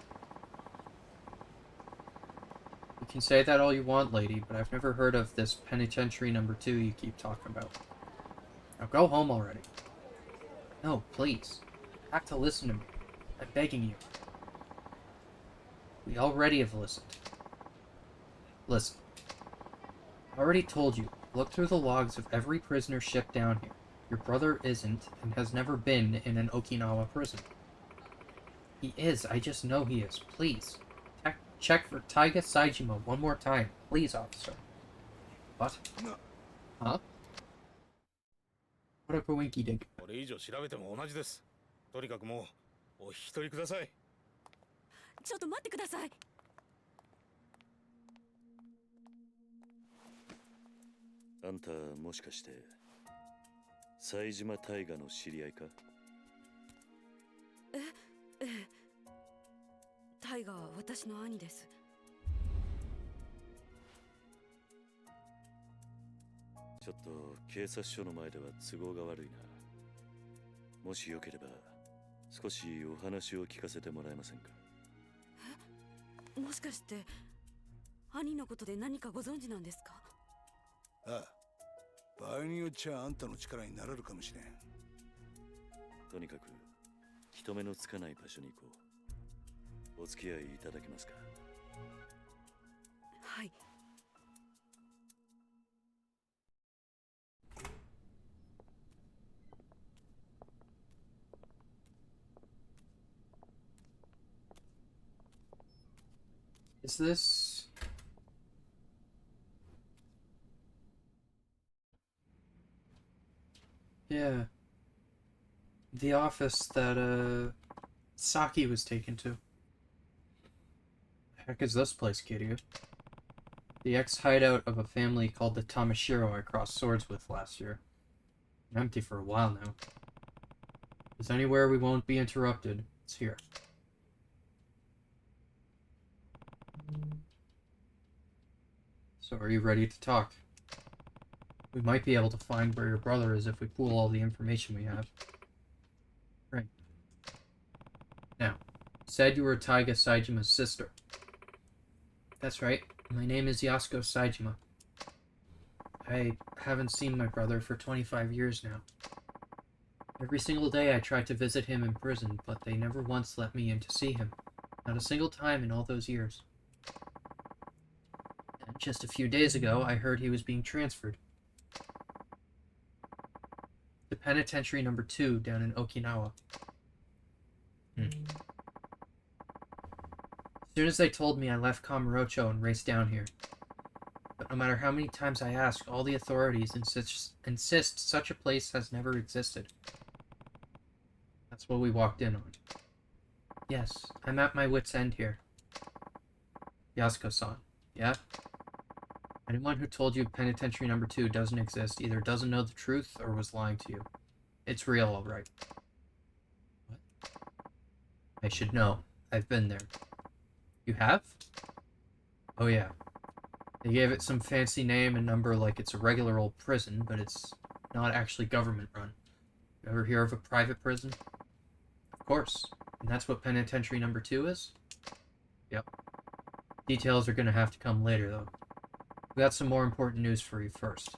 You can say that all you want, lady, but I've never heard of this penitentiary #2 you keep talking about. Now go home already. No, please. You have to listen to me. I'm begging you. We already have listened. Listen. I already told you. Look through the logs of every prisoner shipped down here. Your brother isn't, and has never been, in an Okinawa prison. He is. I just know he is. Please. Check for Taiga Saejima one more time. Please, officer. What? Huh? What up a winky dink? これ以上調べても同じです。とにかくもうお引き取りください。ちょっと待ってください。あんたもしかして冴島大河の知り合いか？ええ。タイガーは私の兄です。ちょっと警察署の前では都合が悪いな。もしよければ少しお話を聞かせてもらえませんか。もしかして兄のことで何かご存知なんですか？ああ、場合によっちゃあんたの力になれるかもしれん。とにかく人目のつかない場所に行こう。お付き合いいただけますか。はい。Is this... Yeah. The office that, Saki was taken to. The heck is this place, Kiryu? The ex-hideout of a family called the Tamashiro I crossed swords with last year. Been empty for a while now. If there's anywhere we won't be interrupted, it's here. So are you ready to talk? We might be able to find where your brother is if we pool all the information we have. Right. Now, you said you were Taiga Saijima's sister. That's right. My name is Yasuko Saijima. I haven't seen my brother for 25 years now. Every single day I tried to visit him in prison, but they never once let me in to see him. Not a single time in all those years. And just a few days ago, I heard he was being transferred. To Penitentiary number 2 down in Okinawa. As soon as they told me, I left Kamurocho and raced down here. But no matter how many times I ask, all the authorities insist such a place has never existed. That's what we walked in on. Yes, I'm at my wit's end here. Yasuko-san, yeah? Anyone who told you Penitentiary number 2 doesn't exist either doesn't know the truth or was lying to you. It's real, alright. What? I should know. I've been there. You have? Oh yeah. They gave it some fancy name and number like it's a regular old prison, but it's not actually government run. You ever hear of a private prison? Of course. And that's what Penitentiary number 2 is? Yep. Details are gonna have to come later, though. We got some more important news for you first.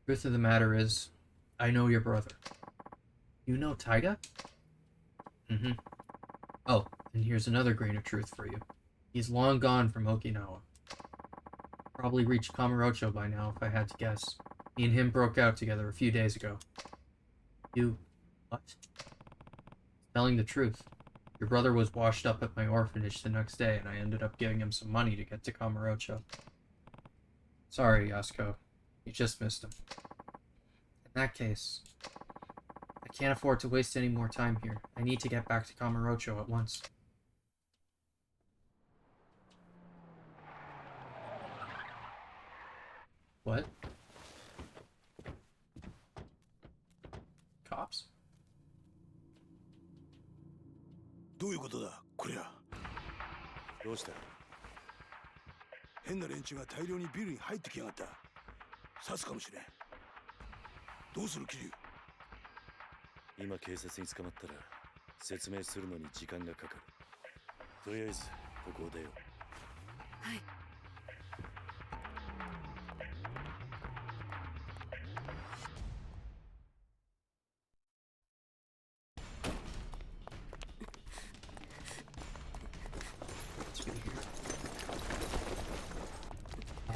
Truth of the matter is, I know your brother. You know Taiga? Mm-hmm. Oh, and here's another grain of truth for you. He's long gone from Okinawa. Probably reached Kamurocho by now, if I had to guess. Me and him broke out together a few days ago. You... what? Telling the truth. Your brother was washed up at my orphanage the next day, and I ended up giving him some money to get to Kamurocho. Sorry, Yasuko. You just missed him. In that case, I can't afford to waste any more time here. I need to get back to Kamurocho at once. What? Cops? どういうことだ、こりゃ。どうした？変な連中が大量にビルに入ってきやがった。刺すかもしれん。どうする、桐生。今警察に捕まったら説明するのに時間がかかる。とりあえずここを出よう。はい。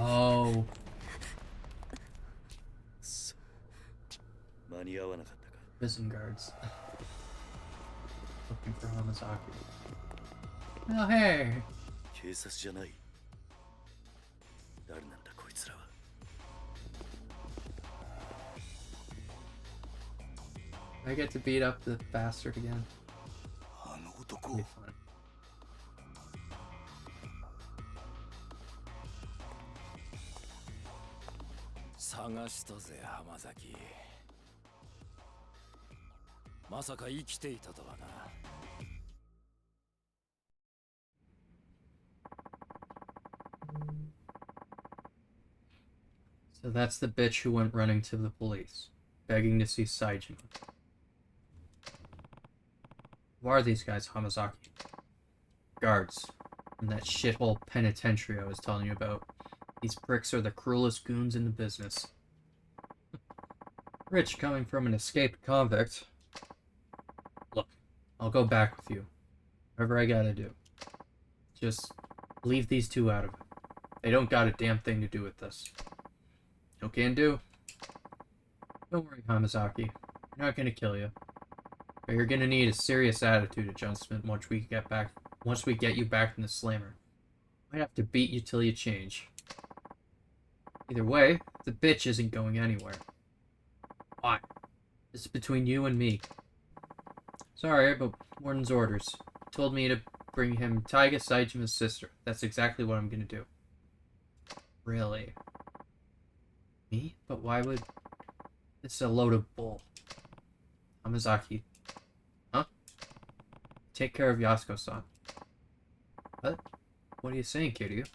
Oh. 間に合わなかったか。Prison guards. Looking for Hamazaki. Oh, hey. 警察じゃない。誰なんだこいつらは。I get to beat up the bastard again. あの男。It'll be fun. 探したぜ浜崎。まさか生きていたとはな。So that's the bitch who went running to the police, begging to see Saijima. Who are these guys, Hamazaki? Guards. From that shithole penitentiary I was telling you about. These pricks are the cruelest goons in the business. Rich coming from an escaped convict. Look, I'll go back with you. Whatever I gotta do. Just leave these two out of it. They don't got a damn thing to do with this. No can do. Don't worry, Hamazaki. We're not gonna kill you. But you're gonna need a serious attitude adjustment once we get you back from the slammer. Might have to beat you till you change. Either way, the bitch isn't going anywhere. Why? This is between you and me. Sorry, but Warden's orders. He told me to bring him Taiga Saijima's sister. That's exactly what I'm gonna do. Really? Me? But why would... This is a load of bull. Hamazaki. Huh? Take care of Yasuko-san. What? What are you saying, KIRYU?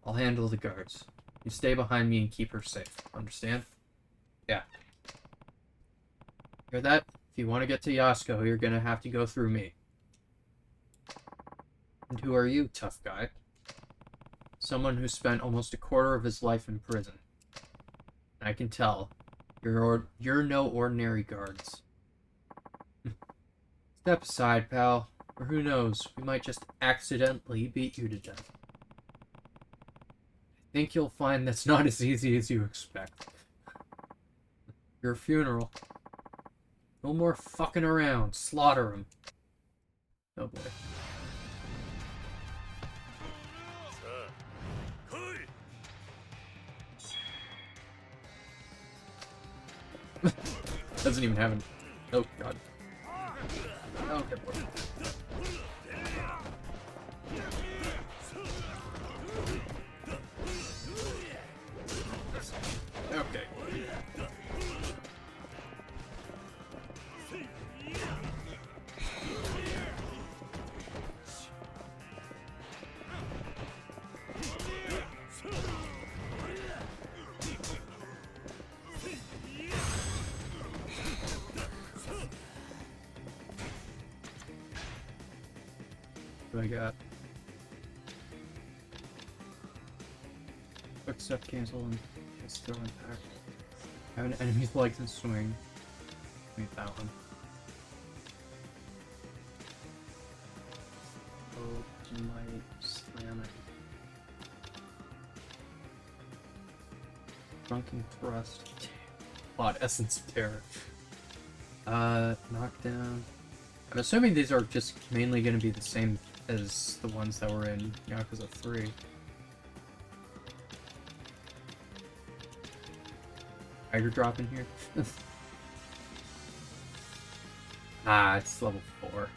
I'll handle the guards. You stay behind me and keep her safe. Understand? Yeah. Hear that? If you want to get to Yasuko, you're gonna have to go through me. And who are you, tough guy? Someone who spent almost a quarter of his life in prison. I can tell. You're no ordinary guards. Step aside, pal. Or who knows, we might just accidentally beat you to death. I think you'll find that's not as easy as you expect. Your funeral. No more fucking around. Slaughter him. Oh boy. Doesn't even have an... Oh, God. Oh, okay, boy. Okay. What do I got? Quick step cancel and just throw impact. Have an enemy's legs and swing. Need that one. Oh, might slam it. Drunken thrust. Odd essence of terror. Knockdown. I'm assuming these are just mainly going to be the same as the ones that were in Yakuza 3. Tiger drop in here? Ah, it's level 4.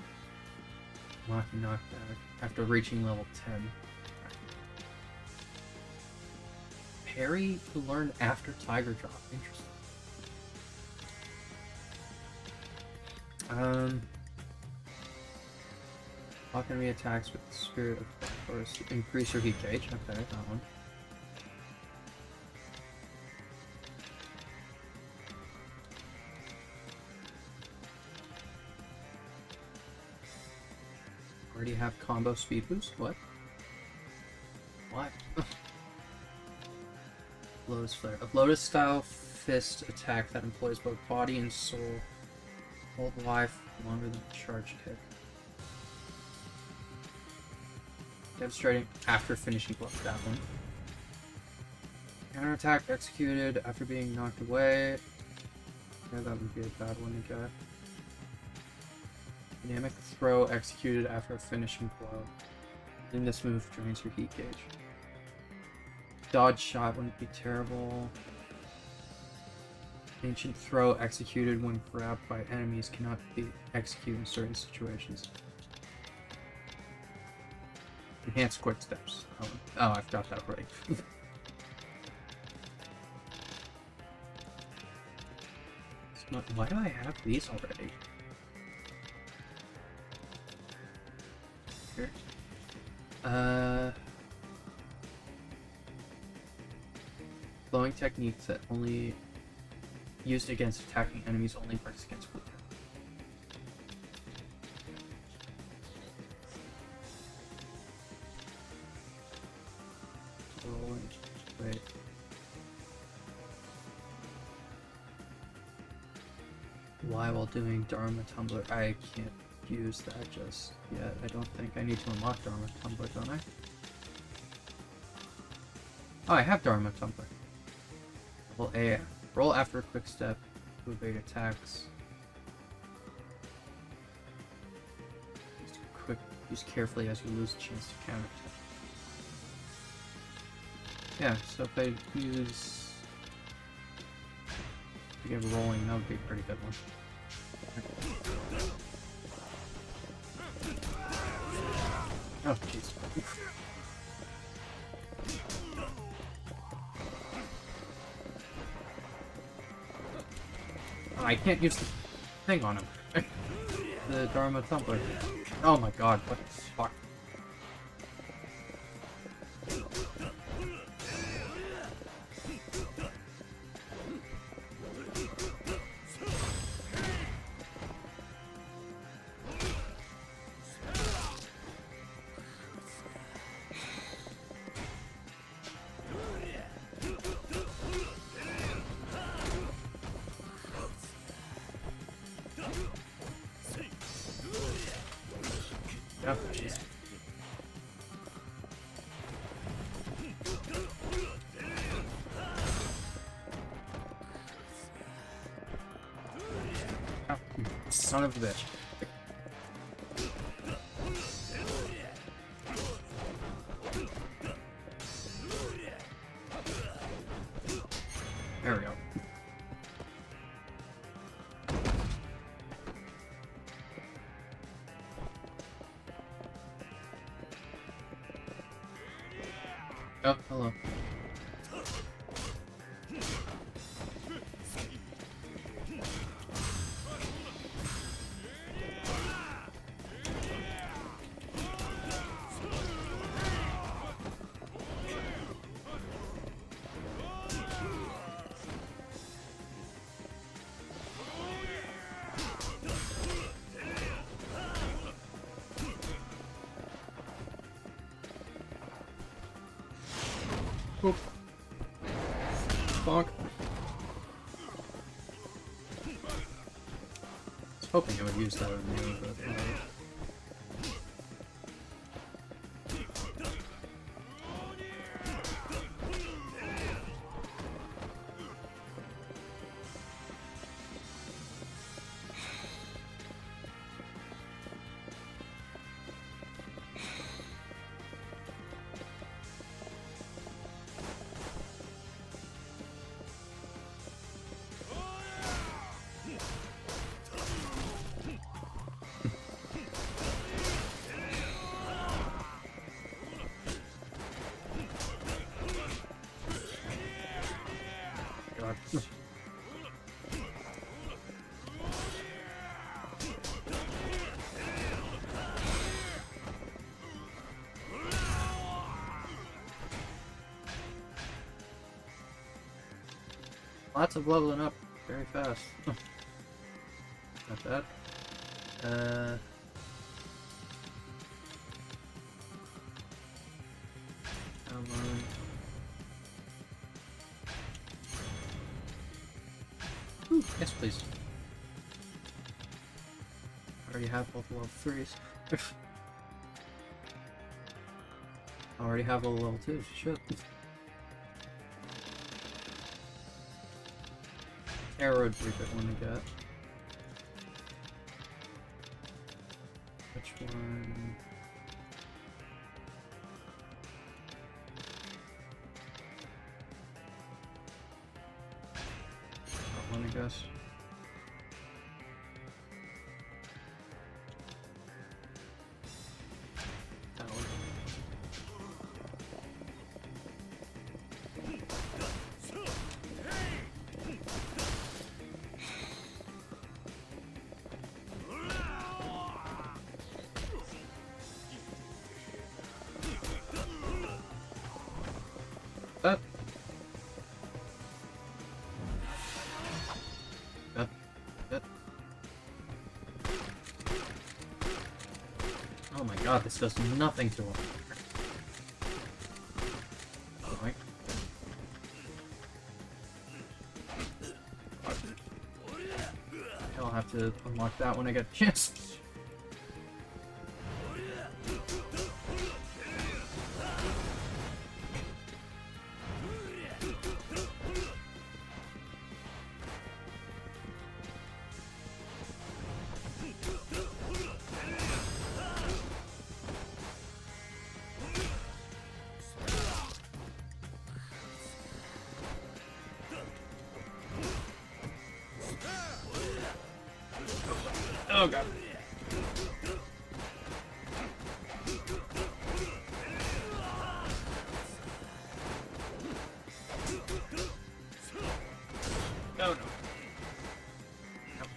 Knocking knockback after reaching level 10. Parry to learn after Tiger drop. Interesting. Block enemy attacks with the spirit of force. Increase your heat gauge. Okay, that one. Already have combo speed boost? What? What? Lotus Flare. A Lotus style fist attack that employs both body and soul. Hold life longer than a charge kick. Demonstrating after finishing blow. That one. Counterattack executed after being knocked away. Yeah, that would be a bad one to get. Dynamic throw executed after a finishing blow. Then this move drains your heat gauge. Dodge shot wouldn't be terrible. Ancient throw executed when grabbed by enemies cannot be executed in certain situations. Enhanced quick steps. Oh, I've got that right. Why do I have these already? Here. Blowing technique that only used against attacking enemies only works against blue. by while doing Dharma Tumbler. I can't use that just yet. I don't think I need to unlock Dharma Tumbler, don't I? Oh, I have Dharma Tumbler. Level A. Roll after a quick step to evade attacks. Use carefully as you lose a chance to counterattack. Yeah, so if I use... to get rolling, that would be a pretty good one. Oh, jeez. Oh, I can't use the thing on him. The Dharma Tumbler. Oh my god, what the fuck? Oh, jeez. Oh, son of a bitch. There we go. Oh, hello. Oop. Bonk. I was hoping I would use that on me, but God. Lots of leveling up very fast. Not bad. Come on. Ooh, yes, please. I already have both level 3s. I already have all the level 2s. Shit. Arrow would be a good one to get. Which one? That one, I guess. That one. That. Oh my god, this does nothing to him. Right. I'll have to to unlock that when I get a chance. Oh god. No, no.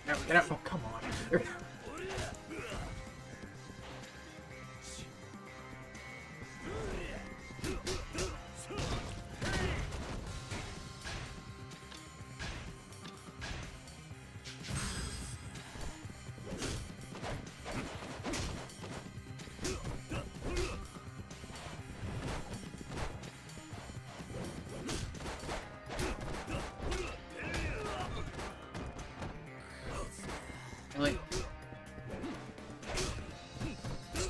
No, get out. Oh, come on. Really?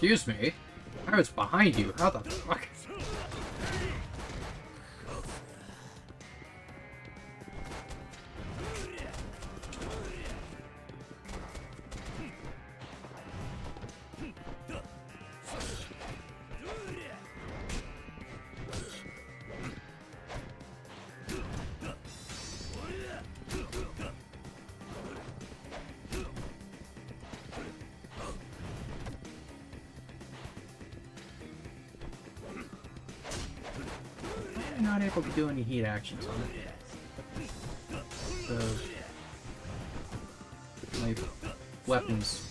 Excuse me? I was behind you. How the fuck? I'm not able to do any heat actions on it. So, my weapons.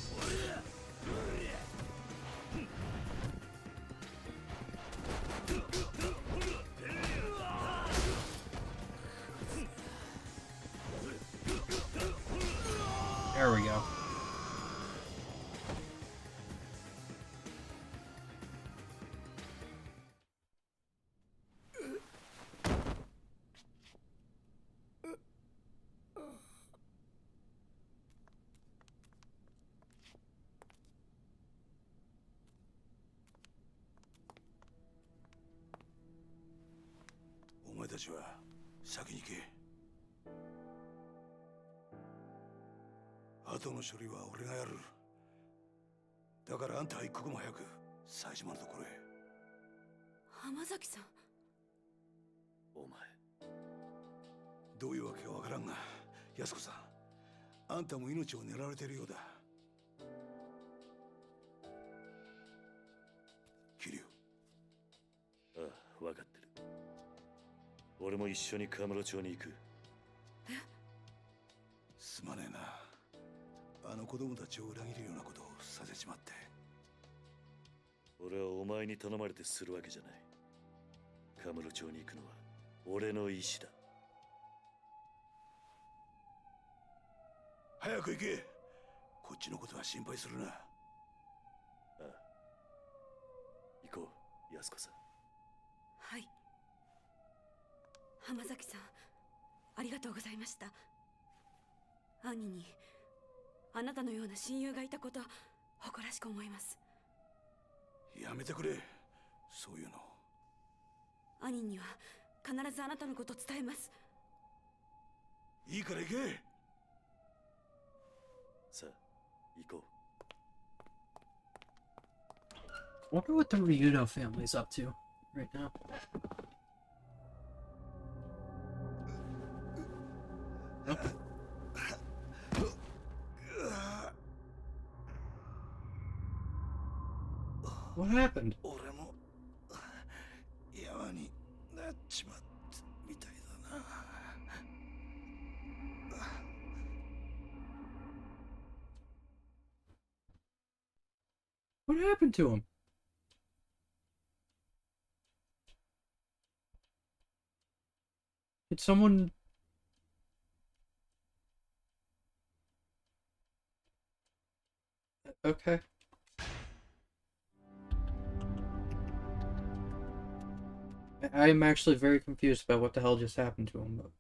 There we go.お前たちは先に行け。後の処理は俺がやる。だからあんたは一刻も早く冴島のところへ。浜崎さん。お前。どういうわけかわからんが、安子さん、あんたも命を狙われているようだ。桐生。ああ、分かってる。俺も一緒にカムロ町に行く。すまねえな。あの子供たちを裏切るようなことをさせちまって。俺はお前に頼まれてするわけじゃない。カムロ町に行くのは俺の意志だ。早く行け。こっちのことは心配するな。ああ。行こう、安子さん。はい。浜崎さん、ありがとうございました。兄にあなたのような親友がいたこと誇らしく思います。やめてくれ、そういうの。兄には必ずあなたのことを伝えます。いいから行け。さあ、行こI wonder what the Ryudo family's up to right now. What happened? 俺も山になっちまったみたいだな。What happened to him? Did someone... Okay. I'm actually very confused about what the hell just happened to him, but...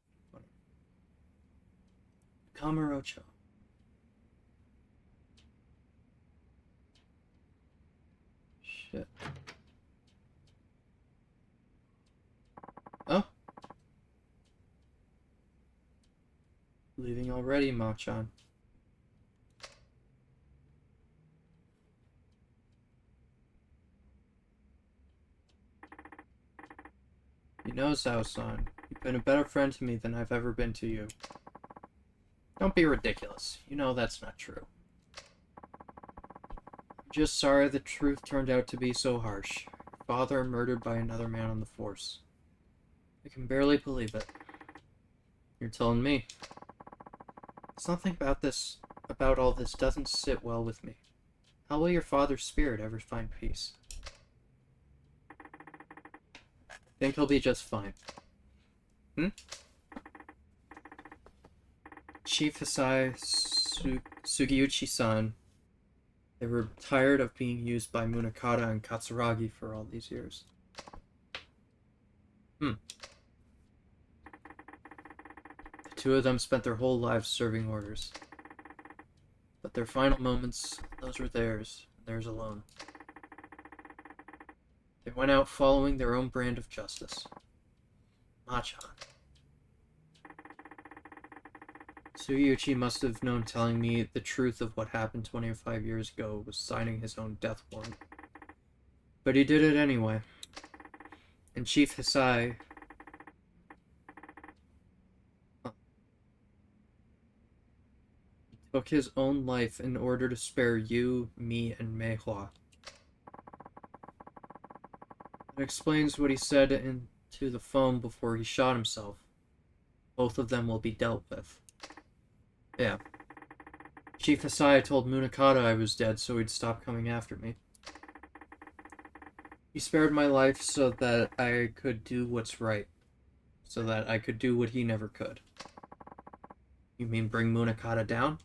Kamurocho. Shit. Oh. Leaving already, Machan. You know, Zhao-san, you've been a better friend to me than I've ever been to you. Don't be ridiculous. You know that's not true. I'm just sorry the truth turned out to be so harsh. Your father murdered by another man on the force. I can barely believe it. You're telling me. Something about all this doesn't sit well with me. How will your father's spirit ever find peace? Think he'll be just fine. Chief Hisai Sugiuchi-san. They were tired of being used by Munakata and Katsuragi for all these years. The two of them spent their whole lives serving orders. But their final moments, those were theirs alone. They went out following their own brand of justice. Machan. Sugiuchi must have known telling me the truth of what happened 25 years ago was signing his own death warrant. But he did it anyway. And Chief Hisai... took his own life in order to spare you, me, and Meihua. That explains what he said into the phone before he shot himself. Both of them will be dealt with. Yeah. Chief Hisai told Munakata I was dead so he'd stop coming after me. He spared my life so that I could do what's right. So that I could do what he never could. You mean bring Munakata down?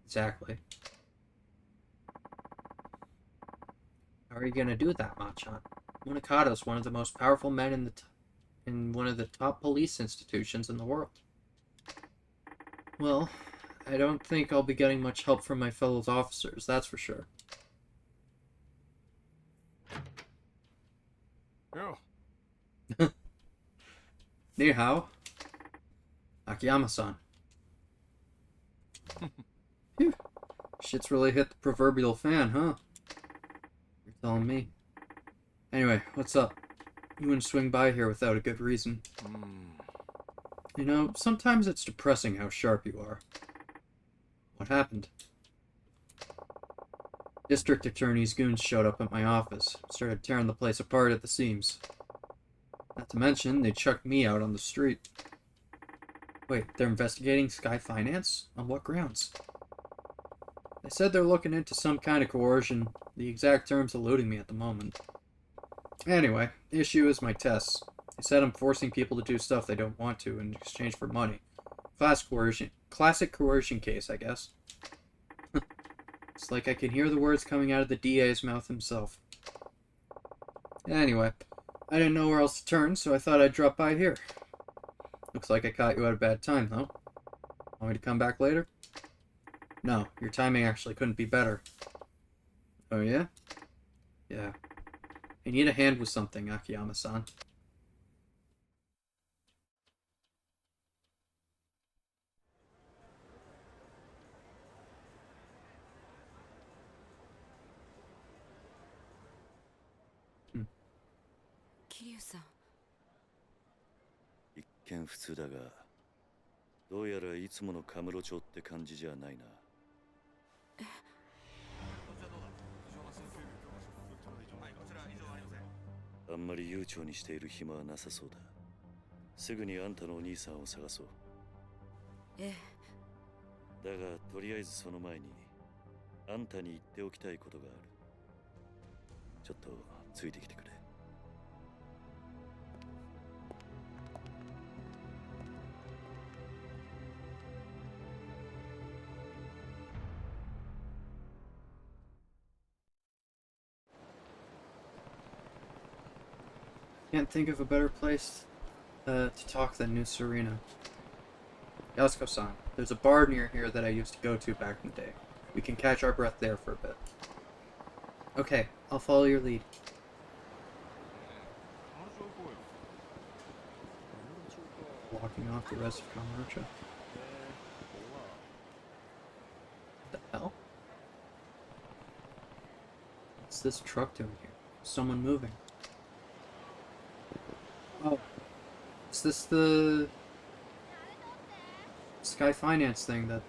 Exactly. How are you gonna do that, Machan? Munakata's one of the most powerful men in one of the top police institutions in the world. Well, I don't think I'll be getting much help from my fellow officers, that's for sure. Yo. Ni hao. Akiyama-san. Phew. Shit's really hit the proverbial fan, huh? You're telling me. Anyway, what's up? You wouldn't swing by here without a good reason. You know, sometimes it's depressing how sharp you are. What happened? District Attorney's goons showed up at my office, started tearing the place apart at the seams. Not to mention, they chucked me out on the street. Wait, they're investigating Sky Finance? On what grounds? They said they're looking into some kind of coercion, the exact terms eluding me at the moment. Anyway, the issue is my tests. They said I'm forcing people to do stuff they don't want to in exchange for money. Classic coercion case, I guess. It's like I can hear the words coming out of the DA's mouth himself. Anyway, I didn't know where else to turn, so I thought I'd drop by here. Looks like I caught you at a bad time, though. Want me to come back later? No, your timing actually couldn't be better. Oh yeah? Yeah. I need a hand with something, Akiyama-san. KIRYU-san. 一見普通だが、どうやらいつものカムロ町って感じじゃないな。あんまり悠長にしている暇はなさそうだ。すぐにあんたのお兄さんを探そう。ええ。だがとりあえずその前にあんたに言っておきたいことがある。ちょっとついてきてくれ。Can't think of a better place to talk than New Serena. Yasuko-san, there's a bar near here that I used to go to back in the day. We can catch our breath there for a bit. Okay, I'll follow your lead. Walking off the rest of Kamurocho. What the hell? What's this truck doing here? Someone moving. Oh. Is this the Sky Finance thing that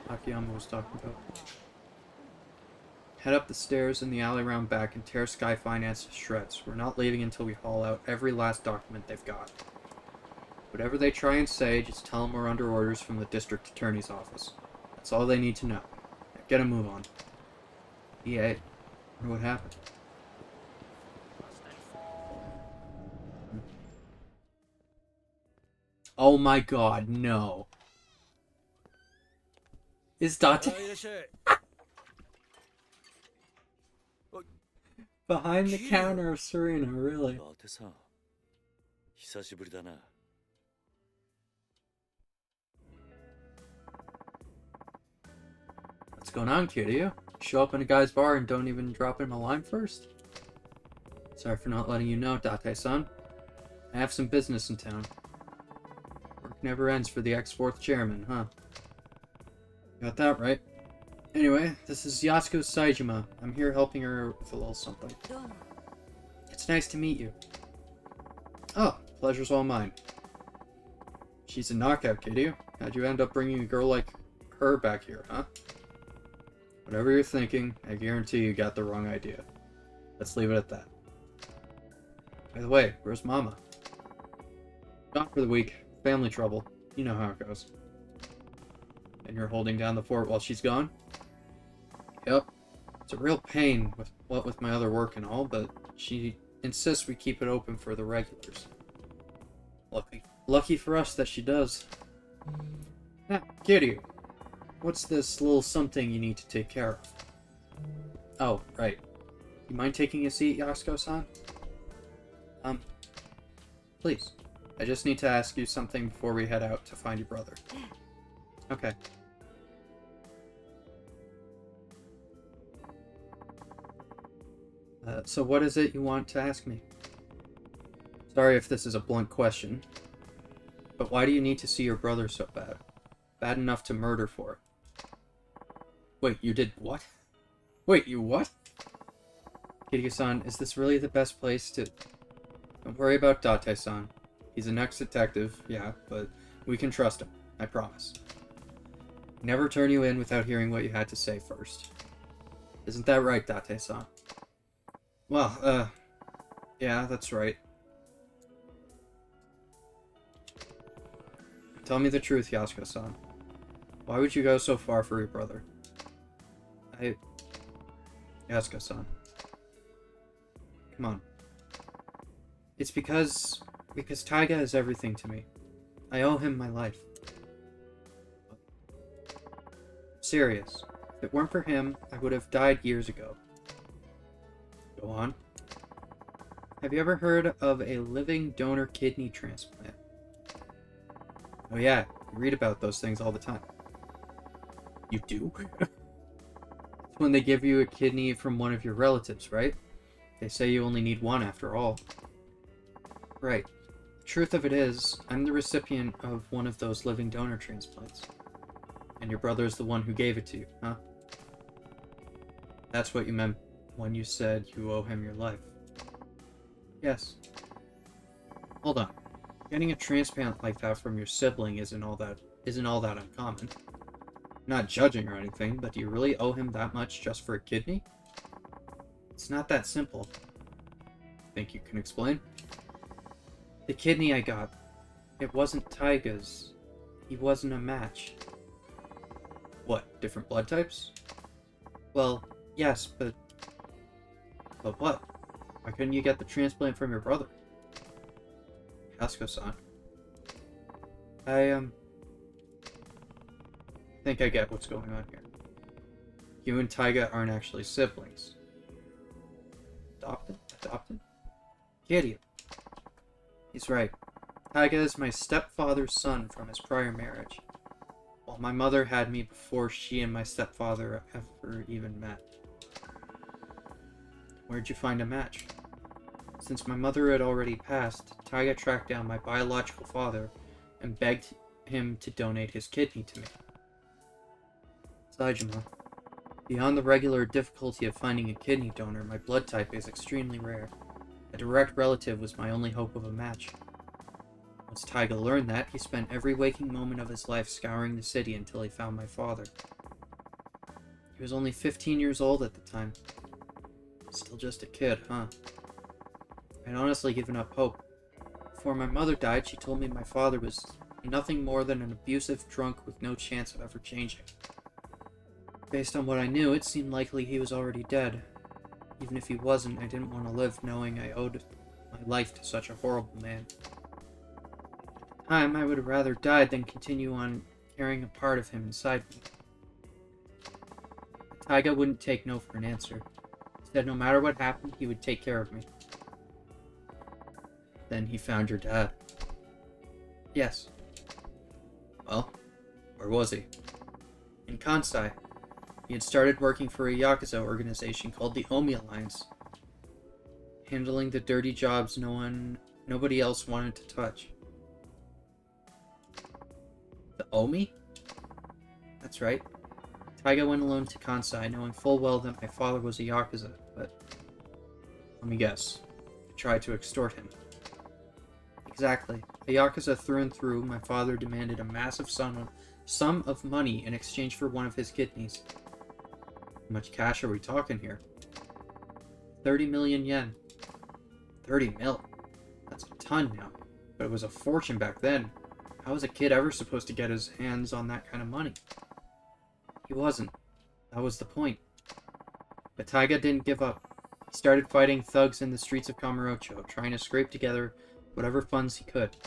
Akiyama was talking about? Head up the stairs in the alley round back and tear Sky Finance to shreds. We're not leaving until we haul out every last document they've got. Whatever they try and say, just tell them we're under orders from the district attorney's office. That's all they need to know. Now get a move on. EA. I wonder what happened. Oh my god, no. Is Date behind the counter of Serena, really? 伊達さん、久しぶりだな。What's going on, KIRYU? Show up in a guy's bar and don't even drop him a line first? Sorry for not letting you know, Date-san. I have some business in town. Work never ends for the ex-4th chairman, huh? Got that right. Anyway, this is Yasuko Saejima. I'm here helping her with a little something. It's nice to meet you. Oh, pleasure's all mine. She's a knockout, KIRYU. How'd you end up bringing a girl like her back here, huh? Whatever you're thinking, I guarantee you got the wrong idea. Let's leave it at that. By the way, where's Mama? Gone for the week. Family trouble. You know how it goes. And you're holding down the fort while she's gone? Yep. It's a real pain with my other work and all, but she insists we keep it open for the regulars. Lucky for us that she does. Now, KIRYU, what's this little something you need to take care of? Oh, right. You mind taking a seat, Yasuko-san? Please. I just need to ask you something before we head out to find your brother. Okay. So what is it you want to ask me? Sorry if this is a blunt question, but why do you need to see your brother so bad? Bad enough to murder for. Wait, you did what? Wait, you what? KIRYU-san, is this really the best place to... Don't worry about Date-san. He's an ex-detective, yeah, but we can trust him, I promise. Never turn you in without hearing what you had to say first. Isn't that right, Date-san? Well, yeah, that's right. Tell me the truth, Yasuko-san. Why would you go so far for your brother? Yasuko-san. Come on. It's because Taiga is everything to me. I owe him my life. Serious. If it weren't for him, I would have died years ago. Go on. Have you ever heard of a living donor kidney transplant? Oh yeah, you read about those things all the time. You do? It's when they give you a kidney from one of your relatives, right? They say you only need one after all. Right. The truth of it is, I'm the recipient of one of those living donor transplants. And your brother's the one who gave it to you, huh? That's what you meant when you said you owe him your life. Yes. Hold on. Getting a transplant like that from your sibling isn't all that uncommon. I'm not judging or anything, but do you really owe him that much just for a kidney? It's not that simple. Think you can explain? The kidney I got, it wasn't Taiga's. He wasn't a match. What, different blood types? Well, yes, but what? Why couldn't you get the transplant from your brother? Yasuko-san. I think I get what's going on here. You and Taiga aren't actually siblings. Adopted? KIRYU. He's right. Taiga is my stepfather's son from his prior marriage. While my mother had me before she and my stepfather ever even met. Where'd you find a match? Since my mother had already passed, Taiga tracked down my biological father and begged him to donate his kidney to me. Saijima, beyond the regular difficulty of finding a kidney donor, my blood type is extremely rare. A direct relative was my only hope of a match. Once Taiga learned that, he spent every waking moment of his life scouring the city until he found my father. He was only 15 years old at the time. Still just a kid, huh? I'd honestly given up hope. Before my mother died, she told me my father was nothing more than an abusive drunk with no chance of ever changing. Based on what I knew, it seemed likely he was already dead. Even if he wasn't, I didn't want to live knowing I owed my life to such a horrible man. At the time, I would have rather died than continue on carrying a part of him inside me. But Taiga wouldn't take no for an answer. He said no matter what happened, he would take care of me. Then he found your dad. Yes. Well, where was he? In Kansai. He had started working for a Yakuza organization called the Omi Alliance, handling the dirty jobs nobody else wanted to touch. The Omi? That's right. Taiga went alone to Kansai, knowing full well that my father was a Yakuza, but let me guess. They tried to extort him. Exactly. A Yakuza through and through, my father demanded a massive sum of money in exchange for one of his kidneys. How much cash are we talking here? 30 million yen. 30 mil? That's a ton now. But it was a fortune back then. How was a kid ever supposed to get his hands on that kind of money? He wasn't. That was the point. But Taiga didn't give up. He started fighting thugs in the streets of Kamurocho, trying to scrape together whatever funds he could.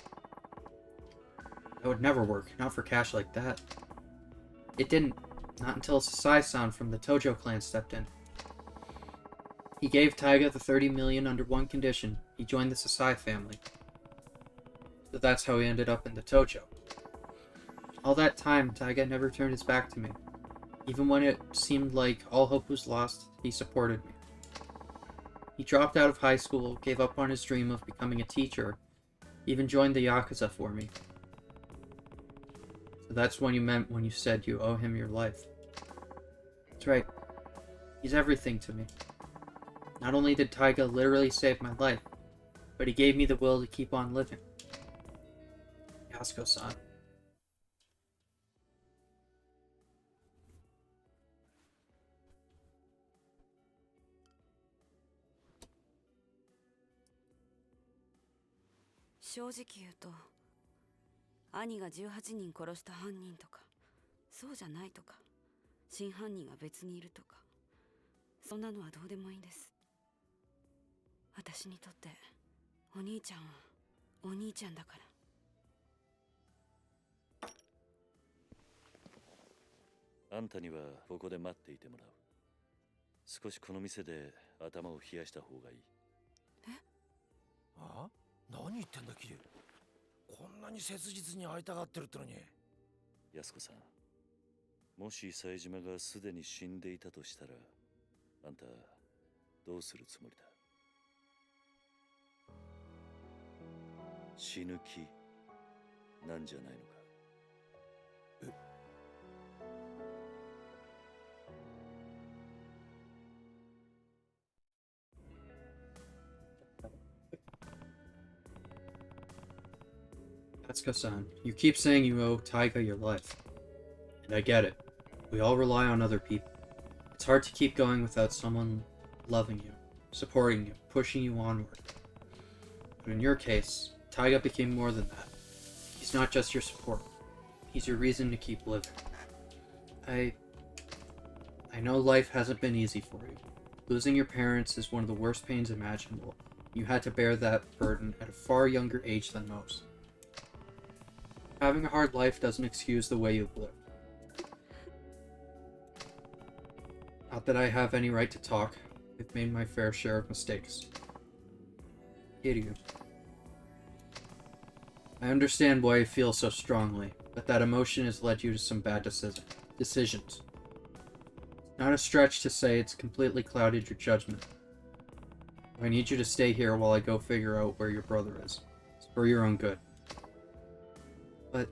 That would never work, not for cash like that. It didn't, not until Sasai-san from the Tojo clan stepped in. He gave Taiga the 30 million under one condition: he joined the Sasai family. So that's how he ended up in the Tojo. All that time, Taiga never turned his back to me. Even when it seemed like all hope was lost, he supported me. He dropped out of high school, gave up on his dream of becoming a teacher, even joined the Yakuza for me. So that's what you meant when you said you owe him your life. That's right. He's everything to me. Not only did Taiga literally save my life, but he gave me the will to keep on living. Yasuko-san.正直言うと、兄が18人殺した犯人とか、そうじゃないとか、真犯人が別にいるとか、そんなのはどうでもいいんです。私にとってお兄ちゃんはお兄ちゃんだから。あんたにはここで待っていてもらう。少しこの店で頭を冷やした方がいい。え？あ？何言ってんだキリュウ。こんなに切実に会いたがってるってのに。安子さん、もし冴島がすでに死んでいたとしたら、あんたどうするつもりだ？死ぬ気なんじゃないのか？え？Yasuko-san, you keep saying you owe Taiga your life. And I get it. We all rely on other people. It's hard to keep going without someone loving you, supporting you, pushing you onward. But in your case, Taiga became more than that. He's not just your support. He's your reason to keep living. I know life hasn't been easy for you. Losing your parents is one of the worst pains imaginable. You had to bear that burden at a far younger age than most. Having a hard life doesn't excuse the way you've lived. Not that I have any right to talk. I've made my fair share of mistakes. KIRYU. I understand why you feel so strongly, but that emotion has led you to some bad decisions. Not a stretch to say it's completely clouded your judgment. I need you to stay here while I go figure out where your brother is. It's for your own good. But...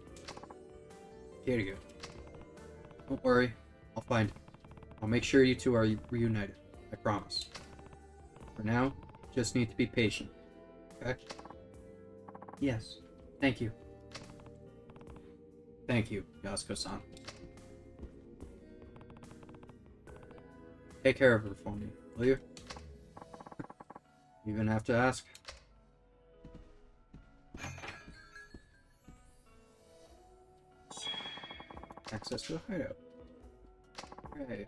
KIRYU. Don't worry. I'll find him. I'll make sure you two are reunited. I promise. For now, just need to be patient. Okay? Yes. Thank you. Thank you, Yasuko-san. Take care of her for me, will you? You even have to ask. Access to a hideout. Okay.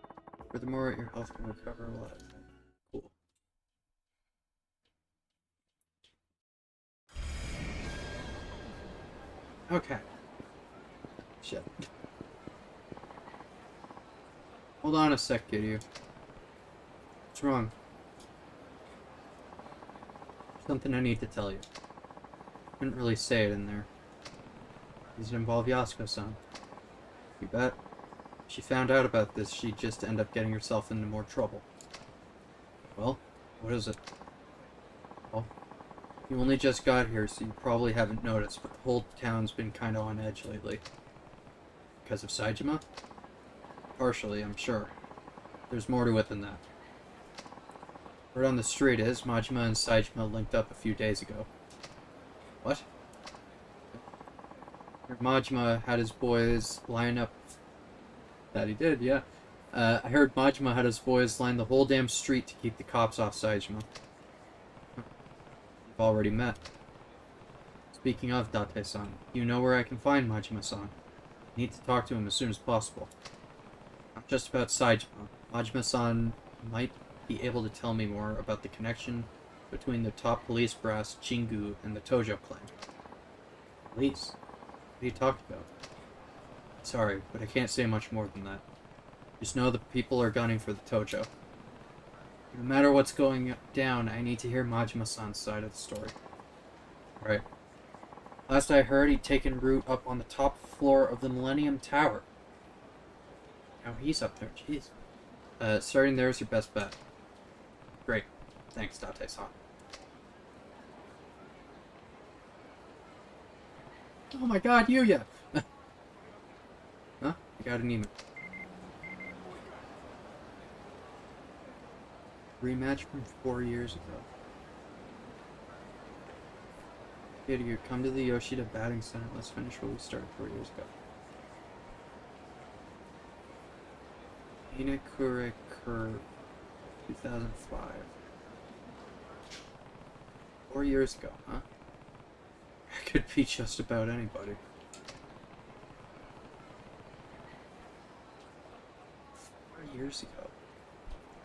Furthermore, your health can recover a lot. Cool. Okay. Shit. Hold on a sec, KIRYU. What's wrong? Something I need to tell you. Couldn't really say it in there. Does it involve Yasuko-san? You bet. If she found out about this, she'd just end up getting herself into more trouble. Well, what is it? Well, you only just got here, so you probably haven't noticed, but the whole town's been kinda on edge lately. Because of Saejima? Partially, I'm sure. There's more to it than that. Word on the street is, Majima and Saejima linked up a few days ago. What? Majima had his boys line up... That he did, yeah. I heard Majima had his boys line the whole damn street to keep the cops off Saejima. We've already met. Speaking of Date-san, you know where I can find Majima-san. I need to talk to him as soon as possible. Not just about Saejima. Majima-san might be able to tell me more about the connection between the top police brass, Chingu, and the Tojo clan. Police? What are you talking about? Sorry, but I can't say much more than that. Just know the people are gunning for the Tojo. No matter what's going down, I need to hear Majima-san's side of the story. Right. Last I heard, he'd taken root up on the top floor of the Millennium Tower. Now he's up there, jeez. Starting there is your best bet. Great. Thanks, Date-san. Oh my god, Yuya! Huh? I got an email. Rematch from 4 years ago. KIRYU, come to the Yoshida batting center. Let's finish what we started 4 years ago. Inakure Curve, 2005. 4 years ago, huh? I could be just about anybody. 4 years ago.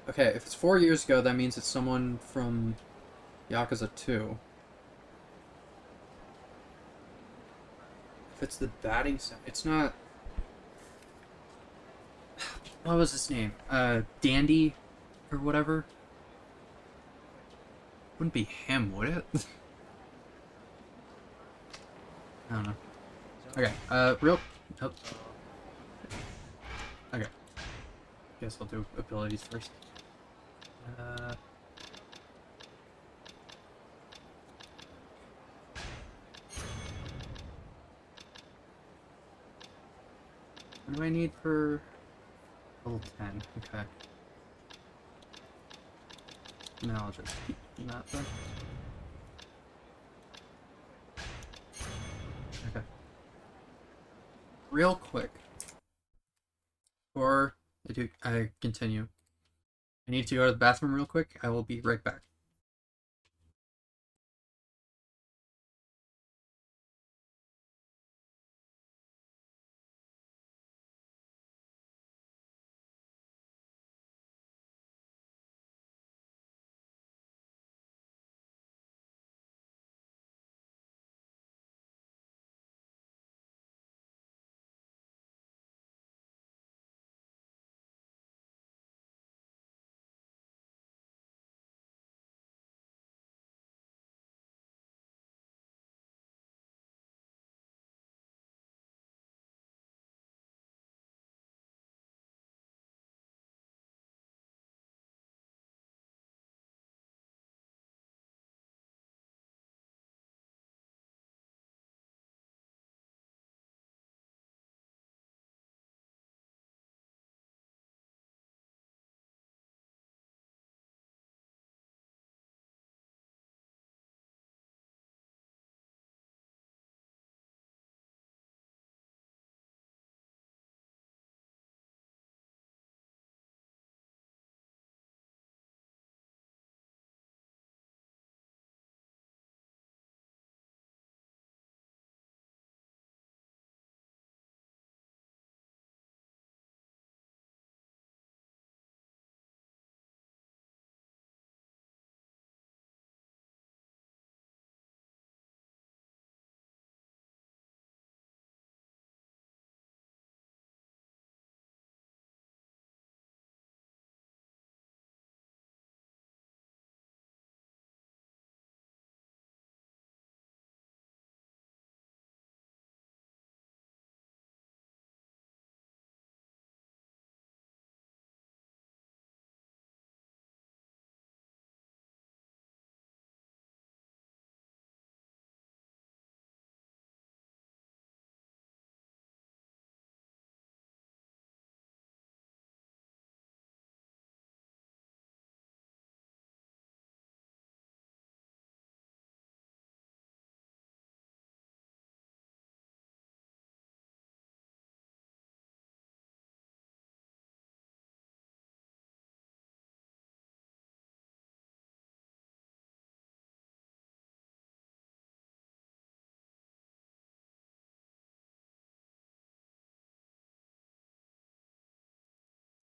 Okay, if it's 4 years ago, that means it's someone from Yakuza 2. If it's the batting center, it's not... What was his name? Dandy? Or whatever? Wouldn't be him, would it? I don't know. Okay, real... Oh. Okay. Guess I'll do abilities first. What do I need for level 10? Okay. Now I'll just keep that then. Okay. Real quick, before I continue, I need to go to the bathroom real quick. I will be right back.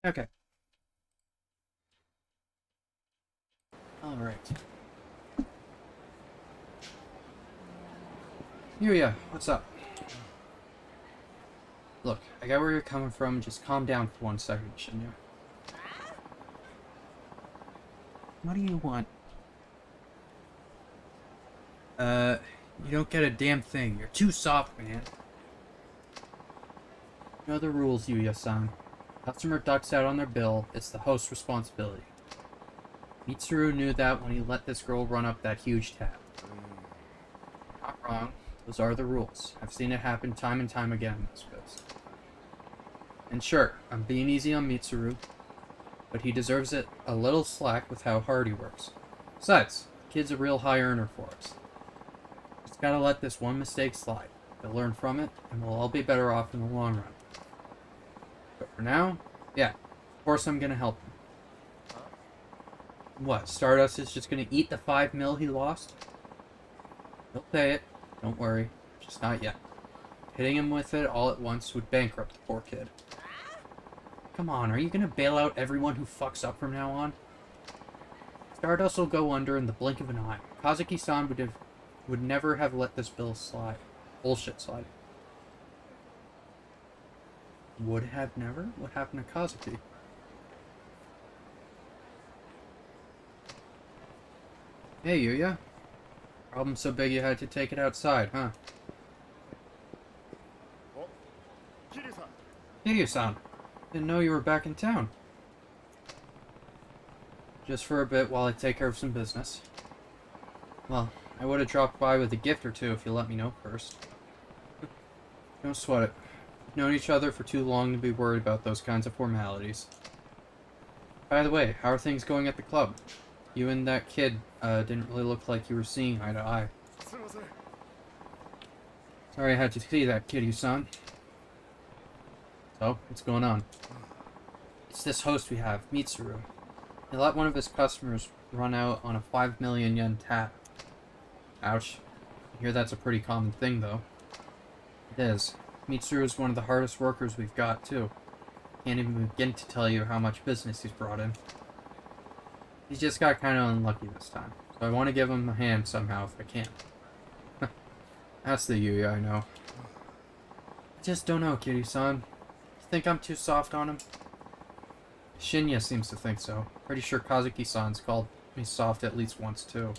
Okay. Alright. Yuya, what's up? Look, I got where you're coming from. Just calm down for 1 second, shouldn't you? What do you want? You don't get a damn thing. You're too soft, man. You know the rules, Yuya-san. Customer ducks out on their bill. It's the host's responsibility. Mitsuru knew that when he let this girl run up that huge tab. Not wrong. Those are the rules. I've seen it happen time and time again in this biz. And sure, I'm being easy on Mitsuru, but he deserves it a little slack with how hard he works. Besides, the kid's a real high earner for us. Just gotta let this one mistake slide. They'll learn from it, and we'll all be better off in the long run. But for now, yeah, of course I'm gonna help him. What, Stardust is just gonna eat the 5 mil he lost? He'll pay it, don't worry, just not yet. Hitting him with it all at once would bankrupt the poor kid. Come on, are you gonna bail out everyone who fucks up from now on? Stardust will go under in the blink of an eye. Kazuki-san would never have let this bill slide. Bullshit slide. Would have never? What happened to Kazuki? Hey, Yuya. Problem so big you had to take it outside, huh? KIRYU-san. Didn't know you were back in town. Just for a bit while I take care of some business. Well, I would have dropped by with a gift or two if you let me know first. Don't sweat it. We've known each other for too long to be worried about those kinds of formalities. By the way, how are things going at the club? You and that kid didn't really look like you were seeing eye to eye. Sorry I had to see that, KIRYU-san. So, what's going on? It's this host we have, Mitsuru. He let one of his customers run out on a 5 million yen tab. Ouch. I hear that's a pretty common thing, though. It is. Mitsuru is one of the hardest workers we've got, too. Can't even begin to tell you how much business he's brought in. He's just got kind of unlucky this time, so I want to give him a hand somehow if I can. That's the Yuya I know. I just don't know, KIRYU-san. You think I'm too soft on him? Shinya seems to think so. Pretty sure Kazuki-san's called me soft at least once, too.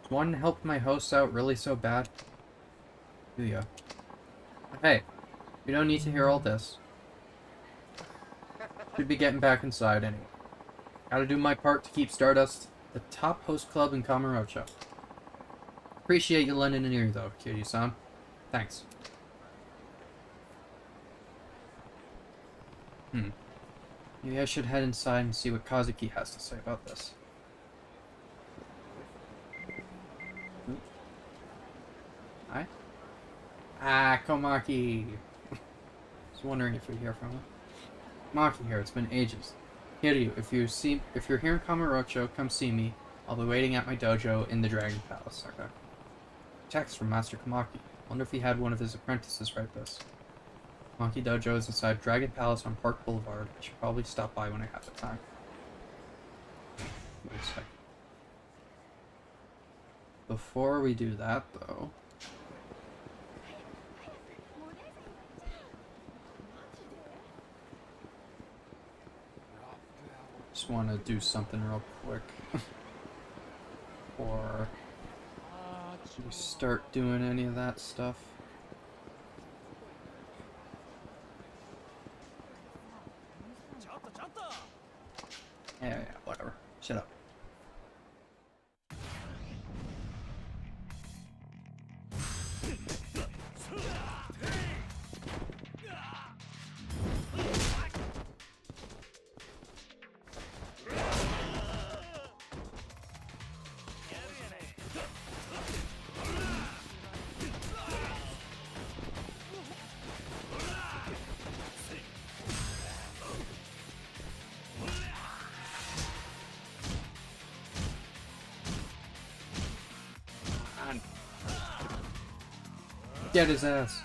Does one help my hosts out really so bad? Yuya. But hey, we don't need to hear all this. Should be getting back inside anyway. Gotta do my part to keep Stardust the top host club in Kamurocho. Appreciate you lending an ear though, KIRYU-san. Thanks. Maybe I should head inside and see what Kazuki has to say about this. Hi? Ah, Komaki! I was wondering if you'd hear from him. Maki here, it's been ages. Kiryu, if you're here in Kamurocho, come see me. I'll be waiting at my dojo in the Dragon Palace. Okay. Text from Master Komaki. Wonder if he had one of his apprentices write this. Monkey Dojo is inside Dragon Palace on Park Boulevard. I should probably stop by when I have the time. Wait a second. Before we do that, though... just want to do something real quick. Or... should we start doing any of that stuff? Yeah, whatever. Shut up. Get his ass.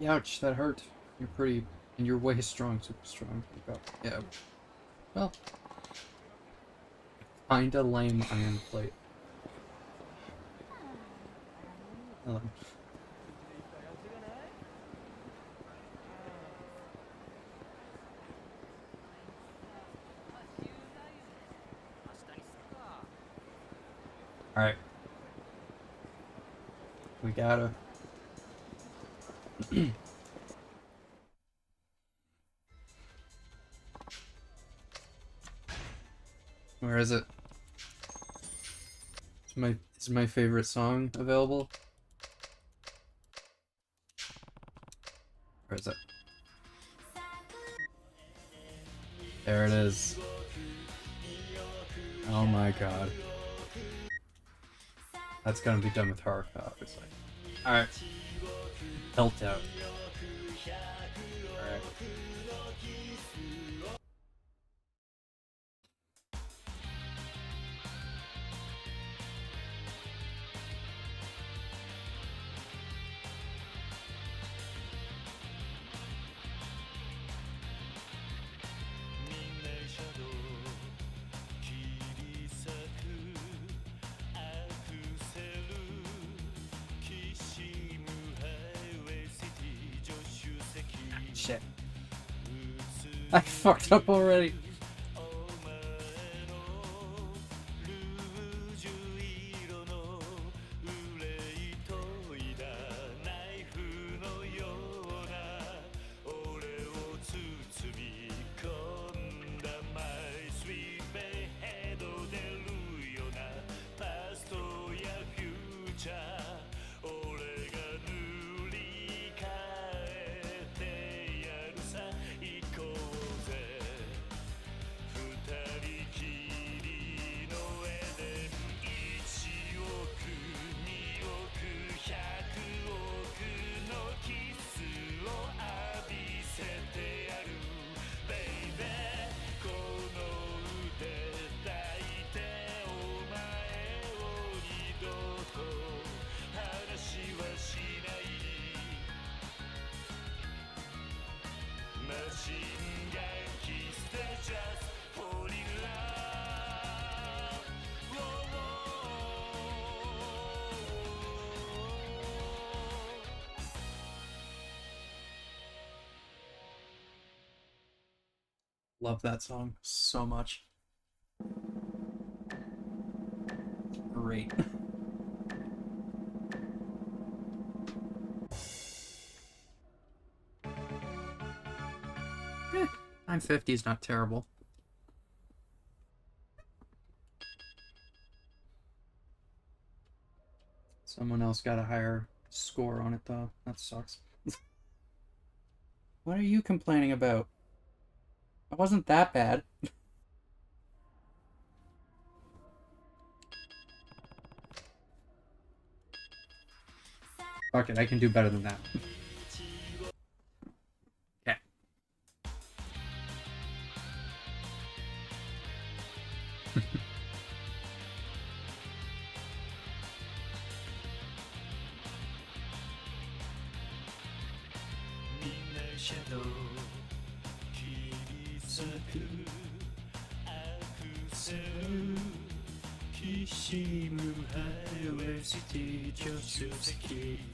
Ouch, that hurt. You're pretty, and you're way strong, super strong. Yeah. Well, kinda lame iron plate. Hello. Alright. We gotta... Where is it? Is my favorite song available? Where is it? There it is. Oh my god. That's gonna be done with Haruka, obviously. Alright. Belt out. Alright. Shit. I fucked up already. Love that song so much. Great. Eh, 950 is not terrible. Someone else got a higher score on it though. That sucks. What are you complaining about? It wasn't that bad. Fuck it, I can do better than that. Okay.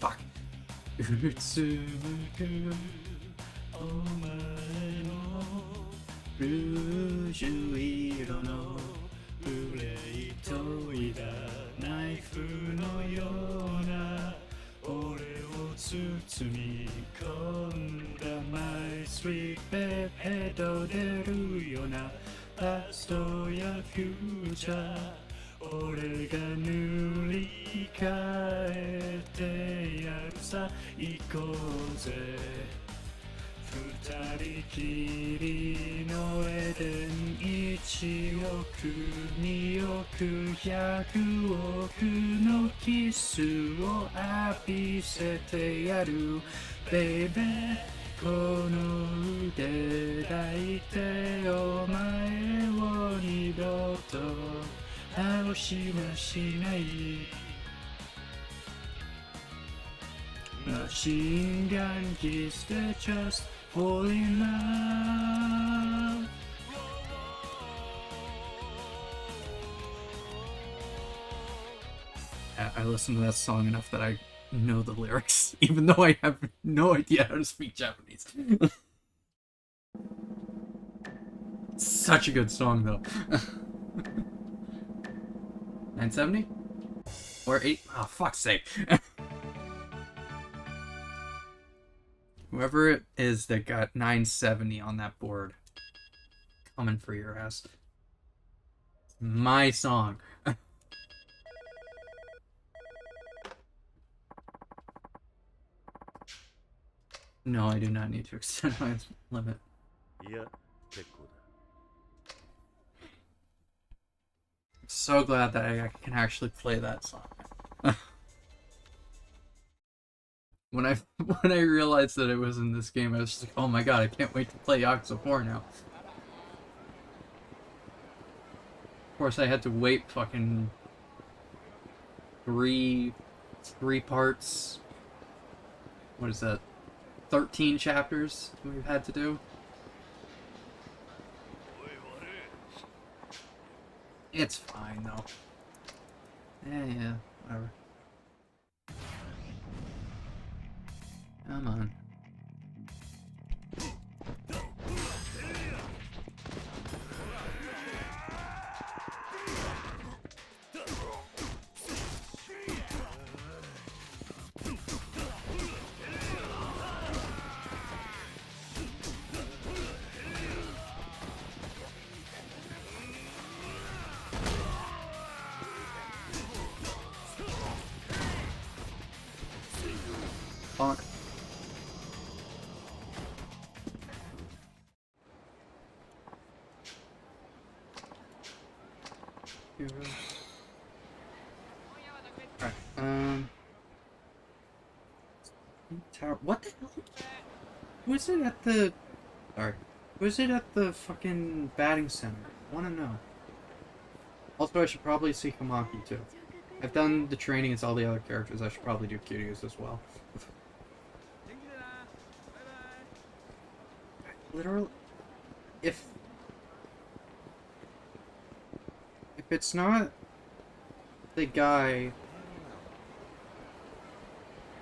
Fuck. うつむくお前のルージュ色の憂いといだナイフのような俺を包み込んだマイスイートベッド出るようなパストやフューチャー俺が塗り替えてやるさ行こうぜ二人きりのエデン1億2億100億のキスを浴びせてやるベイベーこの腕抱いてお前を二度と倒しはしない Machine just a trust, fall in love. I listened to that song enough that I know the lyrics, even though I have no idea how to speak Japanese. Such a good song, though. 970? Or 8? Oh, fuck's sake. Whoever it is that got 970 on that board, coming for your ass. It's my song. No, I do not need to extend my limit. Yeah, So glad that I can actually play that song. When I realized that it was in this game, I was just like, oh my god, I can't wait to play Yakuza 4 now. Of course, I had to wait fucking three parts. What is that? 13 chapters we've had to do. It's fine though. Yeah, whatever. Come on. Bonk. Alright, tower. What the hell? Who is it at the... Sorry. Who is it at the fucking batting center? I wanna know. Also, I should probably see Kamaki too. I've done the training as all the other characters. I should probably do Kiryu's as well. Literally, if it's not the guy,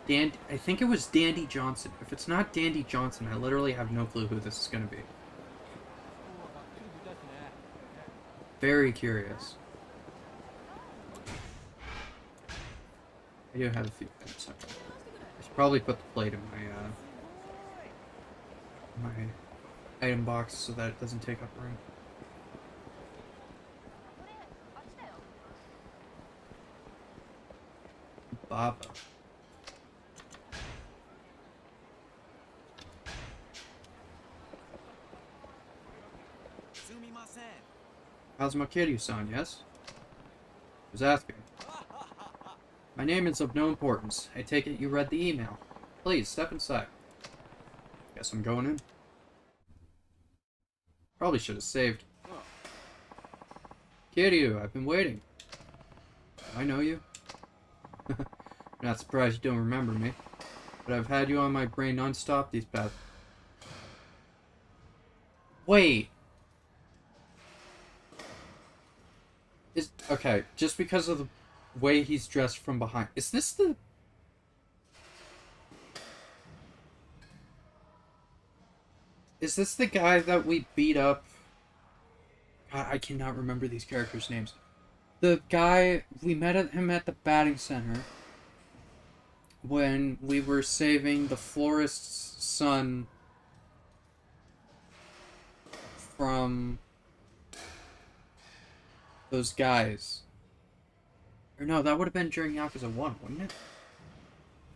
I think it was Dandy Johnson. If it's not Dandy Johnson, I literally have no clue who this is going to be. Very curious. I do have a few minutes. I should probably put the plate in my item box so that it doesn't take up room. Baba. How's my Kiryu-san, yes? Who's asking? My name is of no importance. I take it you read the email. Please, step inside. Guess I'm going in. Probably should have saved. Kiryu, I've been waiting. I know you. Not surprised you don't remember me. But I've had you on my brain non-stop these past... Wait! Okay, just because of the way he's dressed from behind. Is this the... Is this the guy that we beat up? God, I cannot remember these characters' names. The guy, we met him at the batting center when we were saving the florist's son from those guys. Or no, that would have been during Yakuza 1, wouldn't it?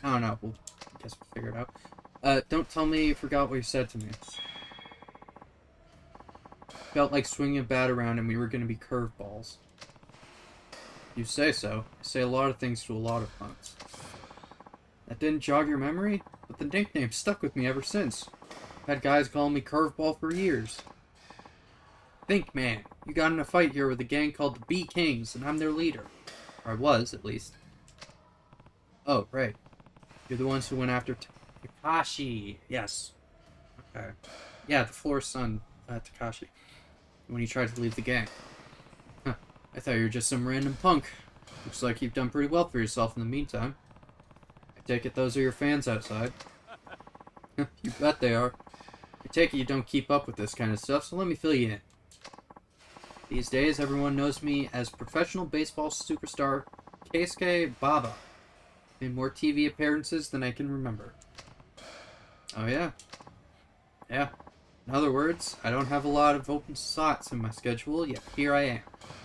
I don't know. I guess we'll figure it out. Don't tell me you forgot what you said to me. Felt like swinging a bat around and we were going to be curveballs. You say so. I say a lot of things to a lot of punks. That didn't jog your memory? But the nickname stuck with me ever since. I've had guys calling me curveball for years. Think, man. You got in a fight here with a gang called the B Kings, and I'm their leader. Or I was, at least. Oh, right. You're the ones who went after Takashi. Yes. Okay. Yeah, the floor son, Takashi. When he tried to leave the gang. Huh. I thought you were just some random punk. Looks like you've done pretty well for yourself in the meantime. I take it those are your fans outside. You bet they are. I take it you don't keep up with this kind of stuff, so let me fill you in. These days, everyone knows me as professional baseball superstar Keisuke Baba. Made more TV appearances than I can remember. Oh yeah? Yeah. In other words, I don't have a lot of open slots in my schedule, yet here I am,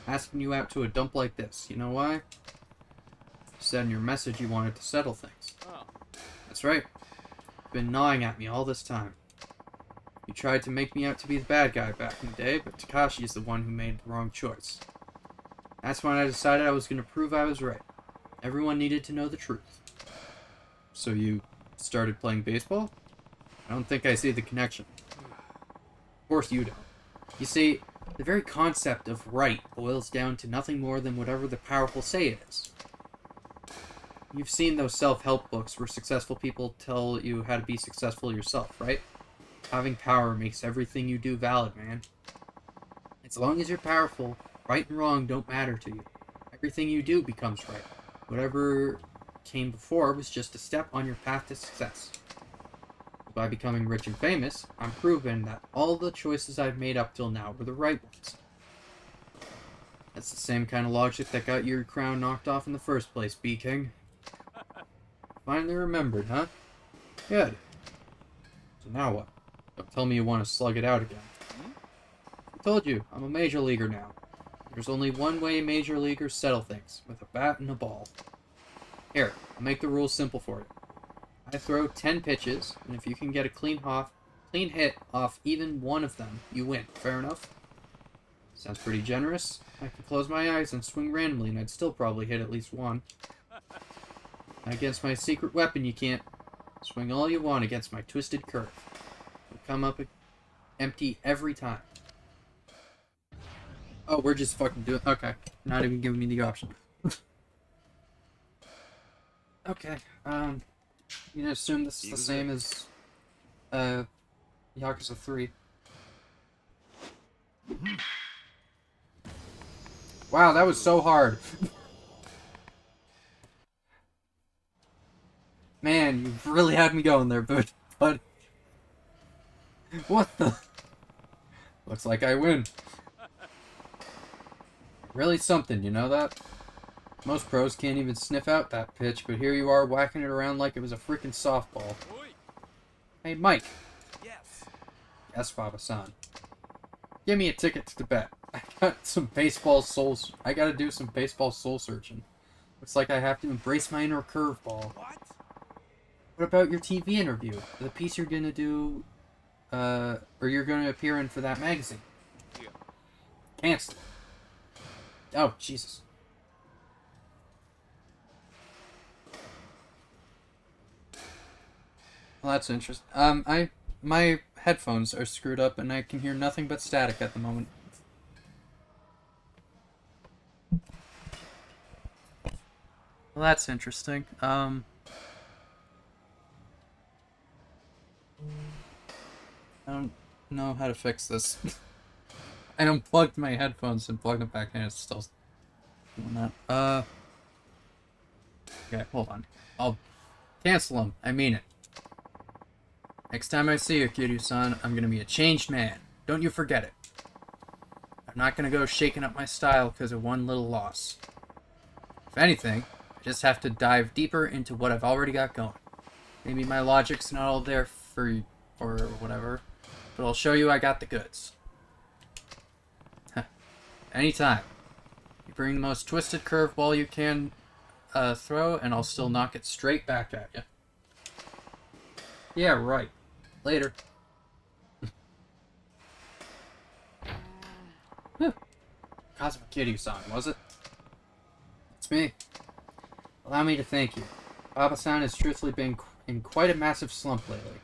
asking you out to a dump like this. You know why? You said in your message you wanted to settle things. Oh. That's right. You've been gnawing at me all this time. You tried to make me out to be the bad guy back in the day, but Takashi's the one who made the wrong choice. That's when I decided I was going to prove I was right. Everyone needed to know the truth. So you started playing baseball? I don't think I see the connection. Of course you don't. You see, the very concept of right boils down to nothing more than whatever the powerful say it is. You've seen those self-help books where successful people tell you how to be successful yourself, right? Having power makes everything you do valid, man. As long as you're powerful, right and wrong don't matter to you. Everything you do becomes right. Whatever came before was just a step on your path to success. By becoming rich and famous, I'm proving that all the choices I've made up till now were the right ones. That's the same kind of logic that got your crown knocked off in the first place, B-King. Finally remembered, huh? Good. So now what? Don't tell me you want to slug it out again. I told you, I'm a major leaguer now. There's only one way major leaguers settle things, with a bat and a ball. Here, I'll make the rules simple for you. I throw 10 pitches, and if you can get a clean hit off even one of them, you win. Fair enough? Sounds pretty generous. I could close my eyes and swing randomly, and I'd still probably hit at least one. Against my secret weapon, you can't. Swing all you want against my twisted curve. It'll come up empty every time. Oh, we're just fucking doing... Okay. Not even giving me the option. Okay, you can assume this is the same as, Yakuza 3. Wow, that was so hard. Man, you really had me going there, but... What the... Looks like I win. Really something, you know that? Most pros can't even sniff out that pitch, but here you are whacking it around like it was a freaking softball. Hey, Mike. Yes. Yes, Baba-san. Give me a ticket to Tibet. I gotta do some baseball soul searching. Looks like I have to embrace my inner curveball. What about your TV interview? The piece you're gonna do, or you're gonna appear in for that magazine? Yeah. Cancel. Oh, Jesus. Well, that's interesting. My headphones are screwed up and I can hear nothing but static at the moment. Well, that's interesting. I don't know how to fix this. I unplugged my headphones and plugged them back in. It's still doing that. Okay, hold on. I'll cancel them. I mean it. Next time I see you, Kiryu-san, I'm gonna be a changed man. Don't you forget it. I'm not gonna go shaking up my style because of one little loss. If anything, I just have to dive deeper into what I've already got going. Maybe my logic's not all there for you, or whatever, but I'll show you I got the goods. Anytime. You bring the most twisted curveball you can throw, and I'll still knock it straight back at you. Yeah, right. Later. Kazuma Kiryu-san, was it? It's me. Allow me to thank you. Baba-san has truthfully been in quite a massive slump lately.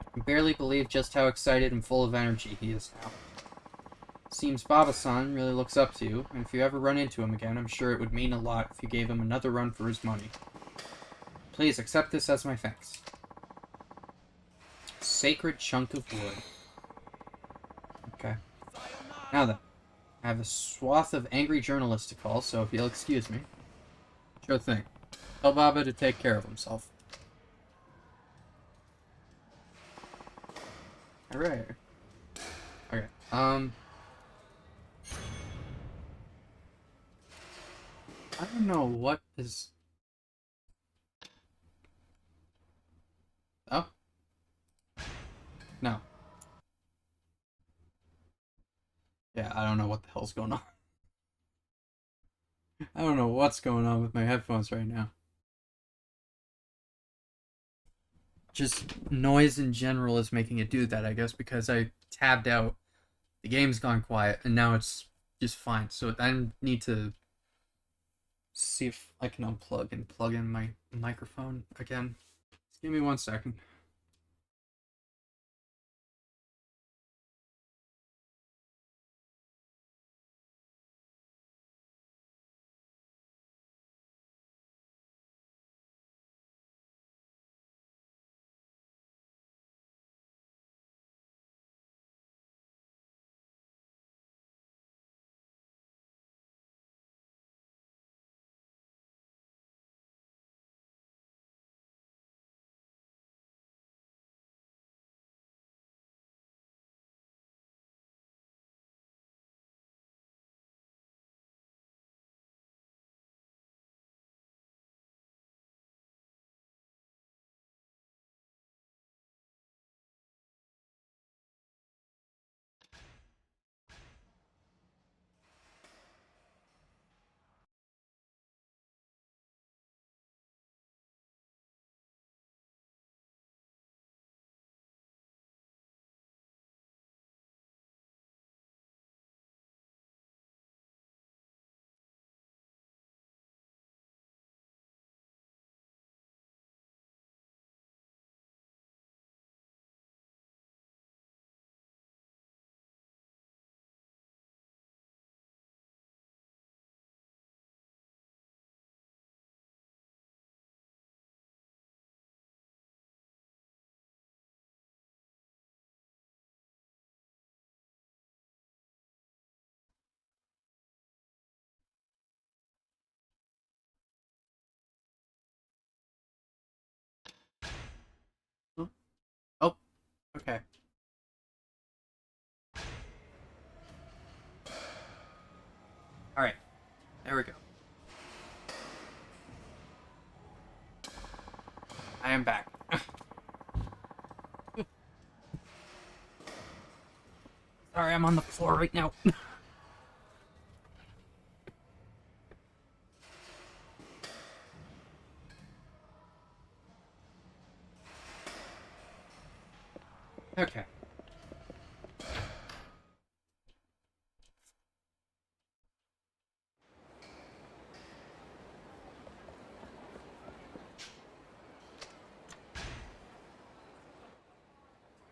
I can barely believe just how excited and full of energy he is now. Seems Baba-san really looks up to you, and if you ever run into him again, I'm sure it would mean a lot if you gave him another run for his money. Please accept this as my thanks. Sacred chunk of wood. Okay. Now then, I have a swath of angry journalists to call, so if you'll excuse me. Sure thing. Tell Baba to take care of himself. Alright. Okay, I don't know what is... Oh? No. Yeah, I don't know what the hell's going on. I don't know what's going on with my headphones right now. Just noise in general is making it do that, I guess, because I tabbed out. The game's gone quiet, and now it's just fine. So I need to see if I can unplug and plug in my microphone again. Just give me 1 second. Oh, okay. Alright, there we go. I am back. Sorry, I'm on the floor right now. Okay.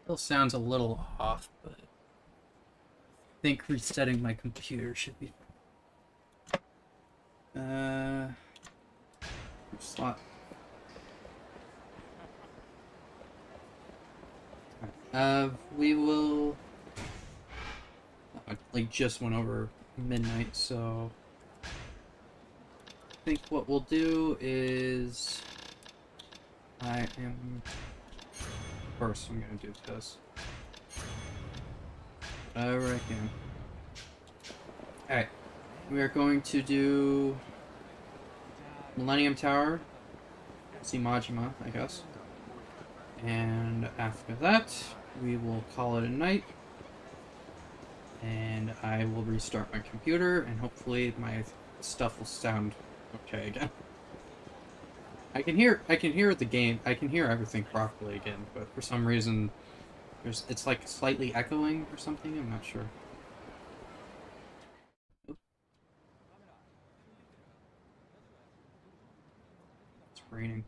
Still sounds a little off, but I think resetting my computer should be... slot. We will... I like just went over midnight, so... I think what we'll do is... I am... First, I'm gonna do this. Whatever I can. Alright. We are going to do... Millennium Tower. See Majima, I guess. And after that, we will call it a night. And I will restart my computer, and hopefully my stuff will sound okay again. I can hear the game. I can hear everything properly again, but for some reason, it's like slightly echoing or something. I'm not sure. Oop. It's raining.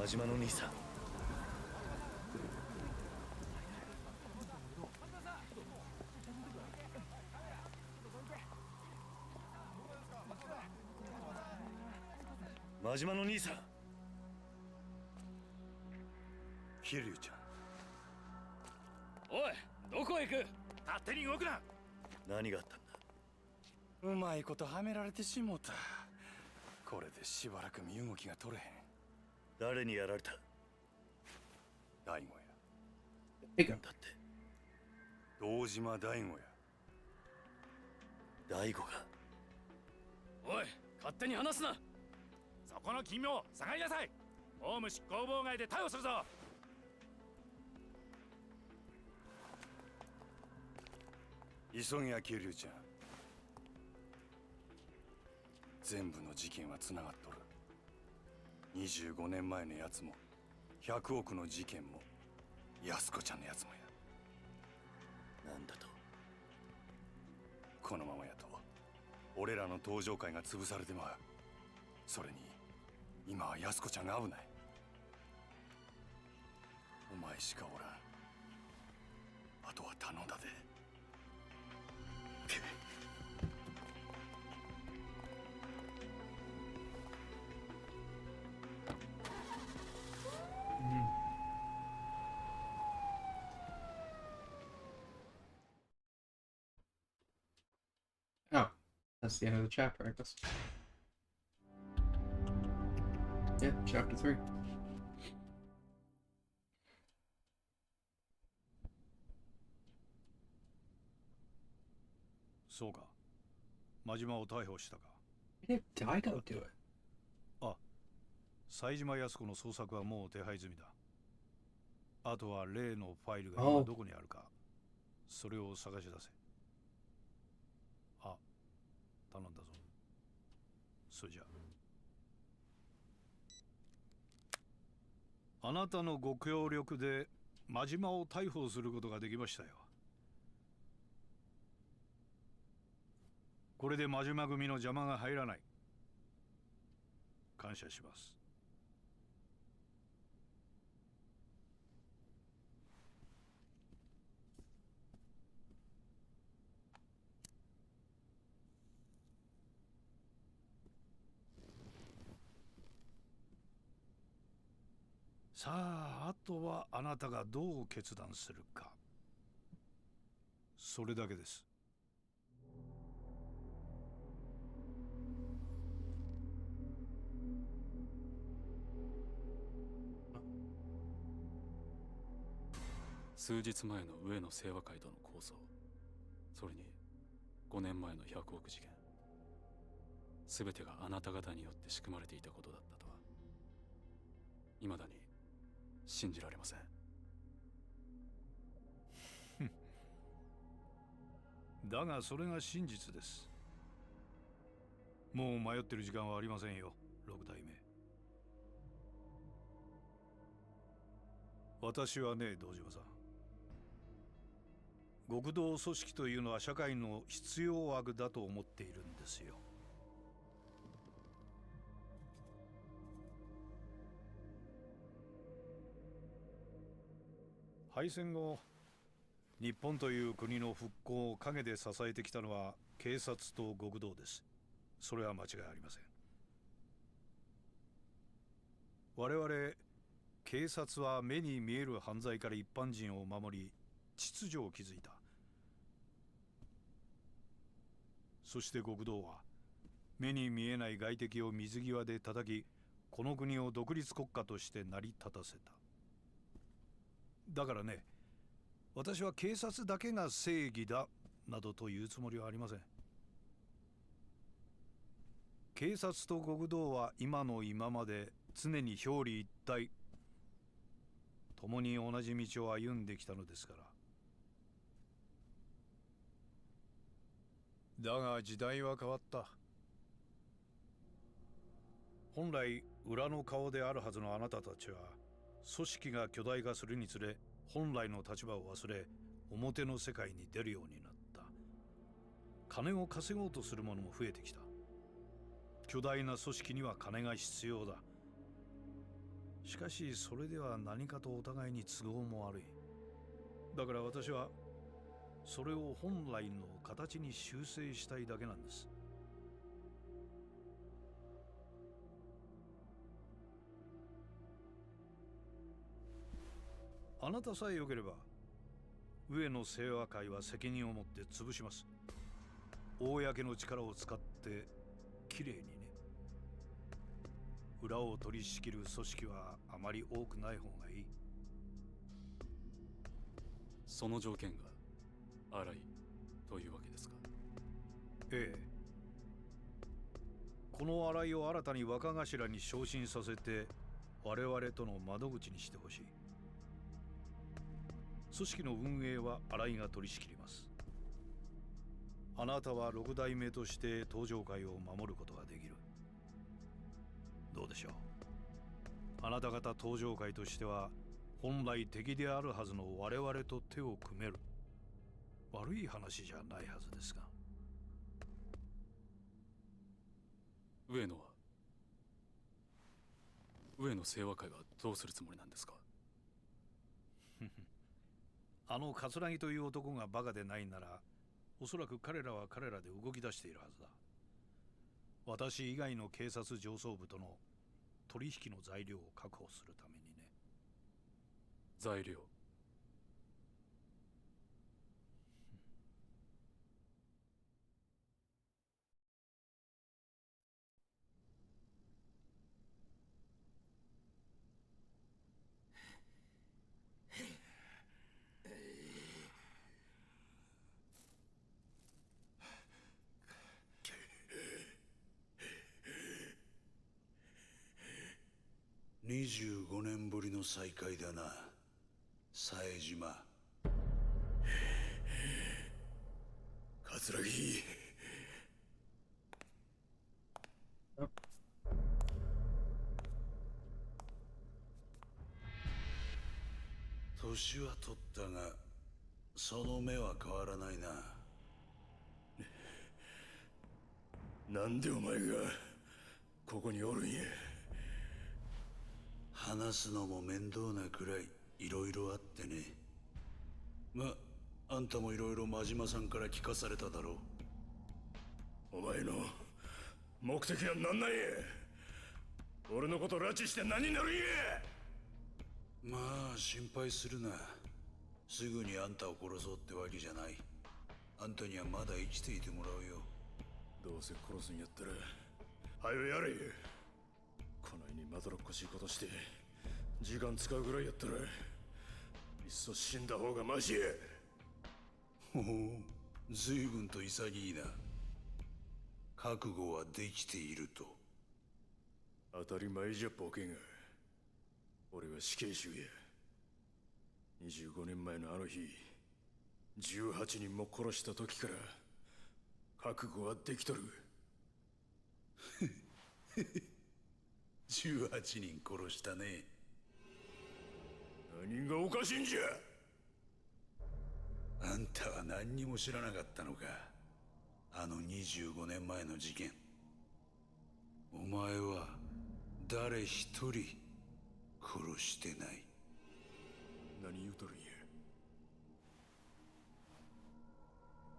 真島の兄さん。真島の兄さん。キリュウちゃん。おい、どこへ行く？勝手に動くな。何があったんだ？うまいことはめられてしもた。これでしばらく身動きが取れへん。誰にやられた？大悟や。だって堂島大悟や。大悟が。おい、勝手に話すな。そこの君も下がりなさい。公務執行妨害で逮捕するぞ。急げやキリュウちゃん。全部の事件はつながっとる。25年前のやつも100億の事件も安子ちゃんのやつもや。なんだと？このままやと俺らの登場会が潰されてまう。それに今は安子ちゃんが危ない。お前しかおらん。あとは頼んだで。Oh, that's the end of the chapter, I guess. Yeah, chapter 3. そうか。真島を逮捕したか。Why did Daigo do it? あ、冴島康子の捜索はもう手配済みだ。あとは例のファイルが今どこにあるか、それを探し出せ。あ、頼んだぞ。それじゃあ。あなたのご協力で真島を逮捕することができましたよ。これで真島組の邪魔が入らない。感謝します。さあ、あとはあなたがどう決断するか。それだけです。数日前の上野清和会との抗争、それに5年前の100億事件、全てがあなた方によって仕組まれていたことだったとは、未だに信じられません。だがそれが真実です。もう迷ってる時間はありませんよ、六代目。私はね、堂島さん、極道組織というのは社会の必要悪だと思っているんですよ。敗戦後、日本という国の復興を陰で支えてきたのは警察と極道です。それは間違いありません。我々警察は目に見える犯罪から一般人を守り、秩序を築いた。そして極道は目に見えない外敵を水際で叩き、この国を独立国家として成り立たせた。だからね、私は警察だけが正義だなどというつもりはありません。警察と極道は今の今まで常に表裏一体、共に同じ道を歩んできたのですから。だが時代は変わった。本来裏の顔であるはずのあなたたちは、組織が巨大化するにつれ本来の立場を忘れ、表の世界に出るようになった。金を稼ごうとする者も増えてきた。巨大な組織には金が必要だ。しかしそれでは何かとお互いに都合も悪い。だから私はそれを本来の形に修正したいだけなんです。あなたさえ良ければ上野清和会は責任を持って潰します。公の力を使ってきれいにね。裏を取り仕切る組織はあまり多くない方がいい。その条件が荒いというわけですか？ええ。この荒井を新たに若頭に昇進させて我々との窓口にしてほしい。組織の運営は新井が取り仕切ります。あなたは六代目として登場会を守ることができる。どうでしょう。あなた方登場会としては本来敵であるはずの我々と手を組める。悪い話じゃないはずですが。上野清和会はどうするつもりなんですか？あの桂木という男がバカでないなら、おそらく彼らは彼らで動き出しているはずだ。私以外の警察上層部との取引の材料を確保するためにね。材料。25年ぶりの再会だな、冴島。桂木。年は取ったがその目は変わらないな。なんでお前がここにおるんや。話すのも面倒なくらいいろいろあってね。あんたもいろいろ真島さんから聞かされただろう。お前の目的は何なんや。俺のこと拉致して何になるんや。まあ心配するな。すぐにあんたを殺そうってわけじゃない。あんたにはまだ生きていてもらうよ。どうせ殺すんやったらはよやれ。こないにまどろっこしいことして時間使うぐらいやったらいっそ死んだ方がマシや。ほほう、随分と潔いな。覚悟はできていると。当たり前じゃボケが。俺は死刑囚や。25年前のあの日18人も殺した時から覚悟はできとる。18人殺したね。何がおかしいんじゃ。あんたは何にも知らなかったのか。あの25年前の事件。お前は誰一人殺してない。何言うとるんや。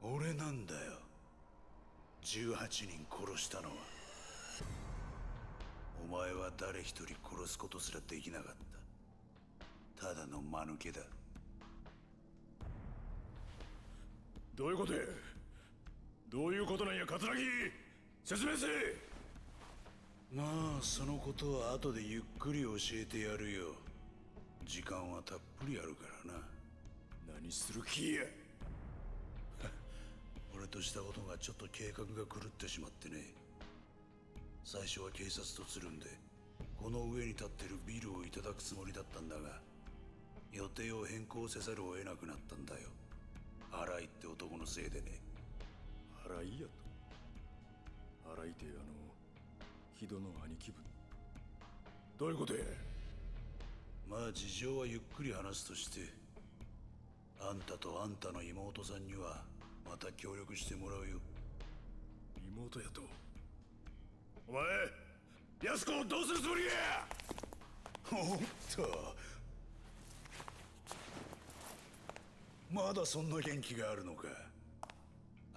俺なんだよ、18人殺したのは。お前は誰一人殺すことすらできなかった。ただの間抜けだ。どういうことや。どういうことなんや桂木。説明せえ。まあそのことは後でゆっくり教えてやるよ。時間はたっぷりあるからな。何する気や。俺としたことがちょっと計画が狂ってしまってね。最初は警察とつるんでこの上に立ってるビルをいただくつもりだったんだが、予定を変更せざるを得なくなったんだよ。荒井って男のせいでね。荒井やと。荒井って木戸の兄貴分。どういうことや。まあ事情はゆっくり話すとして、あんたとあんたの妹さんにはまた協力してもらうよ。妹やと。お前安子をどうするつもりや。おっと、まだそんな元気があるのか。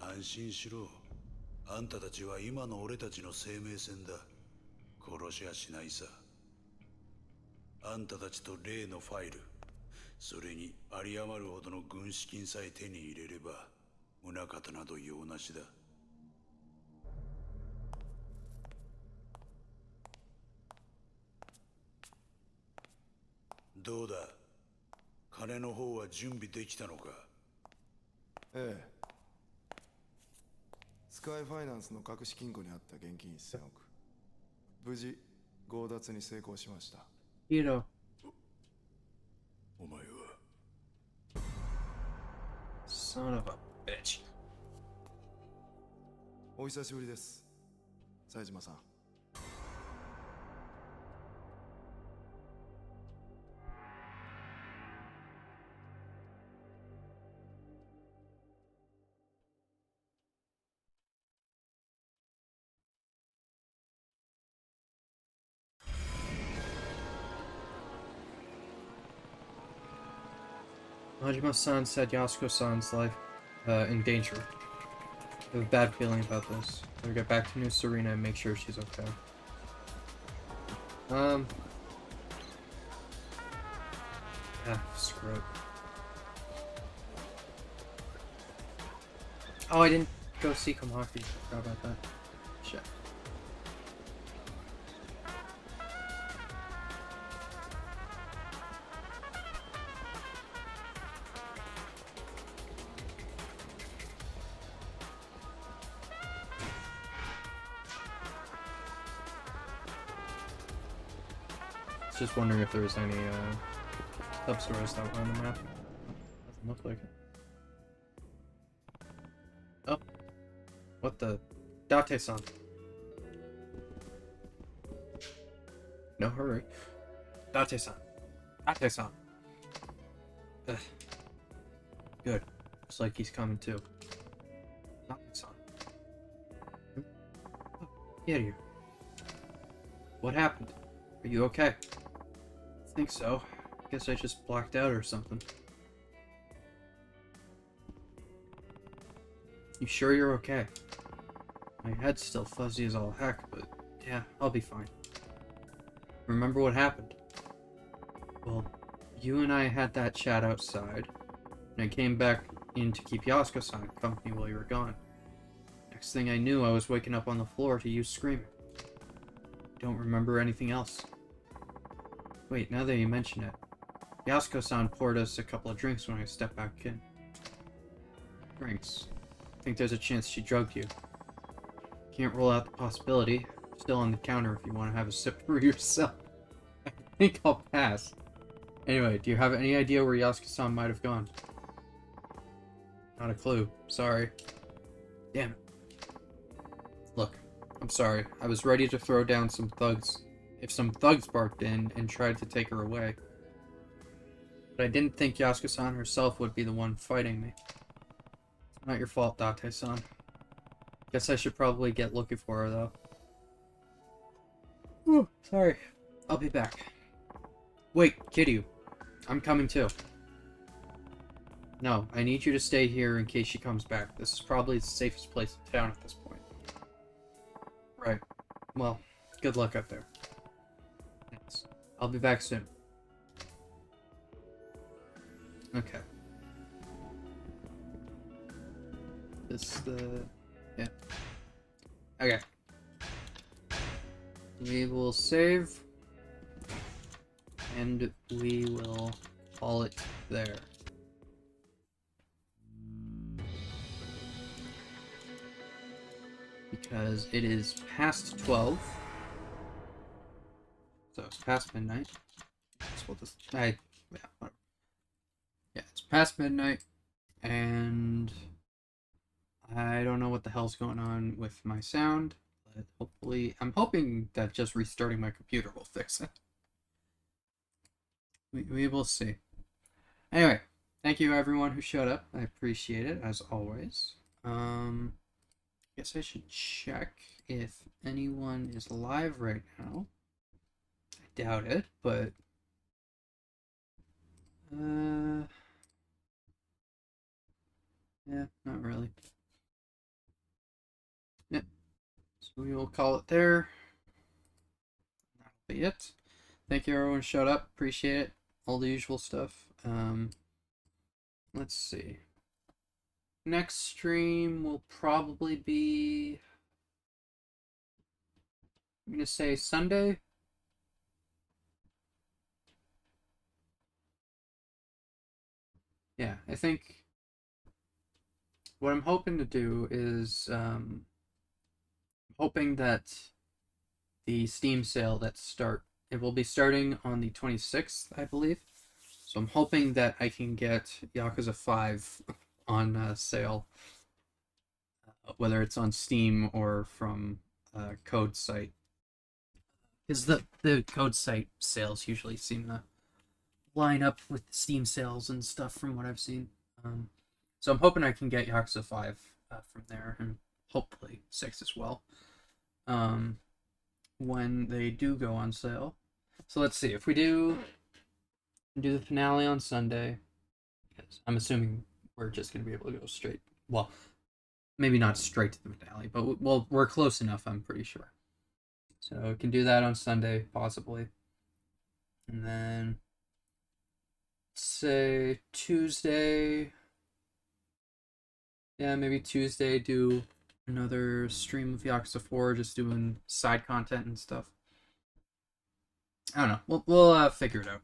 安心しろ。あんたたちは今の俺たちの生命線だ。殺しはしないさ。あんたたちと例のファイル、それに有り余るほどの軍資金さえ手に入れれば、宗方など用なしだ。どうだ、金の方は準備できたのか。ええ。スカイファイナンスの隠し金庫にあった現金1000億。無事強奪に成功しました。You know. お前は Son of a bitch. お久しぶりです、冴島さん。Majima-san said Yasuko-san's life in danger. I have a bad feeling about this. I'll get back to New Serena and make sure she's okay. Screw it. Oh, I didn't go see Kamaki. Forgot about that. Shit. Just wondering if there was any substores that were on the map. Doesn't look like it. Oh, what the? Date-san. No hurry. Date-san. Date-san. Ugh. Good. Looks like he's coming too. Date-san. Oh, KIRYU. What happened? Are you okay? I think so. Guess I just blacked out or something. You sure you're okay? My head's still fuzzy as all heck, but yeah, I'll be fine. Remember what happened? Well, you and I had that chat outside, and I came back in to keep Yasuko-san company while you were gone. Next thing I knew, I was waking up on the floor to you screaming. Don't remember anything else. Wait, now that you mention it, Yasuko-san poured us a couple of drinks when I stepped back in. Drinks. I think there's a chance she drugged you. Can't rule out the possibility. Still on the counter if you want to have a sip for yourself. I think I'll pass. Anyway, do you have any idea where Yasuko-san might have gone? Not a clue. Sorry. Damn it. Look, I'm sorry. I was ready to throw down some thugs if some thugs barked in and tried to take her away. But I didn't think Yasuko-san herself would be the one fighting me. It's not your fault, Date-san. Guess I should probably get looking for her, though. Whew, sorry. I'll be back. Wait, KIRYU. I'm coming too. No, I need you to stay here in case she comes back. This is probably the safest place in town at this point. Right. Well, good luck out there. Thanks. I'll be back soon. Okay. This yeah. Okay. We will save and we will call it there. Because it is past 12. So it's past midnight. That's what this yeah, whatever. Yeah, it's past midnight and I don't know what the hell's going on with my sound, but hopefully I'm hoping that just restarting my computer will fix it. We will see. Anyway, thank you everyone who showed up. I appreciate it as always. Guess I should check if anyone is live right now. I doubt it, but yeah, not really. Yep. So we will call it there. That'll be it. Thank you everyone who showed up. Appreciate it. All the usual stuff. Let's see. Next stream will probably be, I'm gonna say Sunday. Yeah, I think what I'm hoping to do is hoping that the Steam sale it will be starting on the 26th, I believe. So I'm hoping that I can get Yakuza 5 on sale, whether it's on Steam or from Code site. Because the Code site sales usually seem to line up with the Steam sales and stuff from what I've seen. So I'm hoping I can get Yakuza 5 from there, and hopefully 6 as well, when they do go on sale. So let's see, if we do the finale on Sunday, I'm assuming we're just going to be able to go straight, well, maybe not straight to the finale, but we're close enough, I'm pretty sure. So we can do that on Sunday, possibly. And then, say, Tuesday. Yeah, maybe Tuesday do another stream of Yakuza 4, just doing side content and stuff. I don't know. We'll figure it out.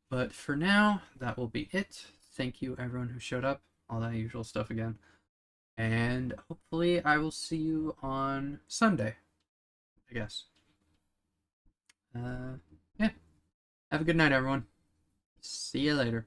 But for now, that will be it. Thank you everyone who showed up. All that usual stuff again. And hopefully I will see you on Sunday, I guess. Yeah. Have a good night, everyone. See you later.